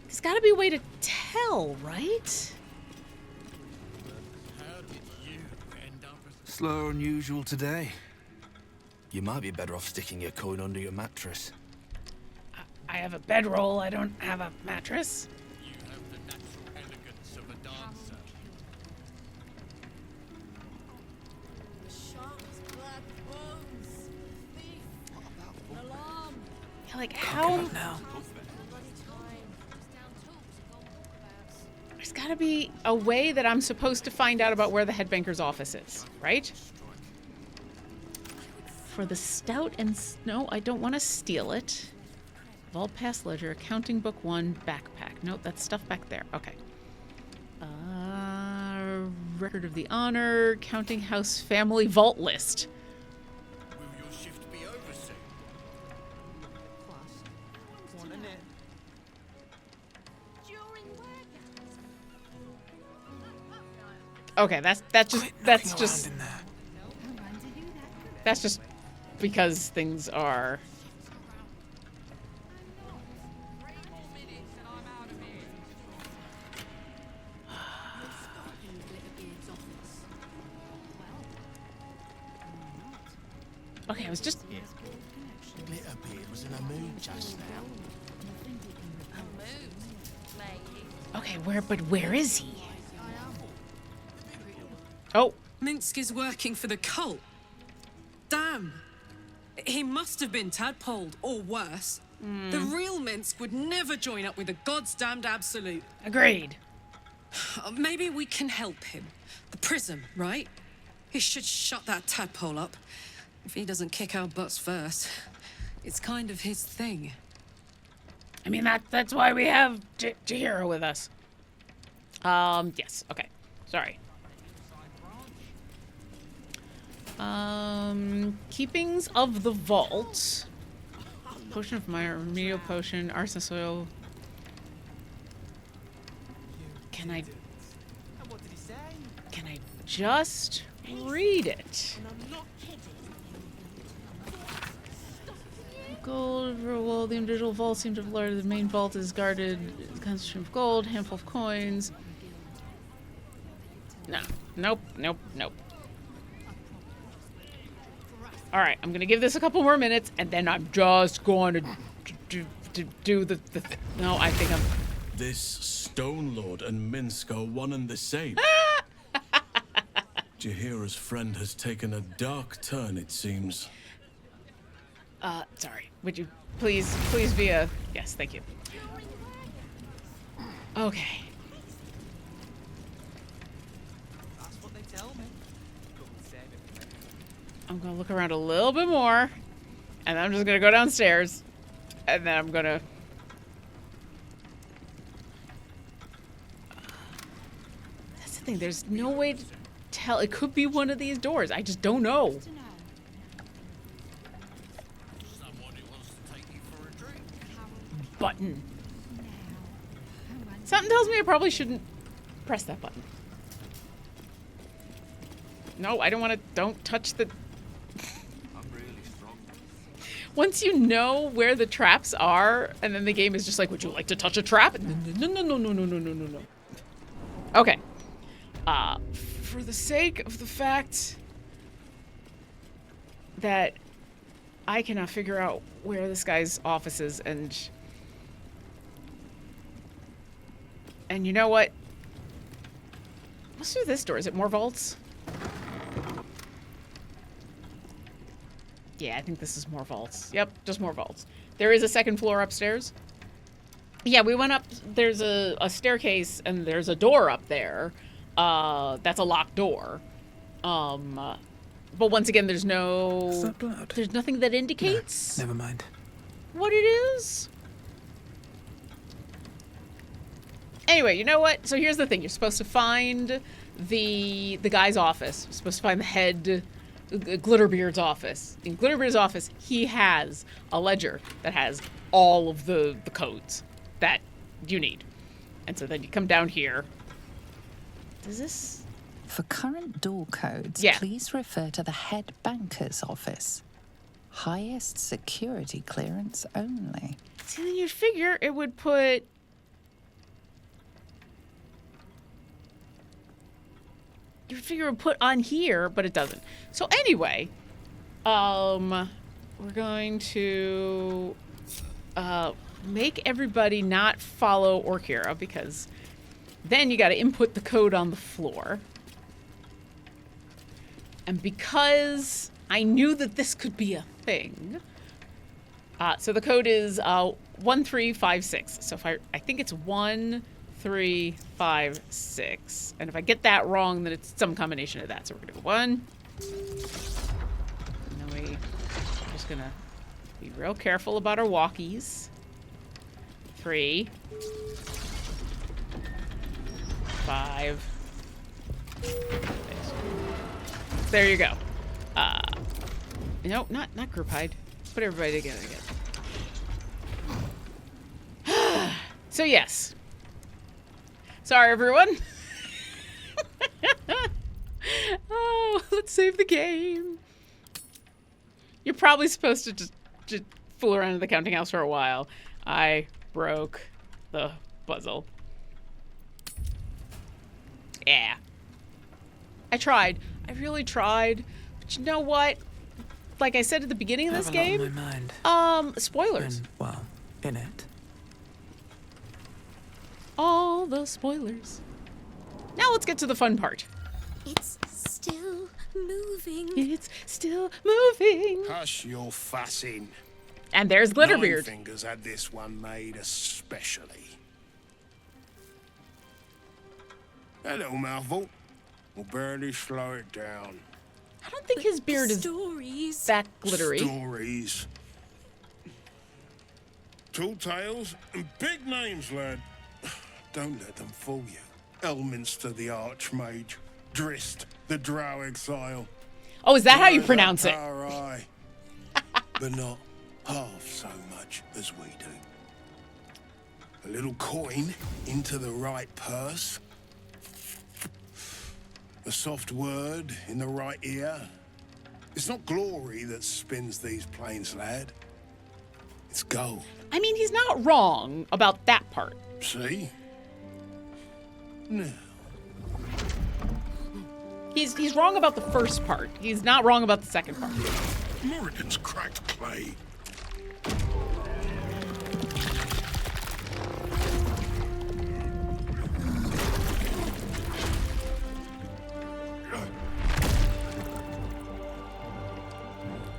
There's gotta be a way to tell, right? Slower than usual today. You might be better off sticking your coin under your mattress. I have a bedroll, I don't have a mattress. You have the natural elegance of a dancer. Yeah, like how... There's gotta be a way that I'm supposed to find out about where the headbanker's office is, right? For the stout and... No, I don't want to steal it. Vault Pass Ledger, Accounting Book 1, Backpack. Nope, that's stuff back there. Okay. Record of the Honor, Counting House Family Vault List. Will your shift be over soon? Okay, that's just because things are... Okay, I was just... Glitterbeard was in a mood just now. Okay, where is he? Oh. Minsk is working for the cult. Damn. He must have been tadpoled, or worse. The real Minsk would never join up with the God's damned Absolute. Agreed. Maybe we can help him. The prism, right? He should shut that tadpole up. If he doesn't kick our butts first. It's kind of his thing. I mean, that's why we have Jahira with us. Yes, okay. Sorry. Keepings of the vault. Potion of my remedial potion, arsenic oil. Can I just read it? Gold, well, the individual vaults seem to have learned the main vault is guarded, concentration of gold, handful of coins. No. Nope. Alright, I'm gonna give this a couple more minutes, and then I'm just going to do the no, I think I'm This Stone Lord and Minsk are one and the same. Jahira's friend has taken a dark turn, it seems. Sorry. Would you please be a... Yes, thank you. Okay. That's what they tell me. I'm gonna look around a little bit more, and I'm just gonna go downstairs, and then I'm gonna... That's the thing, there's no way to tell. It could be one of these doors. I just don't know. Button. Something tells me I probably shouldn't press that button. No, I don't want to. Don't touch the... Once you know where the traps are, and then the game is just like, would you like to touch a trap? No. Okay. For the sake of the fact that I cannot figure out where this guy's office is, and you know what? Let's do this door. Is it more vaults? Yeah, I think this is more vaults. Yep, just more vaults. There is a second floor upstairs. Yeah, we went up. There's a staircase, and there's a door up there. That's a locked door. But once again, there's no... There's nothing that indicates... No, never mind. What it is? Anyway, you know what? So here's the thing. You're supposed to find the guy's office. You're supposed to find the head... Glitterbeard's office. In Glitterbeard's office, he has a ledger that has all of the codes that you need. And so then you come down here. Does this... For current door codes, please refer to the head banker's office. Highest security clearance only. See, then you'd figure it would put... You'd figure it would put on here, but it doesn't. So anyway, we're going to make everybody not follow Orkira, because then you got to input the code on the floor. And because I knew that this could be a thing, so the code is 1356. So if I think it's 1356, and if I get that wrong, then it's some combination of that. So we're gonna go 1, and then we're just gonna be real careful about our walkies. 3, 5. There you go. No, not group hide. Put everybody together again. So yes. Sorry, everyone. Oh, let's save the game. You're probably supposed to just fool around in the counting house for a while. I broke the puzzle. Yeah. I tried. I really tried. But you know what? Like I said at the beginning of this game, on my mind. Spoilers. And, well, in it. All the spoilers. Now let's get to the fun part. It's still moving. It's still moving. Hush your fussing. And there's Glitterbeard. Fingers had this one made especially. That little mouthful will barely slow it down. I don't think his beard is that glittery. Stories. Tall tales and big names, lad. Don't let them fool you. Elminster the Archmage. Drist the Drow Exile. Oh, is that how you pronounce it? But not half so much as we do. A little coin into the right purse. A soft word in the right ear. It's not glory that spins these plains, lad. It's gold. I mean, he's not wrong about that part. See? No. He's wrong about the first part. He's not wrong about the second part. Morrigan's cracked clay.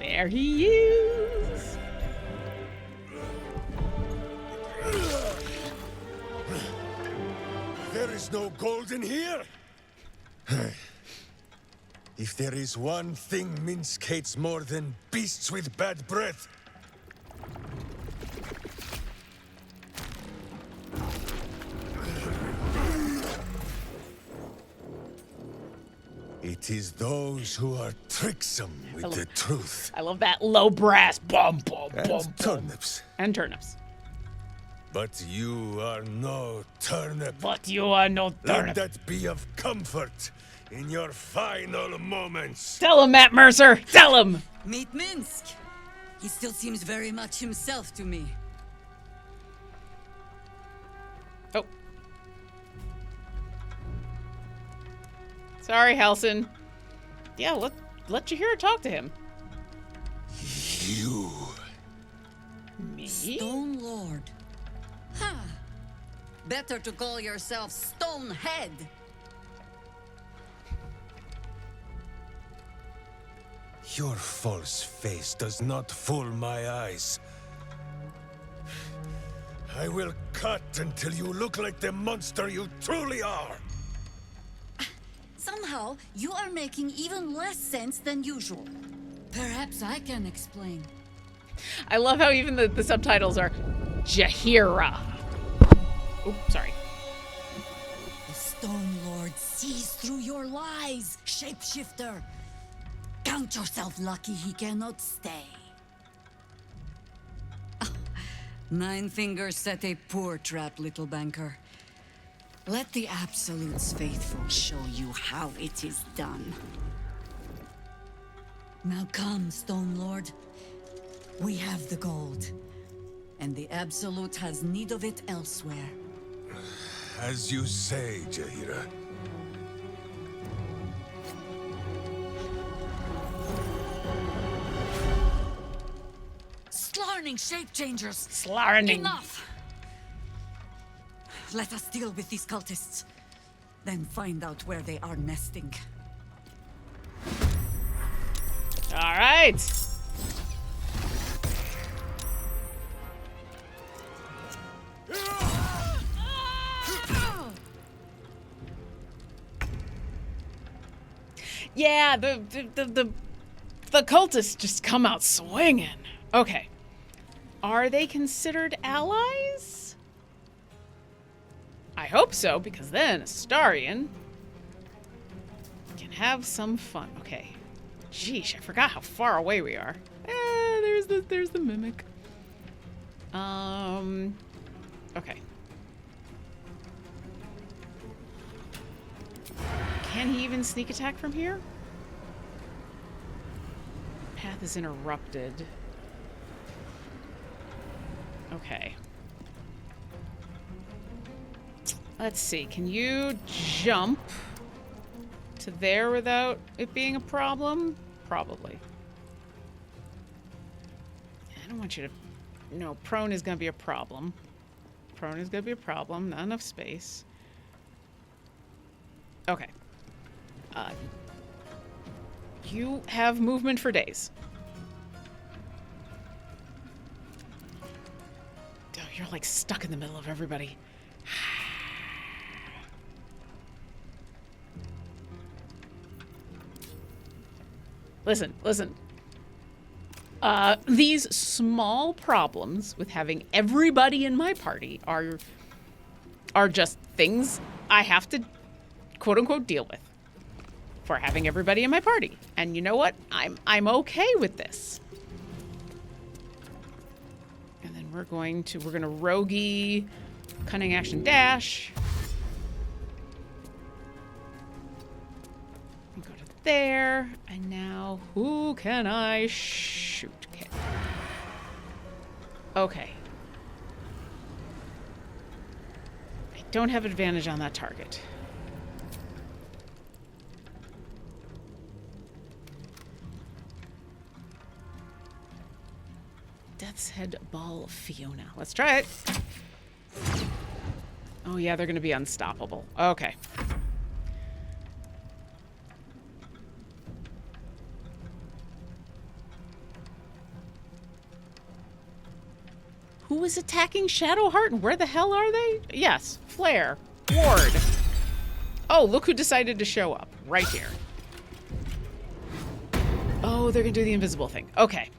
There he is. There is no gold in here. If there is one thing Minsk hates more than beasts with bad breath, it is those who are tricksome with the truth. I love that low brass. Bum, bum, And bum, bum. turnips. And turnips. But you are no turnip. But you are no Let turnip. that be of comfort in your final moments. Tell him, Matt Mercer. Tell him. Meet Minsk. He still seems very much himself to me. Oh. Sorry, Halsin. Yeah, let Jaheira talk to him. You. Me? Stone Lord. Huh. Better to call yourself Stonehead. Your false face does not fool my eyes. I will cut until you look like the monster you truly are. Somehow, you are making even less sense than usual. Perhaps I can explain. I love how even the subtitles are Jaheira. Oops, sorry. The Stone Lord sees through your lies, shapeshifter. Count yourself lucky he cannot stay. Nine Fingers set a poor trap, little banker. Let the Absolute's faithful show you how it is done. Now come, Stone Lord. We have the gold, and the Absolute has need of it elsewhere. As you say, Jaheira. Slarning shape changers! Slarning. Enough! Let us deal with these cultists, then find out where they are nesting. All right. Yeah, the cultists just come out swinging. Okay. Are they considered allies? I hope so, because then Astarion can have some fun. Okay. Sheesh, I forgot how far away we are. There's the mimic. Okay. Can he even sneak attack from here? Path is interrupted. Okay. Let's see. Can you jump to there without it being a problem? Probably. I don't want you to... No, prone is going to be a problem. Prone is going to be a problem. Not enough space. Okay. You have movement for days. Oh, you're like stuck in the middle of everybody. Listen. These small problems with having everybody in my party are just things I have to quote-unquote deal with for having everybody in my party. And you know what? I'm okay with this. And then we're gonna roguey cunning action dash. Go to there, and now who can I shoot? Okay. I don't have advantage on that target. Death's Head Ball Fiona. Let's try it. Oh yeah, they're gonna be unstoppable. Okay. Who is attacking Shadowheart and where the hell are they? Yes, Flare. Ward. Oh, look who decided to show up. Right here. Oh, they're gonna do the invisible thing. Okay.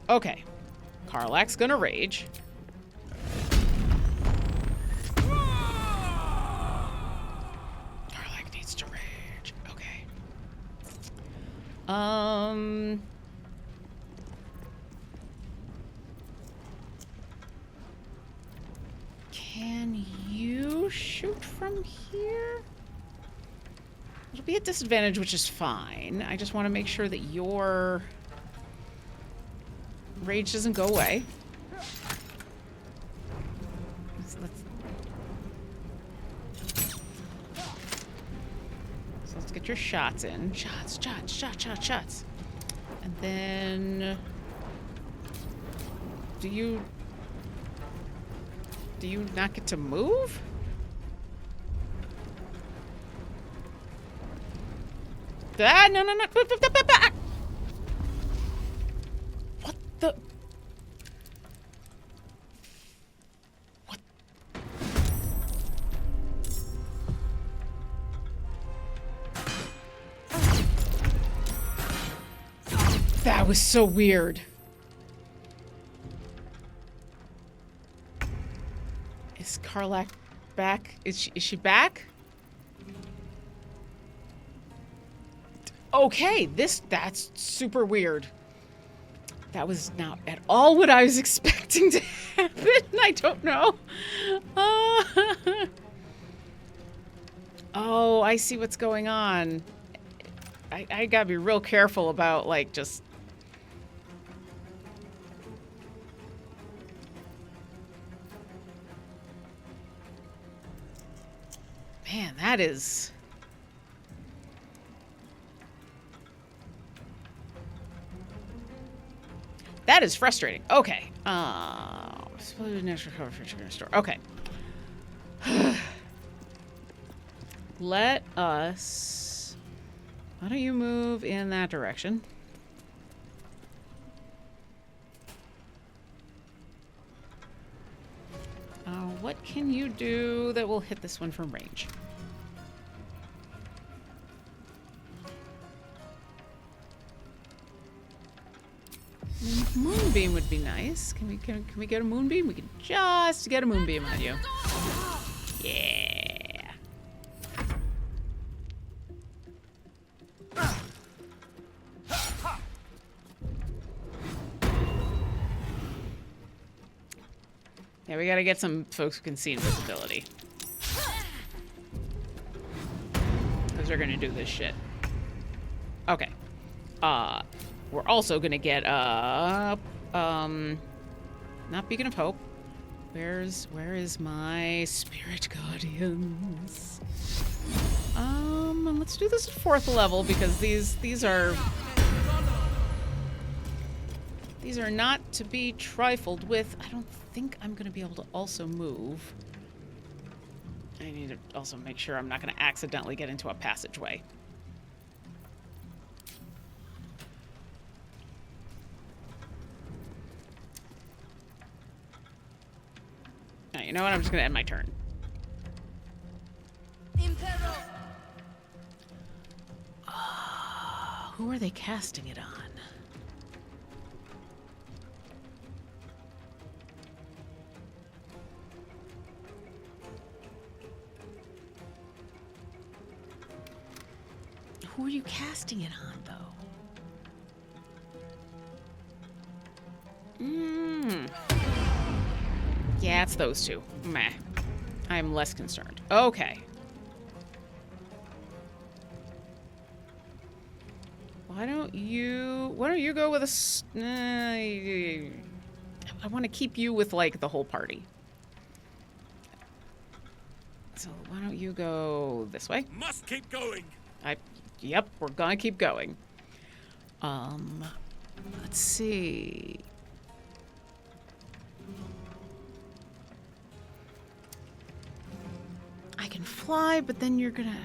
Okay. Karlach's gonna rage. Karlach needs to rage. Okay. Can you shoot from here? It'll be a disadvantage, which is fine. I just want to make sure that your rage doesn't go away. So let's get your shots in. Shots. And then... Do you not get to move? Ah, no. What the? What? That was so weird. Is Karlach back? Is she back? Okay, that's super weird. That was not at all what I was expecting to happen. I don't know. Oh, I see what's going on. I gotta be real careful about, like, just... Man, that is... That is frustrating. Okay. Okay. Let us... Why don't you move in that direction? What can you do that will hit this one from range? Moonbeam would be nice. Can we get a moonbeam? We can just get a moonbeam on you. Yeah. Yeah, we gotta get some folks who can see invisibility. Because they're gonna do this shit. Okay. We're also gonna get, not Beacon of Hope. Where is my spirit guardians? And let's do this at 4th level because these are not to be trifled with. I don't think I'm gonna be able to also move. I need to also make sure I'm not gonna accidentally get into a passageway. You know what? I'm just gonna end my turn. Who are they casting it on? Who are you casting it on, though? Yeah, it's those two. Meh. I'm less concerned. Okay. Why don't you go with a... I want to keep you with, like, the whole party. So why don't you go this way? Must keep going. Yep, we're gonna keep going. Let's see... I can fly, but then you're gonna...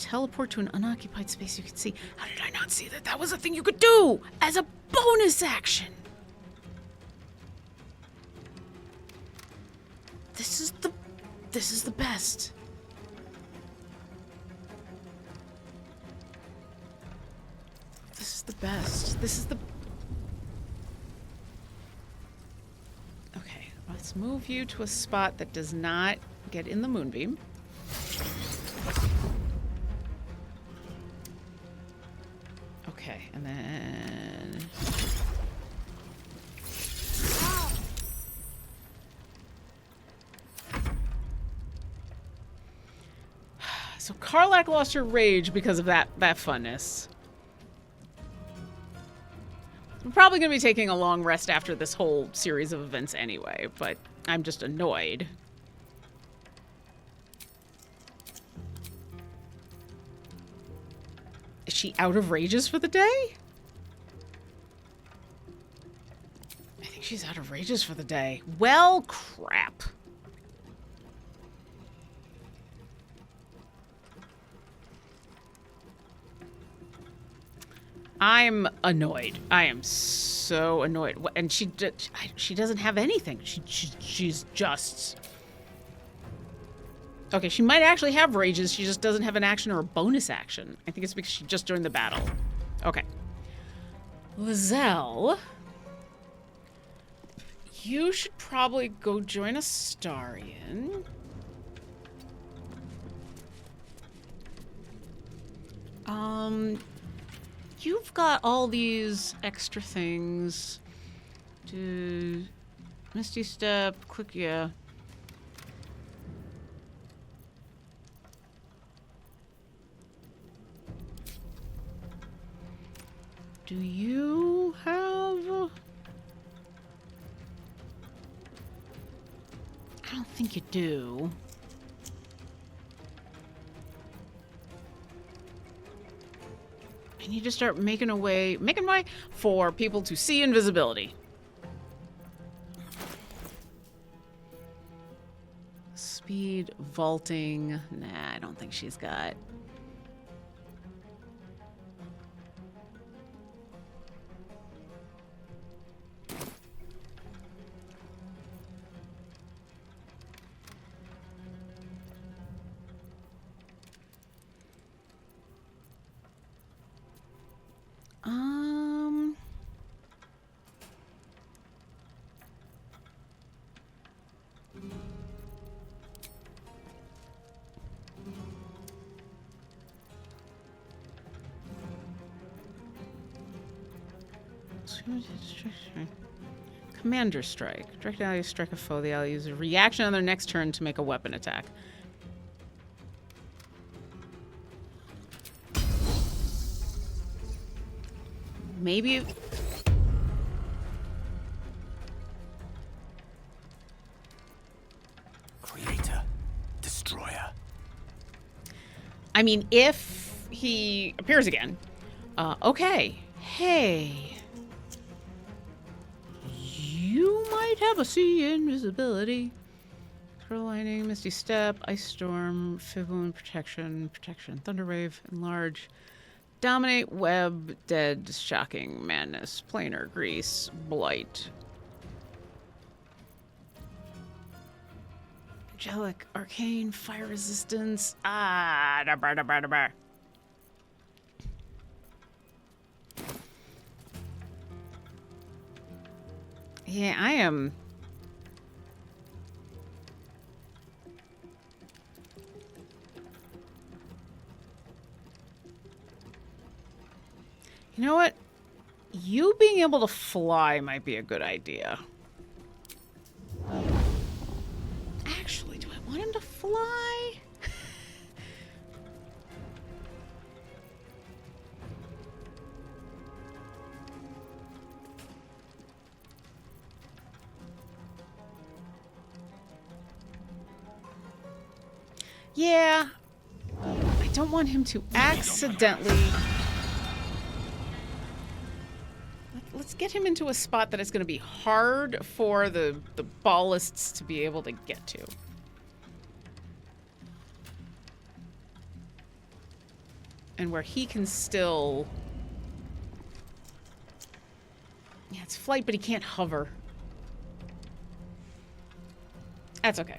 Teleport to an unoccupied space you can see. How did I not see that? That was a thing you could do as a bonus action. This is the best. This is the best. This is the... Okay, let's move you to a spot that does not get in the moonbeam. Okay, and then... So Karlak lost her rage because of that funness. We're probably going to be taking a long rest after this whole series of events anyway, but I'm just annoyed. Is she out of rages for the day? I think she's out of rages for the day. Well, crap. I'm annoyed. I am so annoyed. And she doesn't have anything. She's just... Okay, she might actually have rages. She just doesn't have an action or a bonus action. I think it's because she just joined the battle. Okay. Lizelle, you should probably go join Astarion. You've got all these extra things. Misty Step, quick, yeah. Do you have... I don't think you do. I need to start making way for people to see invisibility. Speed, vaulting. Nah, I don't think she's got. Commander Strike. Direct ally strike a foe. The ally uses a reaction on their next turn to make a weapon attack. Maybe... Creator. Destroyer. I mean, if he appears again. Okay. Hey. You might have a see invisibility. Scroll Lightning, Misty Step, Ice Storm, Fibulin, Protection, Thunder Wave, Enlarge, Dominate, Web, Dead, Shocking, Madness, Planar, Grease, Blight. Angelic, Arcane, Fire Resistance. Ah, da bar da bar da bar. Yeah, I am. You know what? You being able to fly might be a good idea. Actually, do I want him to fly? Yeah. I don't want him to accidentally... Let's get him into a spot that is going to be hard for the ballists to be able to get to. And where he can still... Yeah, it's flight, but he can't hover. That's okay.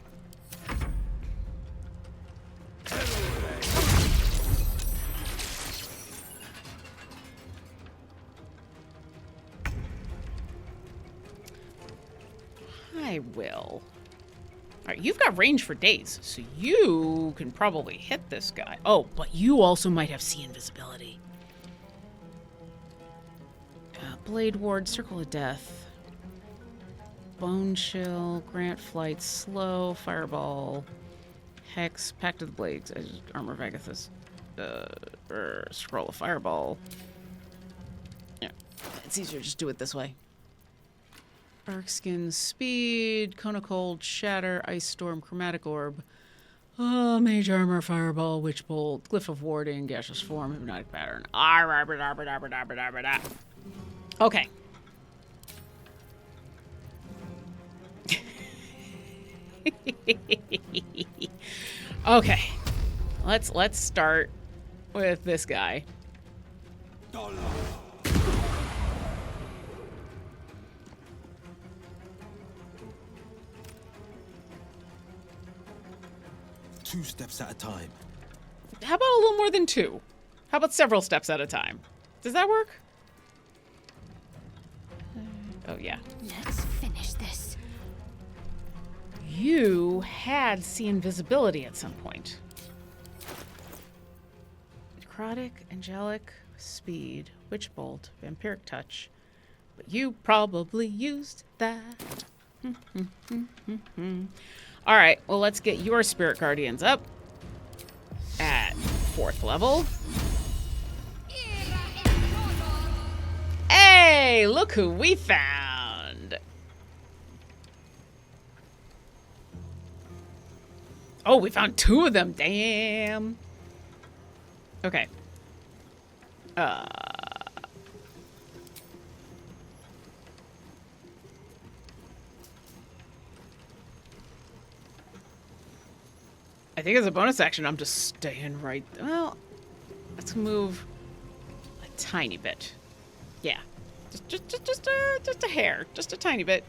I will. Alright, you've got range for days, so you can probably hit this guy. Oh, but you also might have sea invisibility. Blade Ward, Circle of Death. Bone Chill, Grant Flight, Slow, Fireball, Hex, Pact of the Blades, Armor of Agathis, Scroll of Fireball. Yeah, it's easier to just do it this way. Darkskin, Speed, Cone of Cold, Shatter, Ice Storm, Chromatic Orb, Mage Armor, Fireball, Witch Bolt, Glyph of Warding, Gaseous Form, Hypnotic Pattern. Okay. Okay. Let's start with this guy. Two steps at a time. How about a little more than two? How about several steps at a time? Does that work? Oh, yeah. Let's finish this. You had sea invisibility at some point. Necrotic, Angelic, Speed, Witch Bolt, Vampiric Touch. But you probably used that. Alright, well, let's get your Spirit Guardians up at 4th level. Hey, look who we found. Oh, we found 2 of them. Damn. Okay. I think as a bonus action, I'm just staying right. Well, let's move a tiny bit. Yeah, just a hair, just a tiny bit.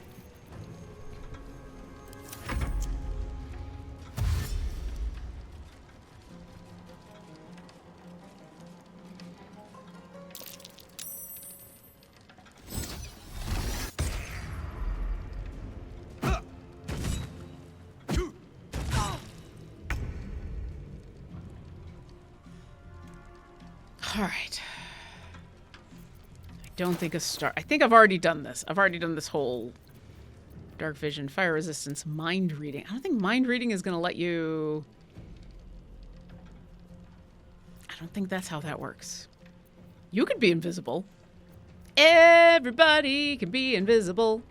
All right. I don't think a star. I think I've already done this. I've already done this whole dark vision, fire resistance, mind reading. I don't think mind reading is going to let you. I don't think that's how that works. You could be invisible. Everybody can be invisible.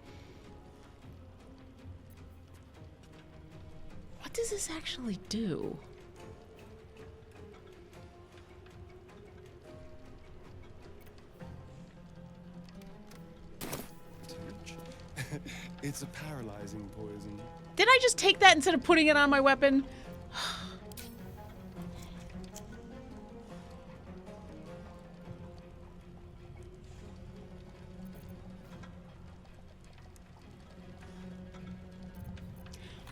What does this actually do? It's a paralyzing poison. Did I just take that instead of putting it on my weapon?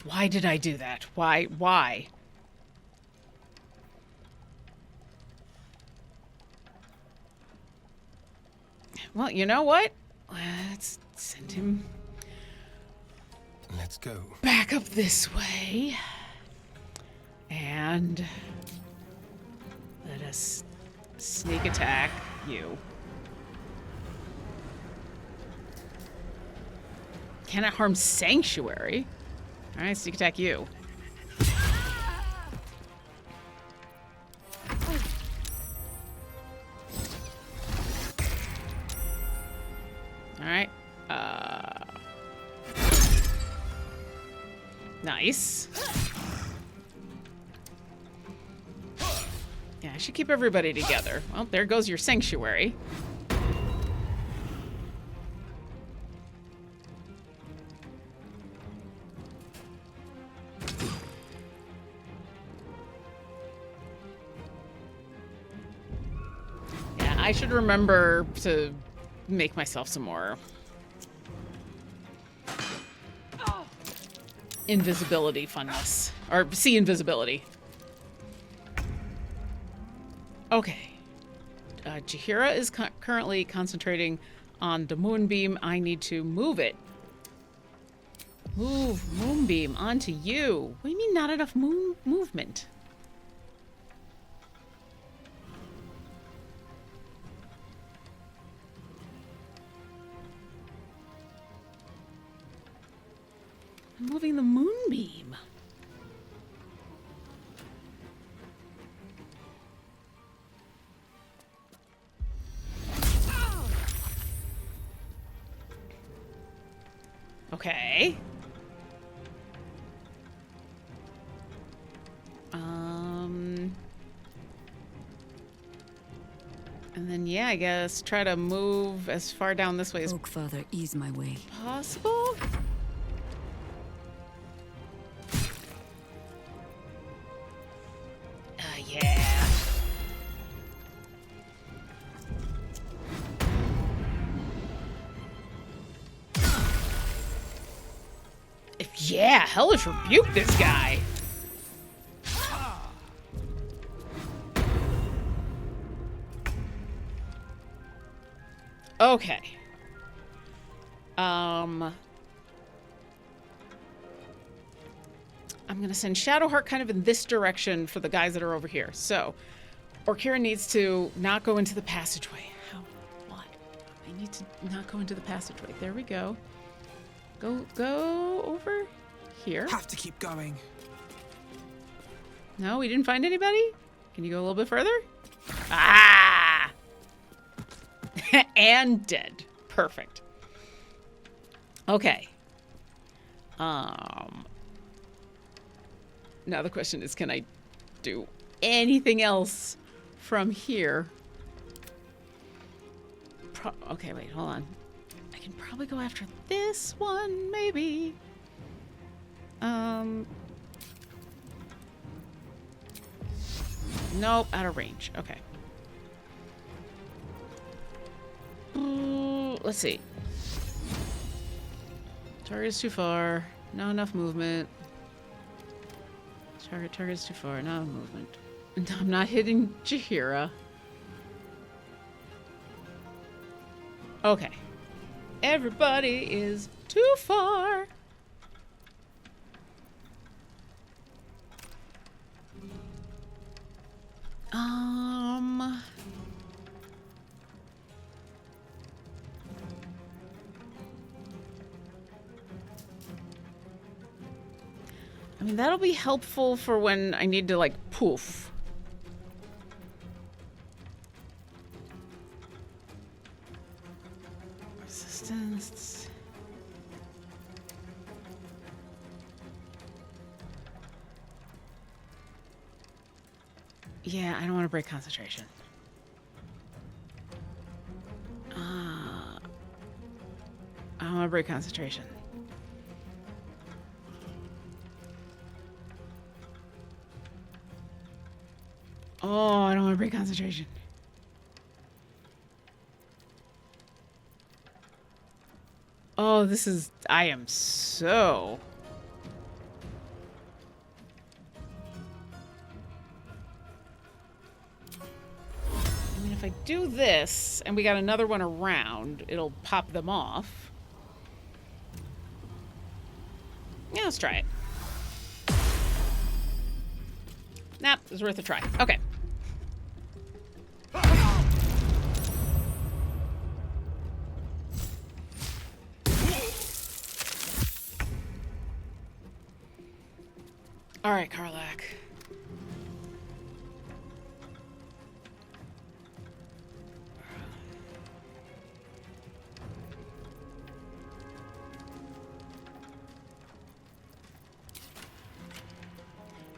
Why did I do that? Why? Well, you know what? Let's send him... Let's go. Back up this way. And let us sneak attack you. Cannot harm Sanctuary. Alright, sneak attack you. Alright. Nice. Yeah, I should keep everybody together. Well, there goes your Sanctuary. I should remember to make myself some more invisibility funness. Or see invisibility. Okay. Jaheira is currently concentrating on the moonbeam. I need to move it. Move moonbeam onto you. What do you mean not enough movement? I'm moving the moonbeam. Okay. And then, yeah, I guess try to move as far down this way as Father, ease my way. possible. Yeah. Yeah, hellish rebuke this guy. Okay. I'm gonna send Shadowheart kind of in this direction for the guys that are over here. So, Orkira needs to not go into the passageway. How? What? I need to not go into the passageway. There we go. Go over here. Have to keep going. No, we didn't find anybody? Can you go a little bit further? Ah! And dead. Perfect. Okay. Now the question is, can I do anything else from here? Okay, wait, hold on. I can probably go after this one, maybe. Nope, out of range. Okay. Let's see. Target's too far. Not enough movement. Target's too far. Not enough movement. And I'm not hitting Jaheira. Okay. Everybody is too far. I mean, that'll be helpful for when I need to, like, poof. Resistance. Yeah, I don't want to break concentration. I don't want to break concentration. Oh, I don't want to break concentration. Oh, this is... I am so... I mean, if I do this, and we got another one around, it'll pop them off. Yeah, let's try it. Nah, it was worth a try. Okay. All right, Karlak.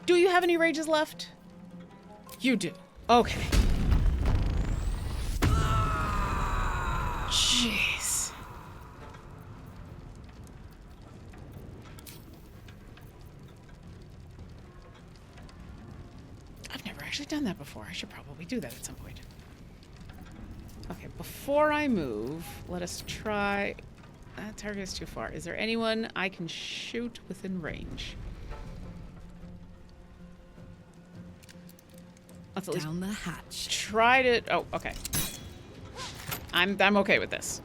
Do you have any rages left? You do. Okay. Jeez. I've never actually done that before. I should probably do that at some point. before I move, let us try... That target is too far. Is there anyone I can shoot within range? Let's at least Down the hatch. try to... Oh, okay. I'm okay with this.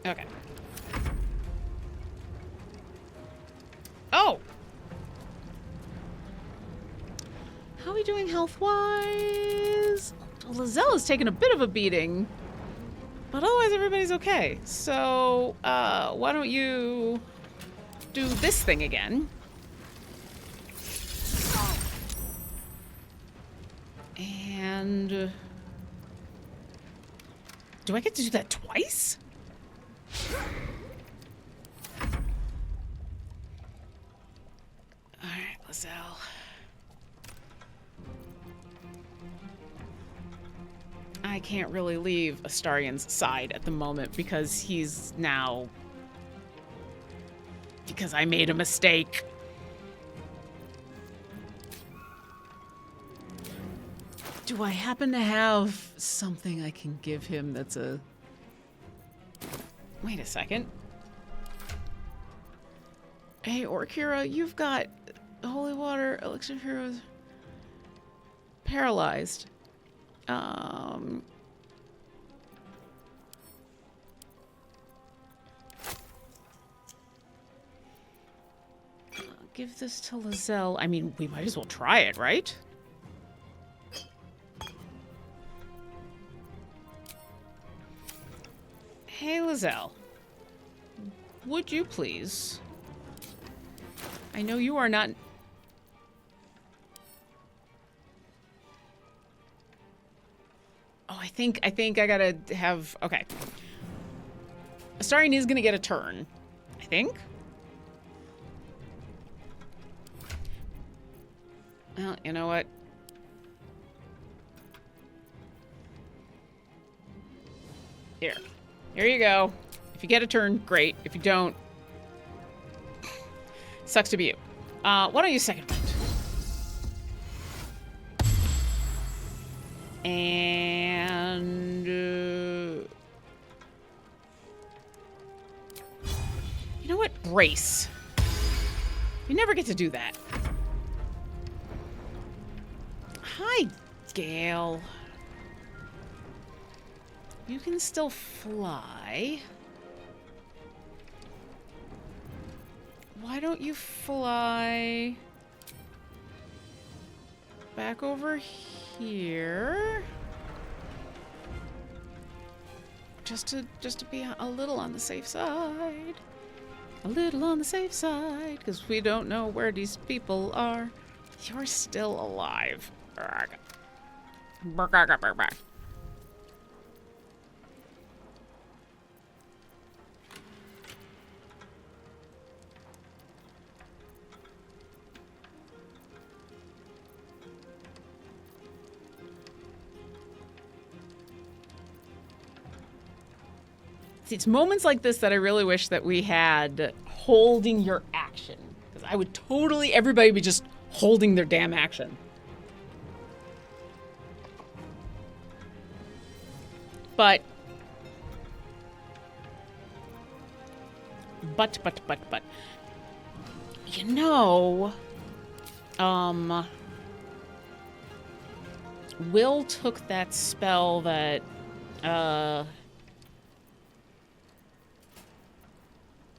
Okay. Oh! How are we doing health-wise? Well, Lazella's taken a bit of a beating. But otherwise, everybody's okay. So, why don't you do this thing again? And... do I get to do that twice? Alright, Lazelle. I can't really leave Astarian's side at the moment because he's now... because I made a mistake. Do I happen to have something I can give him that's a... Wait a second. Hey, Orkira, you've got holy water, elixir of heroes, paralyzed. Give this to Lazelle. I mean, we might as well try it, right? Hey, Lazelle. Would you please... I know you are not... Oh, I think I gotta have... Okay. Astarian is gonna get a turn. I think. Well, you know what? Here. Here you go. If you get a turn, great. If you don't... sucks to be you. Why don't you second wind? And... you know what? Brace. You never get to do that. Hi, Gale. You can still fly. Why don't you fly back over here? Just to be a little on the safe side. A little on the safe side, because we don't know where these people are. You're still alive. See, it's moments like this that I really wish that we had holding your action. Because I would totally, everybody would be just holding their damn action. But. You know, Will took that spell that,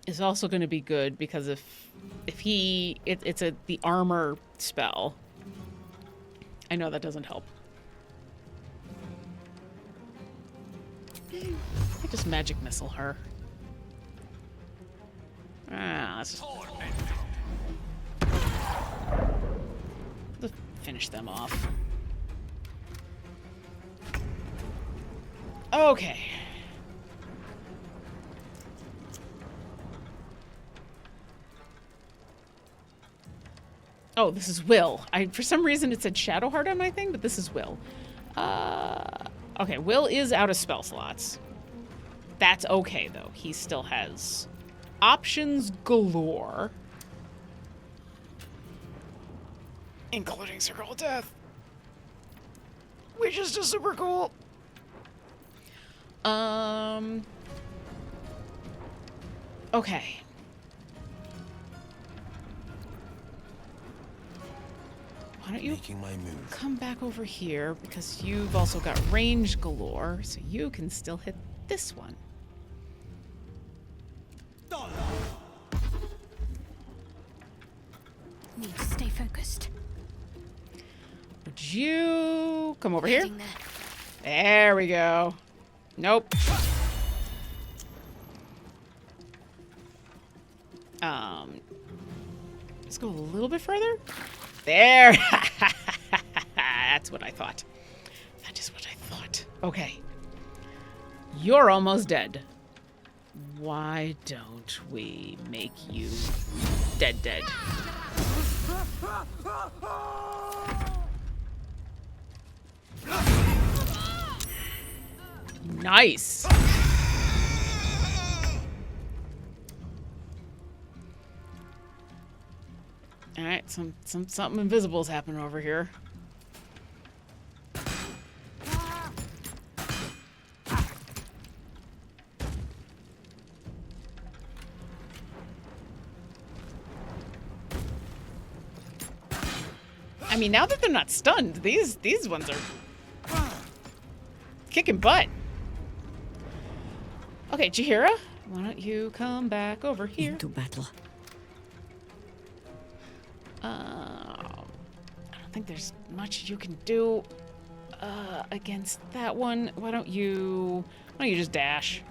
is also going to be good because if it's the armor spell. I know that doesn't help. I just magic missile her. Let's just finish them off. Okay. Oh, this is Will. For some reason it said Shadowheart on my thing, but this is Will. Okay, Will is out of spell slots. That's okay, though. He still has options galore. including Circle of Death, which is just super cool. Okay. Why don't you come back over here, because you've also got range galore, so you can still hit this one. Need to stay focused. Would you come over here? There we go. Nope. Let's go a little bit further. There. That's what I thought. That is what I thought. Okay. You're almost dead. Why don't we make you dead? Nice. All right, something invisible's happening over here. I mean, now that they're not stunned, these ones are kicking butt. Okay, Chihira, why don't you come back over here? Into battle. I don't think there's much you can do against that one. Why don't you just dash?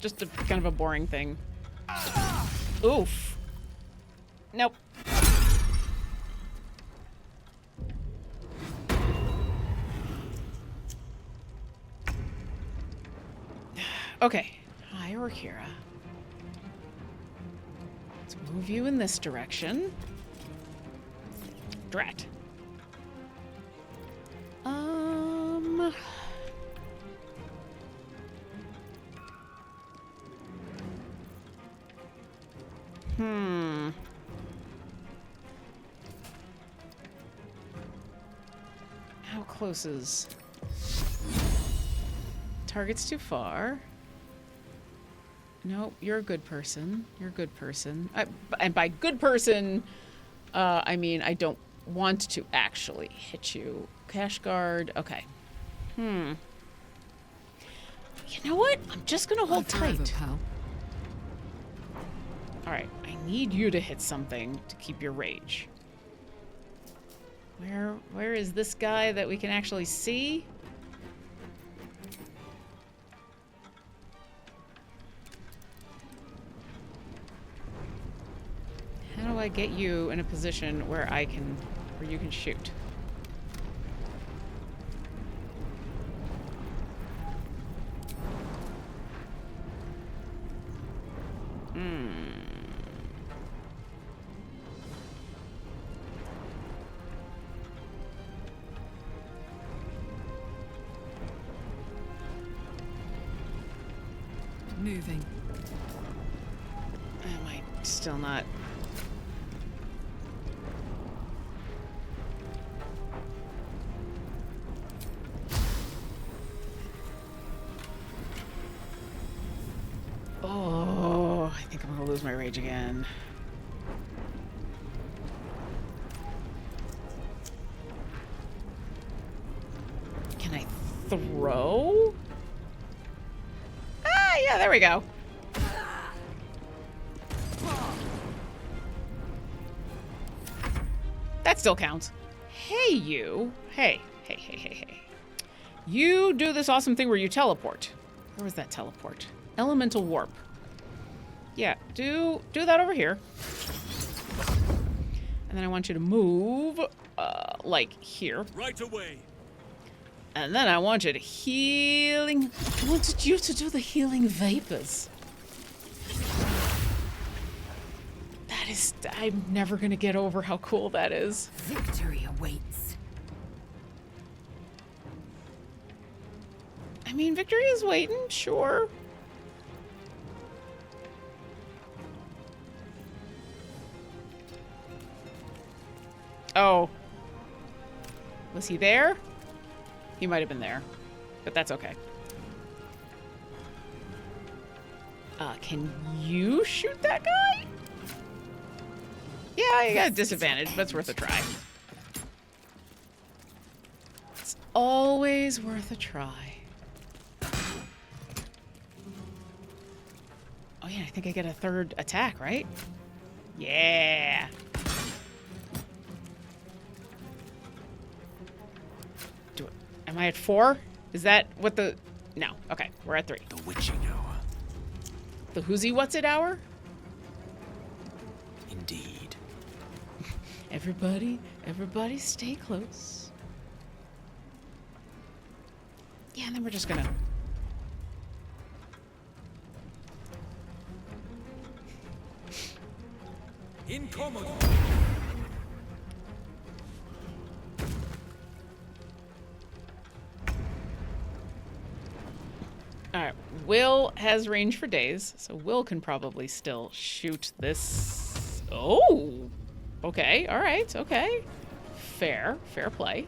Just a kind of a boring thing. Oof. Nope. Okay. Hi, Orkira. Let's move you in this direction. Drat. How close is... Target's too far. Nope, you're a good person. You're a good person. And by good person, I mean I don't want to actually hit you. Cash guard. Okay. You know what? I'm just gonna hold tight. Alright, I need you to hit something to keep your rage. Where is this guy that we can actually see? How do I get you in a position where you can shoot? Moving. Am I still not? Oh, I think I'm gonna lose my rage again. Can I throw? Ah, yeah, there we go. That still counts. Hey, you. Hey. You do this awesome thing where you teleport. Where was that teleport? Elemental warp. Yeah, do that over here. And then I want you to move, like here. Right away. And then I want you to healing. I wanted you to do the healing vapors. That is, I'm never gonna get over how cool that is. Victory awaits. I mean, victory is waiting, sure. Oh. Was he there? He might have been there, but that's okay. Can you shoot that guy? Yeah, you got a disadvantage, but it's worth a try. It's always worth a try. Oh yeah, I think I get a third attack, right? Yeah. Am I at 4? Is that what the... No. Okay, we're at 3. The witching hour. The who's-y what's-it hour? Indeed. Everybody stay close. Yeah, and then we're just gonna... Incommodo. Alright, Will has range for days, so Will can probably still shoot this... Oh! Okay, alright, okay. Fair play.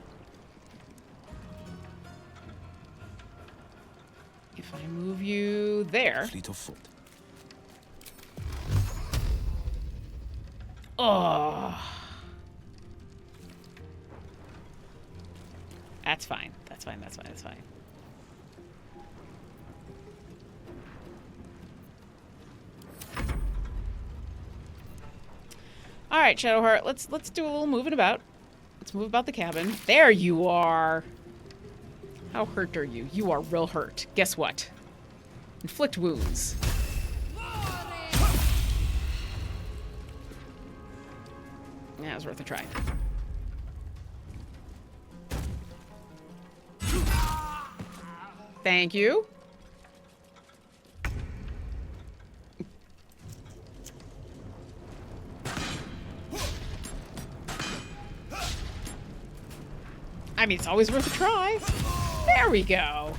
If I move you there... Fleet of foot. Oh! That's fine. That's fine. All right, Shadowheart, let's do a little moving about. Let's move about the cabin. There you are. How hurt are you? You are real hurt. Guess what? Inflict wounds. Yeah, it was worth a try. Thank you. I mean, it's always worth a try. There we go.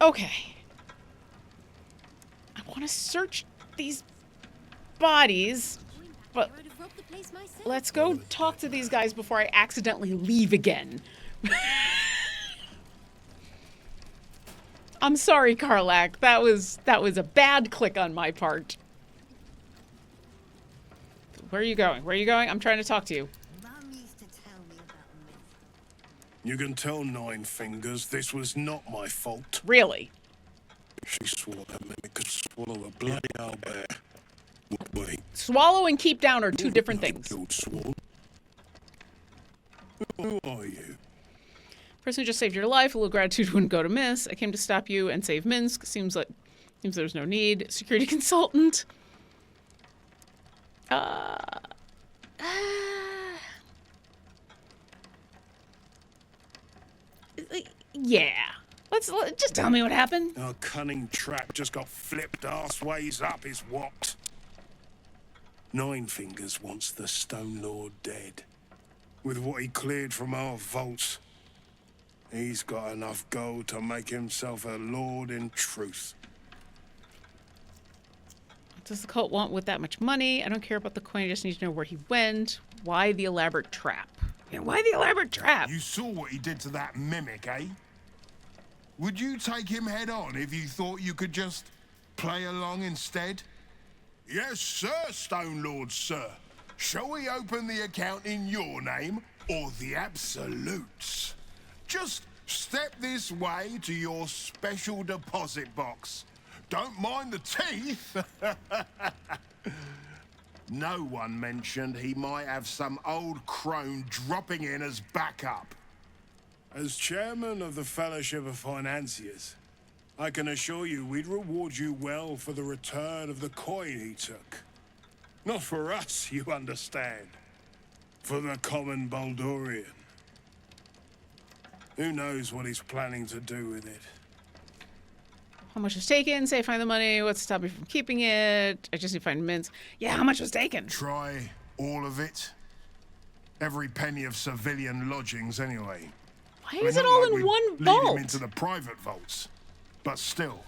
Okay. I want to search these bodies, but let's go talk to these guys before I accidentally leave again. I'm sorry, Karlach. That was a bad click on my part. Where are you going? Where are you going? I'm trying to talk to you. You can tell Nine Fingers this was not my fault. Really? She swore that mimic could swallow a bloody owlbear. Wait. Swallow and keep down are two different things. Who are you? Person who just saved your life. A little gratitude wouldn't go to miss. I came to stop you and save Minsk. Seems there's no need. Security consultant. Yeah. Let's just tell me what happened. Our cunning trap just got flipped arseways up is what. Nine Fingers wants the Stone Lord dead. With what he cleared from our vaults, he's got enough gold to make himself a lord in truth. What does the cult want with that much money? I don't care about the coin. I just need to know where he went. Why the elaborate trap? Yeah, why the elaborate trap? You saw what he did to that mimic, eh? Would you take him head on if you thought you could just play along instead? Yes, sir, Stone Lord, sir. Shall we open the account in your name or the Absolute's? Just step this way to your special deposit box. Don't mind the teeth. No one mentioned he might have some old crone dropping in as backup. As chairman of the Fellowship of Financiers, I can assure you we'd reward you well for the return of the coin he took. Not for us, you understand. For the common Baldurian. Who knows what he's planning to do with it? How much was taken? Say find the money. What's to stop me from keeping it? I just need to find mints. Yeah, how much was taken? Try all of it. Every penny of civilian lodgings, anyway. Why is it all in one Lead him vault? into the private vaults. But still,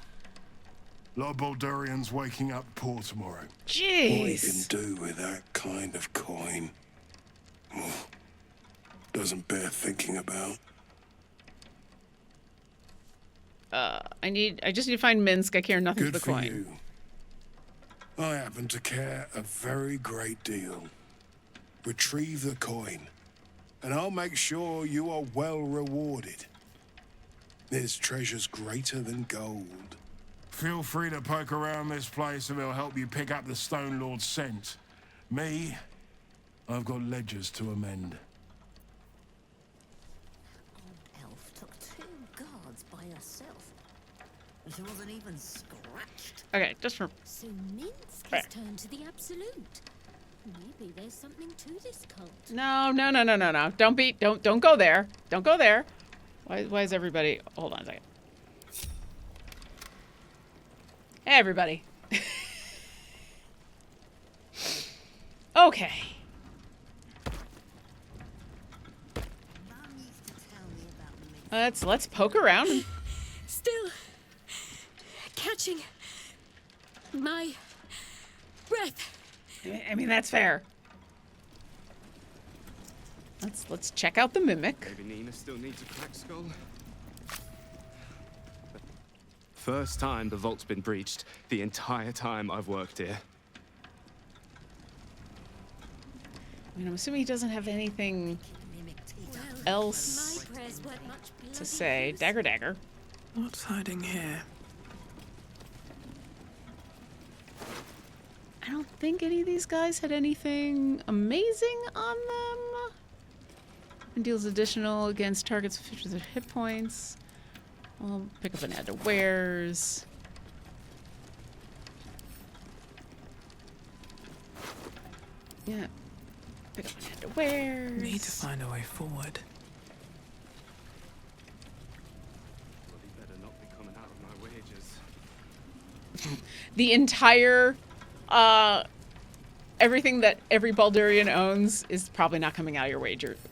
a lot of Baldurians waking up poor tomorrow. Jeez. What you can do with that kind of coin doesn't bear thinking about. I just need to find Minsk. I care nothing Good for the for coin. you. I happen to care a very great deal. Retrieve the coin, and I'll make sure you are well rewarded. There's treasures greater than gold. Feel free to poke around this place and it'll help you pick up the Stone Lord's scent. Me, I've got ledgers to amend. Elf took 2 guards by herself. She wasn't even scratched. Okay, just for... So Minsk has turned to the absolute. Maybe there's something to this cult. No. Don't go there. Don't go there. Why is everybody... Hold on a second. Hey, everybody. Okay. Let's poke around. Still catching my breath. I mean, that's fair. Let's check out the mimic. Maybe Nina still needs a cracked skull. First time the vault's been breached the entire time I've worked here. I mean, I'm assuming he doesn't have anything else to say. Dagger. What's hiding here? I don't think any of these guys had anything amazing on them. And deals additional against targets with 50% hit points. I'll pick up an add to wares. Yeah. Pick up an add to wares. Need to find a way forward. Better not be coming out of my wages. The entire everything that every Baldurian owns is probably not coming out of your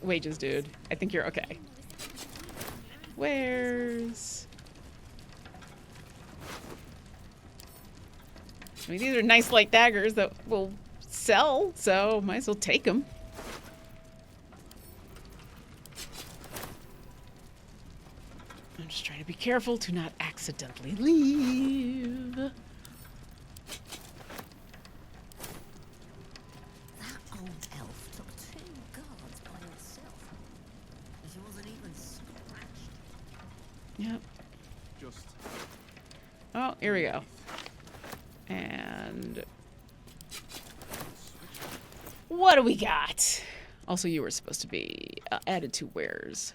wages, dude. I think you're okay. Wares. I mean, these are nice light daggers that will sell, so might as well take them. I'm just trying to be careful to not accidentally leave. That old elf took 2 guards by herself. She wasn't even scratched. Yep. Just... Oh, here we go. And what do we got? Also, you were supposed to be added to wares.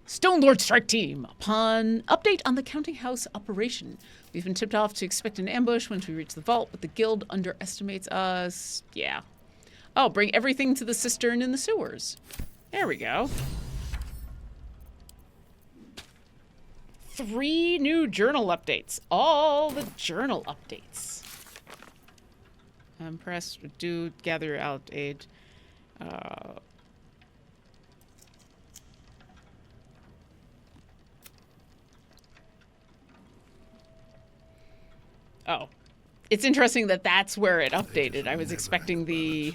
Stone Lord Strike Team. Upon update on the counting house operation, we've been tipped off to expect an ambush once we reach the vault, but the guild underestimates us. Yeah. Oh, bring everything to the cistern in the sewers. There we go. 3 new journal updates. All the journal updates. Press, do gather out aid. Oh. It's interesting that that's where it updated. I was expecting the...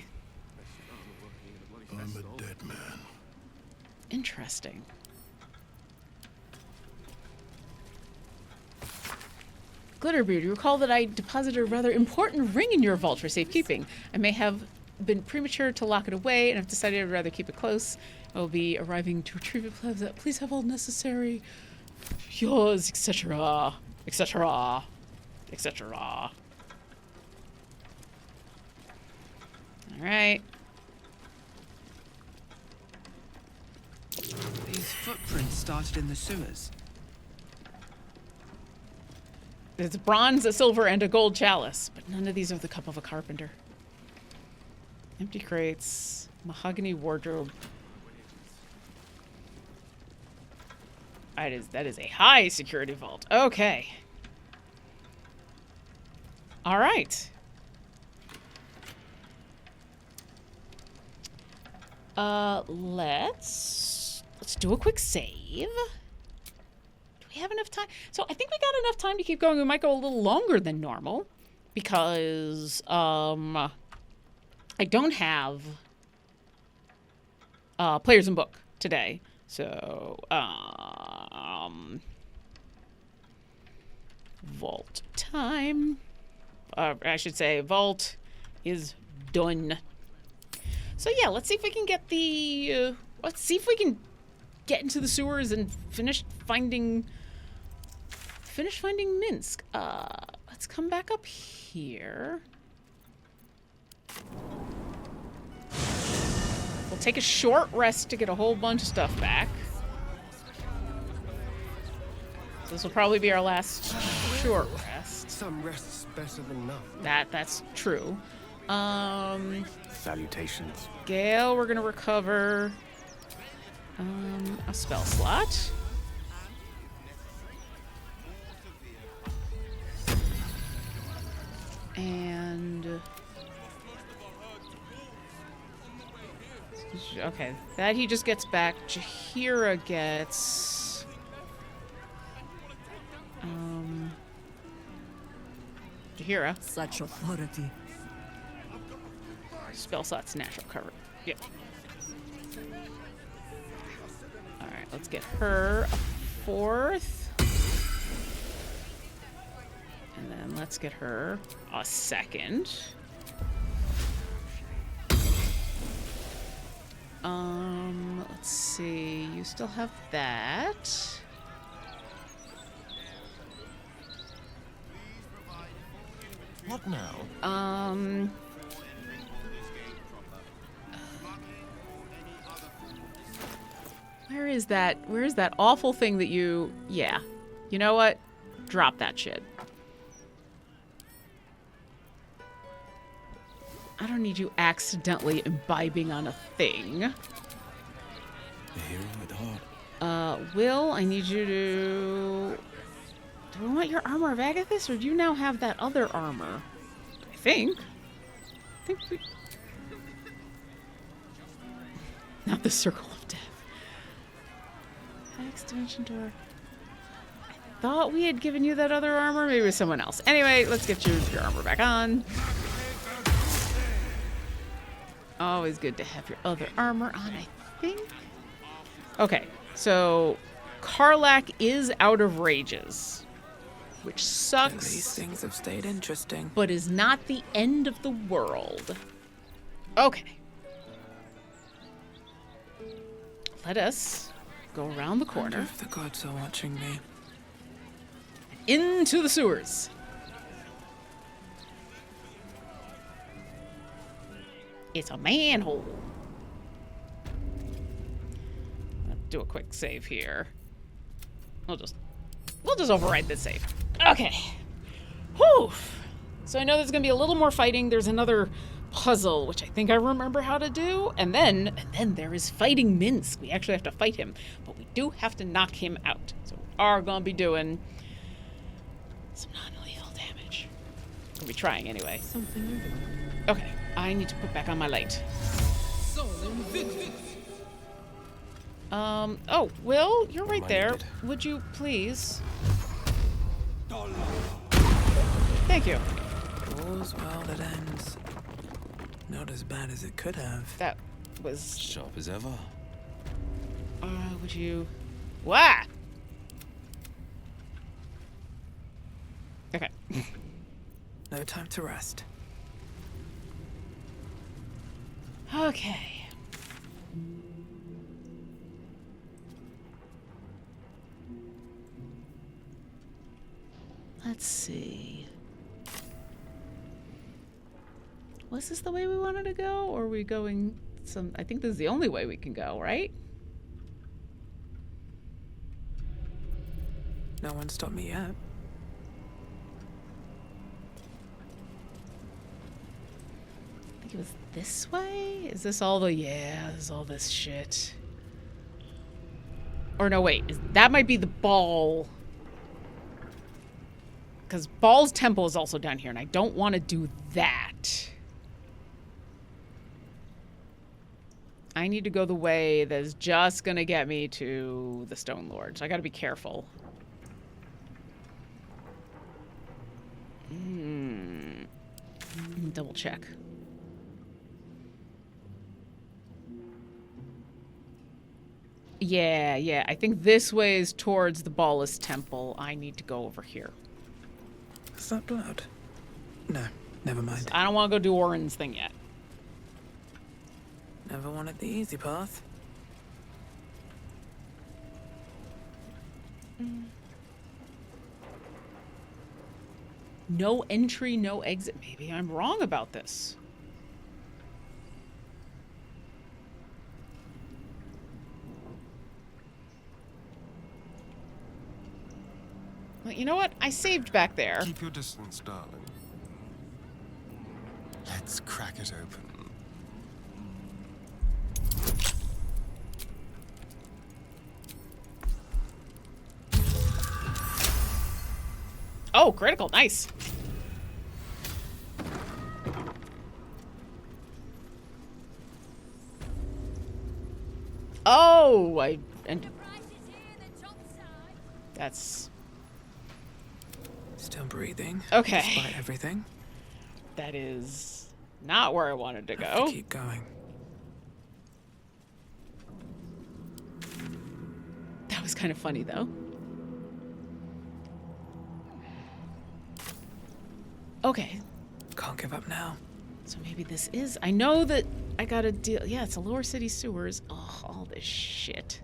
I'm a dead man. Interesting. Glitterbeard, you recall that I deposited a rather important ring in your vault for safekeeping. I may have been premature to lock it away, and I've decided I'd rather keep it close. I will be arriving to retrieve it. Please have all necessary yours, etc., etc., etc. All right. These footprints started in the sewers. There's a bronze, a silver, and a gold chalice, but none of these are the cup of a carpenter. Empty crates, mahogany wardrobe. That is a high security vault. Okay. All right. Let's do a quick save. Do we have enough time? So I think we got enough time to keep going. We might go a little longer than normal because I don't have players in book today. So vault time. I should say vault is done. So yeah, let's see if we can get the let's see if we can get into the sewers and finish finding Minsk. Let's come back up here. We'll take a short rest to get a whole bunch of stuff back. So this will probably be our last short rest. Some rest's better than nothing. That's true. Salutations. Gale, we're gonna recover a spell slot. And okay, that he just gets back. Jahira gets Jahira. Such authority. Spell slots natural cover. Yep. Alright, let's get her a 4th. And then let's get her a 2nd. Let's see. You still have that. What now? Where is that? Where is that awful thing that you... Yeah. You know what? Drop that shit. I don't need you accidentally imbibing on a thing. The hero with heart. Will, I need you to... Do we want your armor of Agathis, or do you now have that other armor? I think we... Not the Circle of Death. Extension door. I thought we had given you that other armor. Maybe it was someone else. Anyway, let's get your armor back on. Always good to have your other armor on, I think. Okay, so Karlak is out of rages, which sucks. These things have stayed interesting. But is not the end of the world. Okay. Let us go around the corner. If the gods are watching me. Into the sewers. It's a manhole. Let's do a quick save here. We'll just override this save. Okay. Whew. So I know there's gonna be a little more fighting. There's another puzzle, which I think I remember how to do. And then there is fighting Minsk. We actually have to fight him, but we do have to knock him out. So we are gonna be doing some non-lethal damage. We'll be trying anyway. Okay, I need to put back on my light. Oh, Will, you're right there. Would you please? Thank you. All's well that ends. Not as bad as it could have. That was... Sharp as ever. Would you... What? Okay. No time to rest. Okay. Let's see. Was this the way we wanted to go, or are we going some... I think this is the only way we can go, right? No one stopped me yet. I think it was this way? Is this all the... Yeah, this is all this shit. Or no, wait. That might be the ball... Because Baal's temple is also down here, and I don't want to do that. I need to go the way that's just gonna get me to the Stone Lord. So I gotta be careful. Double check. Yeah. I think this way is towards the Baldur Temple. I need to go over here. Is that blood? No, never mind. I don't want to go do Orin's thing yet. Never wanted the easy path. No entry, no exit. Maybe I'm wrong about this. Well, you know what? I saved back there. Keep your distance, darling. Let's crack it open. Oh, critical. Nice. Oh, that's still breathing. Okay. Despite everything. That is not where I wanted to Have go. to keep going. That was kind of funny, though. Okay. Can't give up now. So maybe this is... I know that I gotta deal... Yeah, it's a lower city sewers. Oh, all this shit.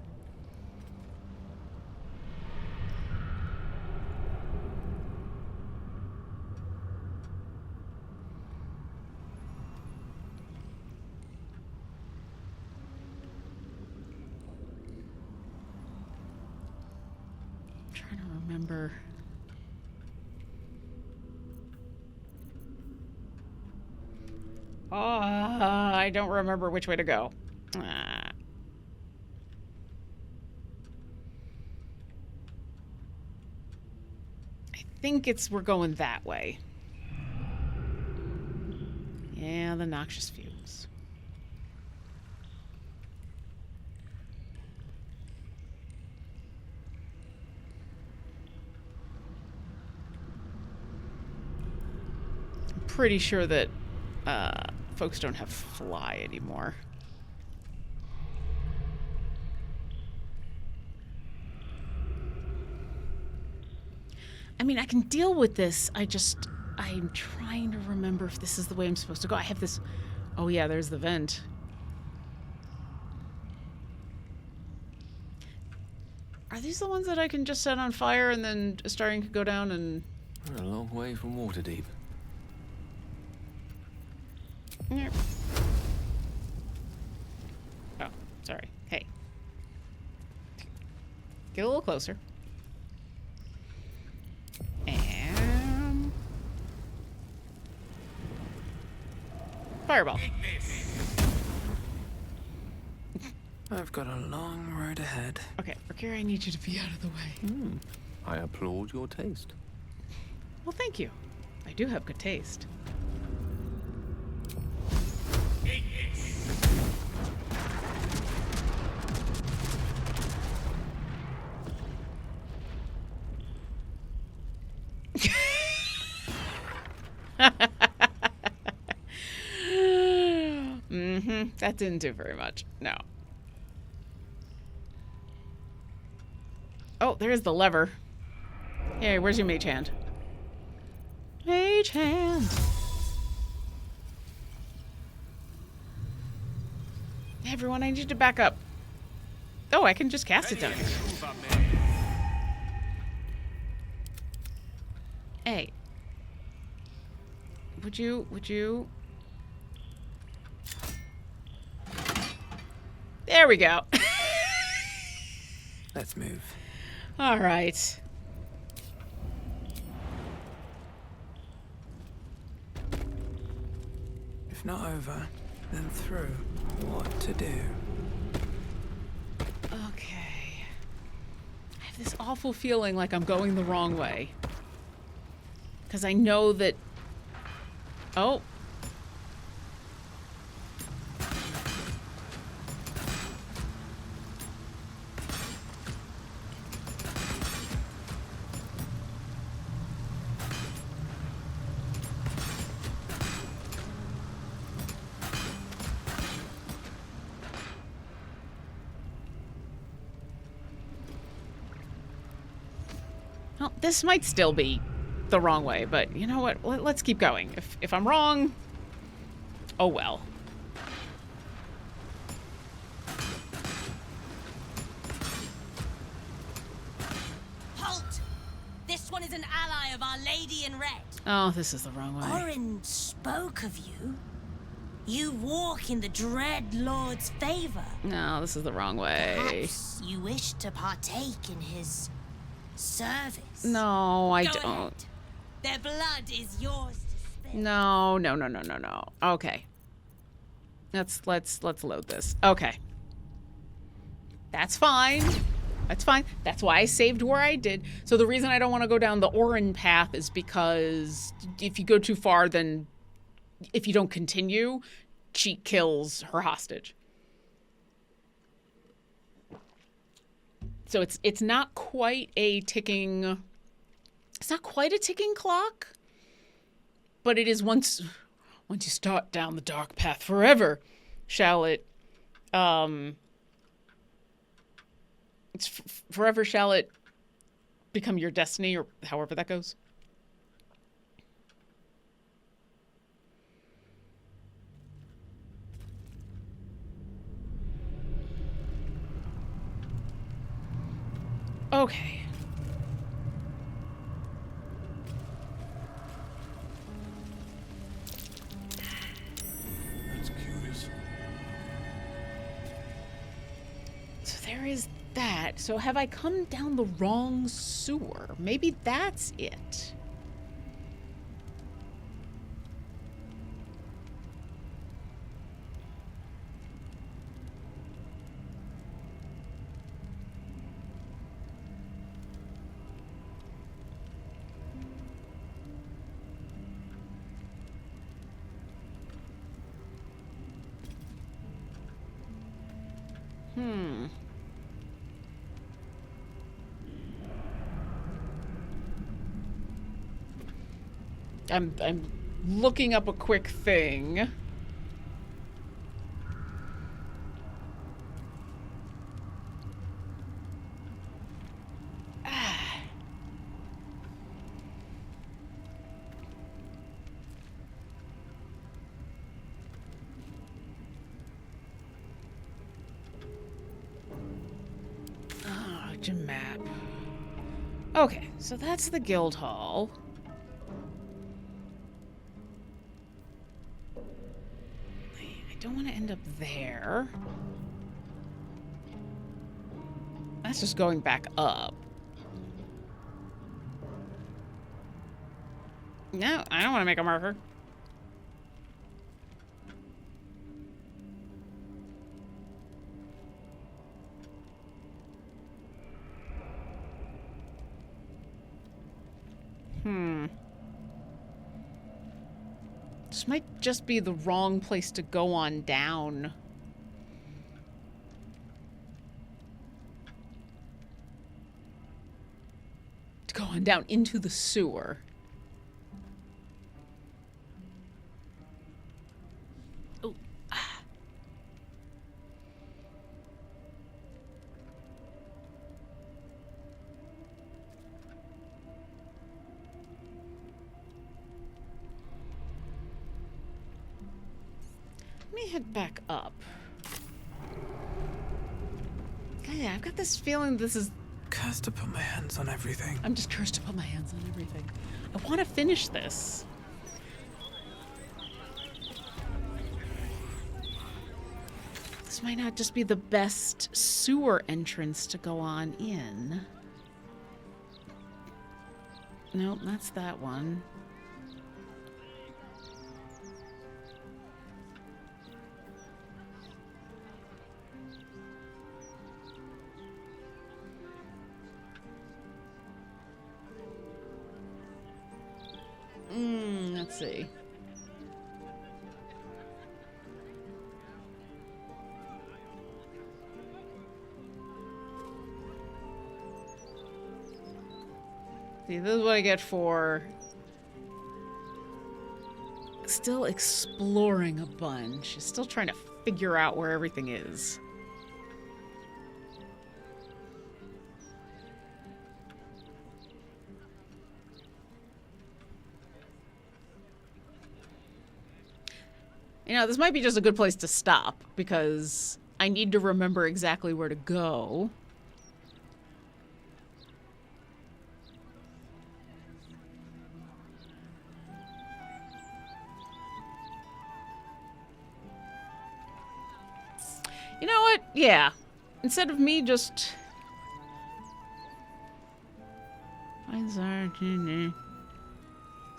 I'm trying to remember... Oh, I don't remember which way to go. I think we're going that way. Yeah, the noxious fumes. I'm pretty sure that folks don't have fly anymore. I mean, I can deal with this. I'm trying to remember if this is the way I'm supposed to go. I have this... Oh yeah, there's the vent. Are these the ones that I can just set on fire and then Astarion could go down and... We're a long way from Waterdeep. Yeah. Oh, sorry. Hey. Get a little closer. And... Fireball. I've got a long road ahead. Okay, Orkira, I need you to be out of the way. I applaud your taste. Well, thank you. I do have good taste. That didn't do very much. No. Oh, there's the lever. Hey, where's your mage hand? Mage hand. Everyone, I need you to back up. Oh, I can just cast it down here. Hey. Would you? There we go. Let's move. All right. If not over, then through. What to do? Okay. I have this awful feeling like I'm going the wrong way. Because I know that... Oh. Well, this might still be the wrong way, but you know what? Let's keep going. If I'm wrong, oh well. Halt! This one is an ally of Our Lady in Red. Oh, this is the wrong way. Orin spoke of you. You walk in the Dread Lord's favor. No, this is the wrong way. Perhaps you wish to partake in his service. No, I Go don't. ahead. Their blood is yours to spill. No. Okay. Let's load this. Okay. That's fine. That's fine. That's why I saved where I did. So the reason I don't want to go down the Orin path is because if you go too far, then if you don't continue, she kills her hostage. So it's not quite a ticking. It's not quite a ticking clock, but it is once you start down the dark path forever, shall it forever shall it become your destiny, or however that goes. Okay. That's curious. So there is that. So have I come down the wrong sewer? Maybe that's it. I'm looking up a quick thing. Map. Okay, so that's the guild hall. I don't want to end up there. That's just going back up. No, I don't want to make a marker. This might just be the wrong place to go on down. To go on down into the sewer. Oh. Let me head back up. Yeah, I've got this feeling this is... Cursed to put my hands on everything. I'm just cursed to put my hands on everything. I want to finish this. This might not just be the best sewer entrance to go on in. Nope, that's that one. Let's see. See, this is what I get for still exploring a bunch. Still trying to figure out where everything is. You know, this might be just a good place to stop, because I need to remember exactly where to go. You know what? Yeah. Instead of me just...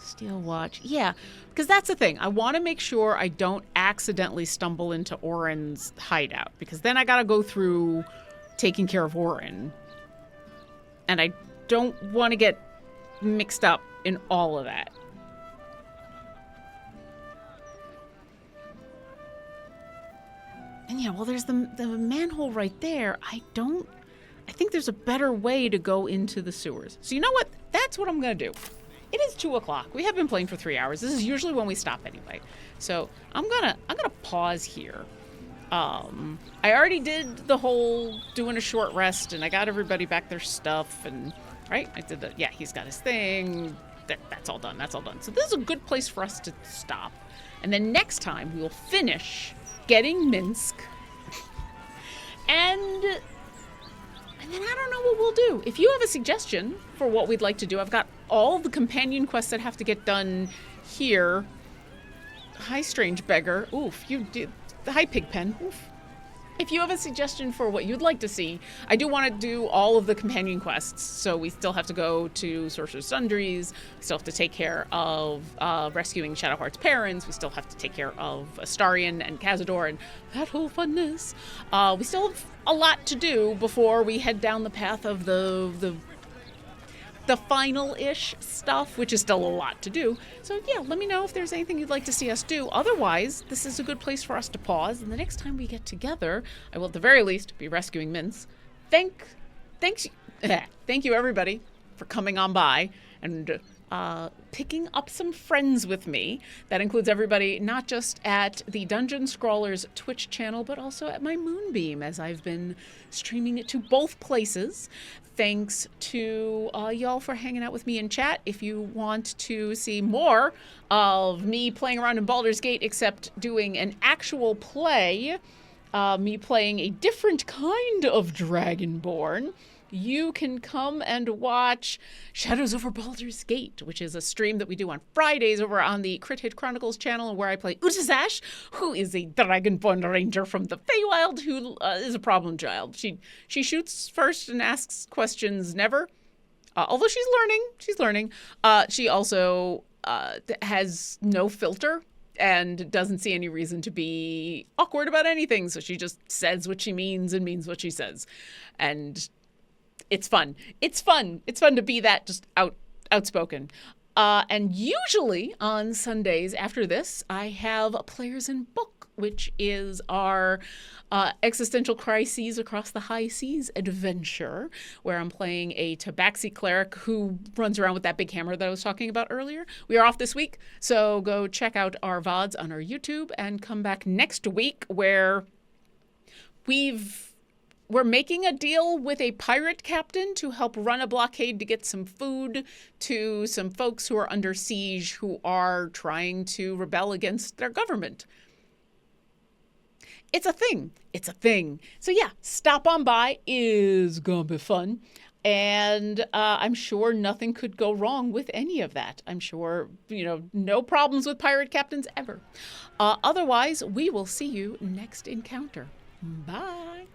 Steel watch. Yeah, because that's the thing. I want to make sure I don't accidentally stumble into Orin's hideout, because then I gotta go through taking care of Orin. And I don't want to get mixed up in all of that. And yeah, well, there's the manhole right there. I think there's a better way to go into the sewers. So you know what? That's what I'm going to do. It is 2 o'clock. We have been playing for 3 hours. This is usually when we stop anyway. So I'm gonna pause here. I already did the whole doing a short rest, and I got everybody back their stuff, and right? I did yeah, he's got his thing. That's all done. That's all done. So this is a good place for us to stop. And then next time we will finish getting Minsk. And then I don't know what we'll do. If you have a suggestion for what we'd like to do, I've got all the companion quests that have to get done here. Hi, strange beggar. Oof, you did. Hi, Pigpen. Oof. If you have a suggestion for what you'd like to see, I do want to do all of the companion quests. So we still have to go to Sorcerer's Sundries. We still have to take care of rescuing Shadowheart's parents. We still have to take care of Astarion and Cazador and that whole funness. We still have a lot to do before we head down the path of the final-ish stuff, which is still a lot to do. So yeah, let me know if there's anything you'd like to see us do. Otherwise, this is a good place for us to pause, and the next time we get together, I will at the very least be rescuing Mince. Thank you everybody for coming on by and picking up some friends with me. That includes everybody not just at the Dungeon Scrawlers Twitch channel, but also at my Moonbeam, as I've been streaming it to both places. Thanks to y'all for hanging out with me in chat. If you want to see more of me playing around in Baldur's Gate, except doing an actual play, me playing a different kind of dragonborn, you can come and watch Shadows Over Baldur's Gate, which is a stream that we do on Fridays over on the Crit Hit Chronicles channel, where I play Utazash, who is a dragonborn ranger from the Feywild, who is a problem child. She shoots first and asks questions never. Although she's learning. She also has no filter and doesn't see any reason to be awkward about anything. So she just says what she means and means what she says. And it's fun. It's fun to be that just outspoken. And usually on Sundays after this, I have Players in Book, which is our existential crises across the high seas adventure, where I'm playing a Tabaxi cleric who runs around with that big hammer that I was talking about earlier. We are off this week, so go check out our VODs on our YouTube and come back next week, where we're making a deal with a pirate captain to help run a blockade to get some food to some folks who are under siege who are trying to rebel against their government. It's a thing. It's a thing. So yeah, stop on by. Is gonna be fun. And I'm sure nothing could go wrong with any of that. I'm sure, no problems with pirate captains ever. Otherwise, we will see you next encounter. Bye.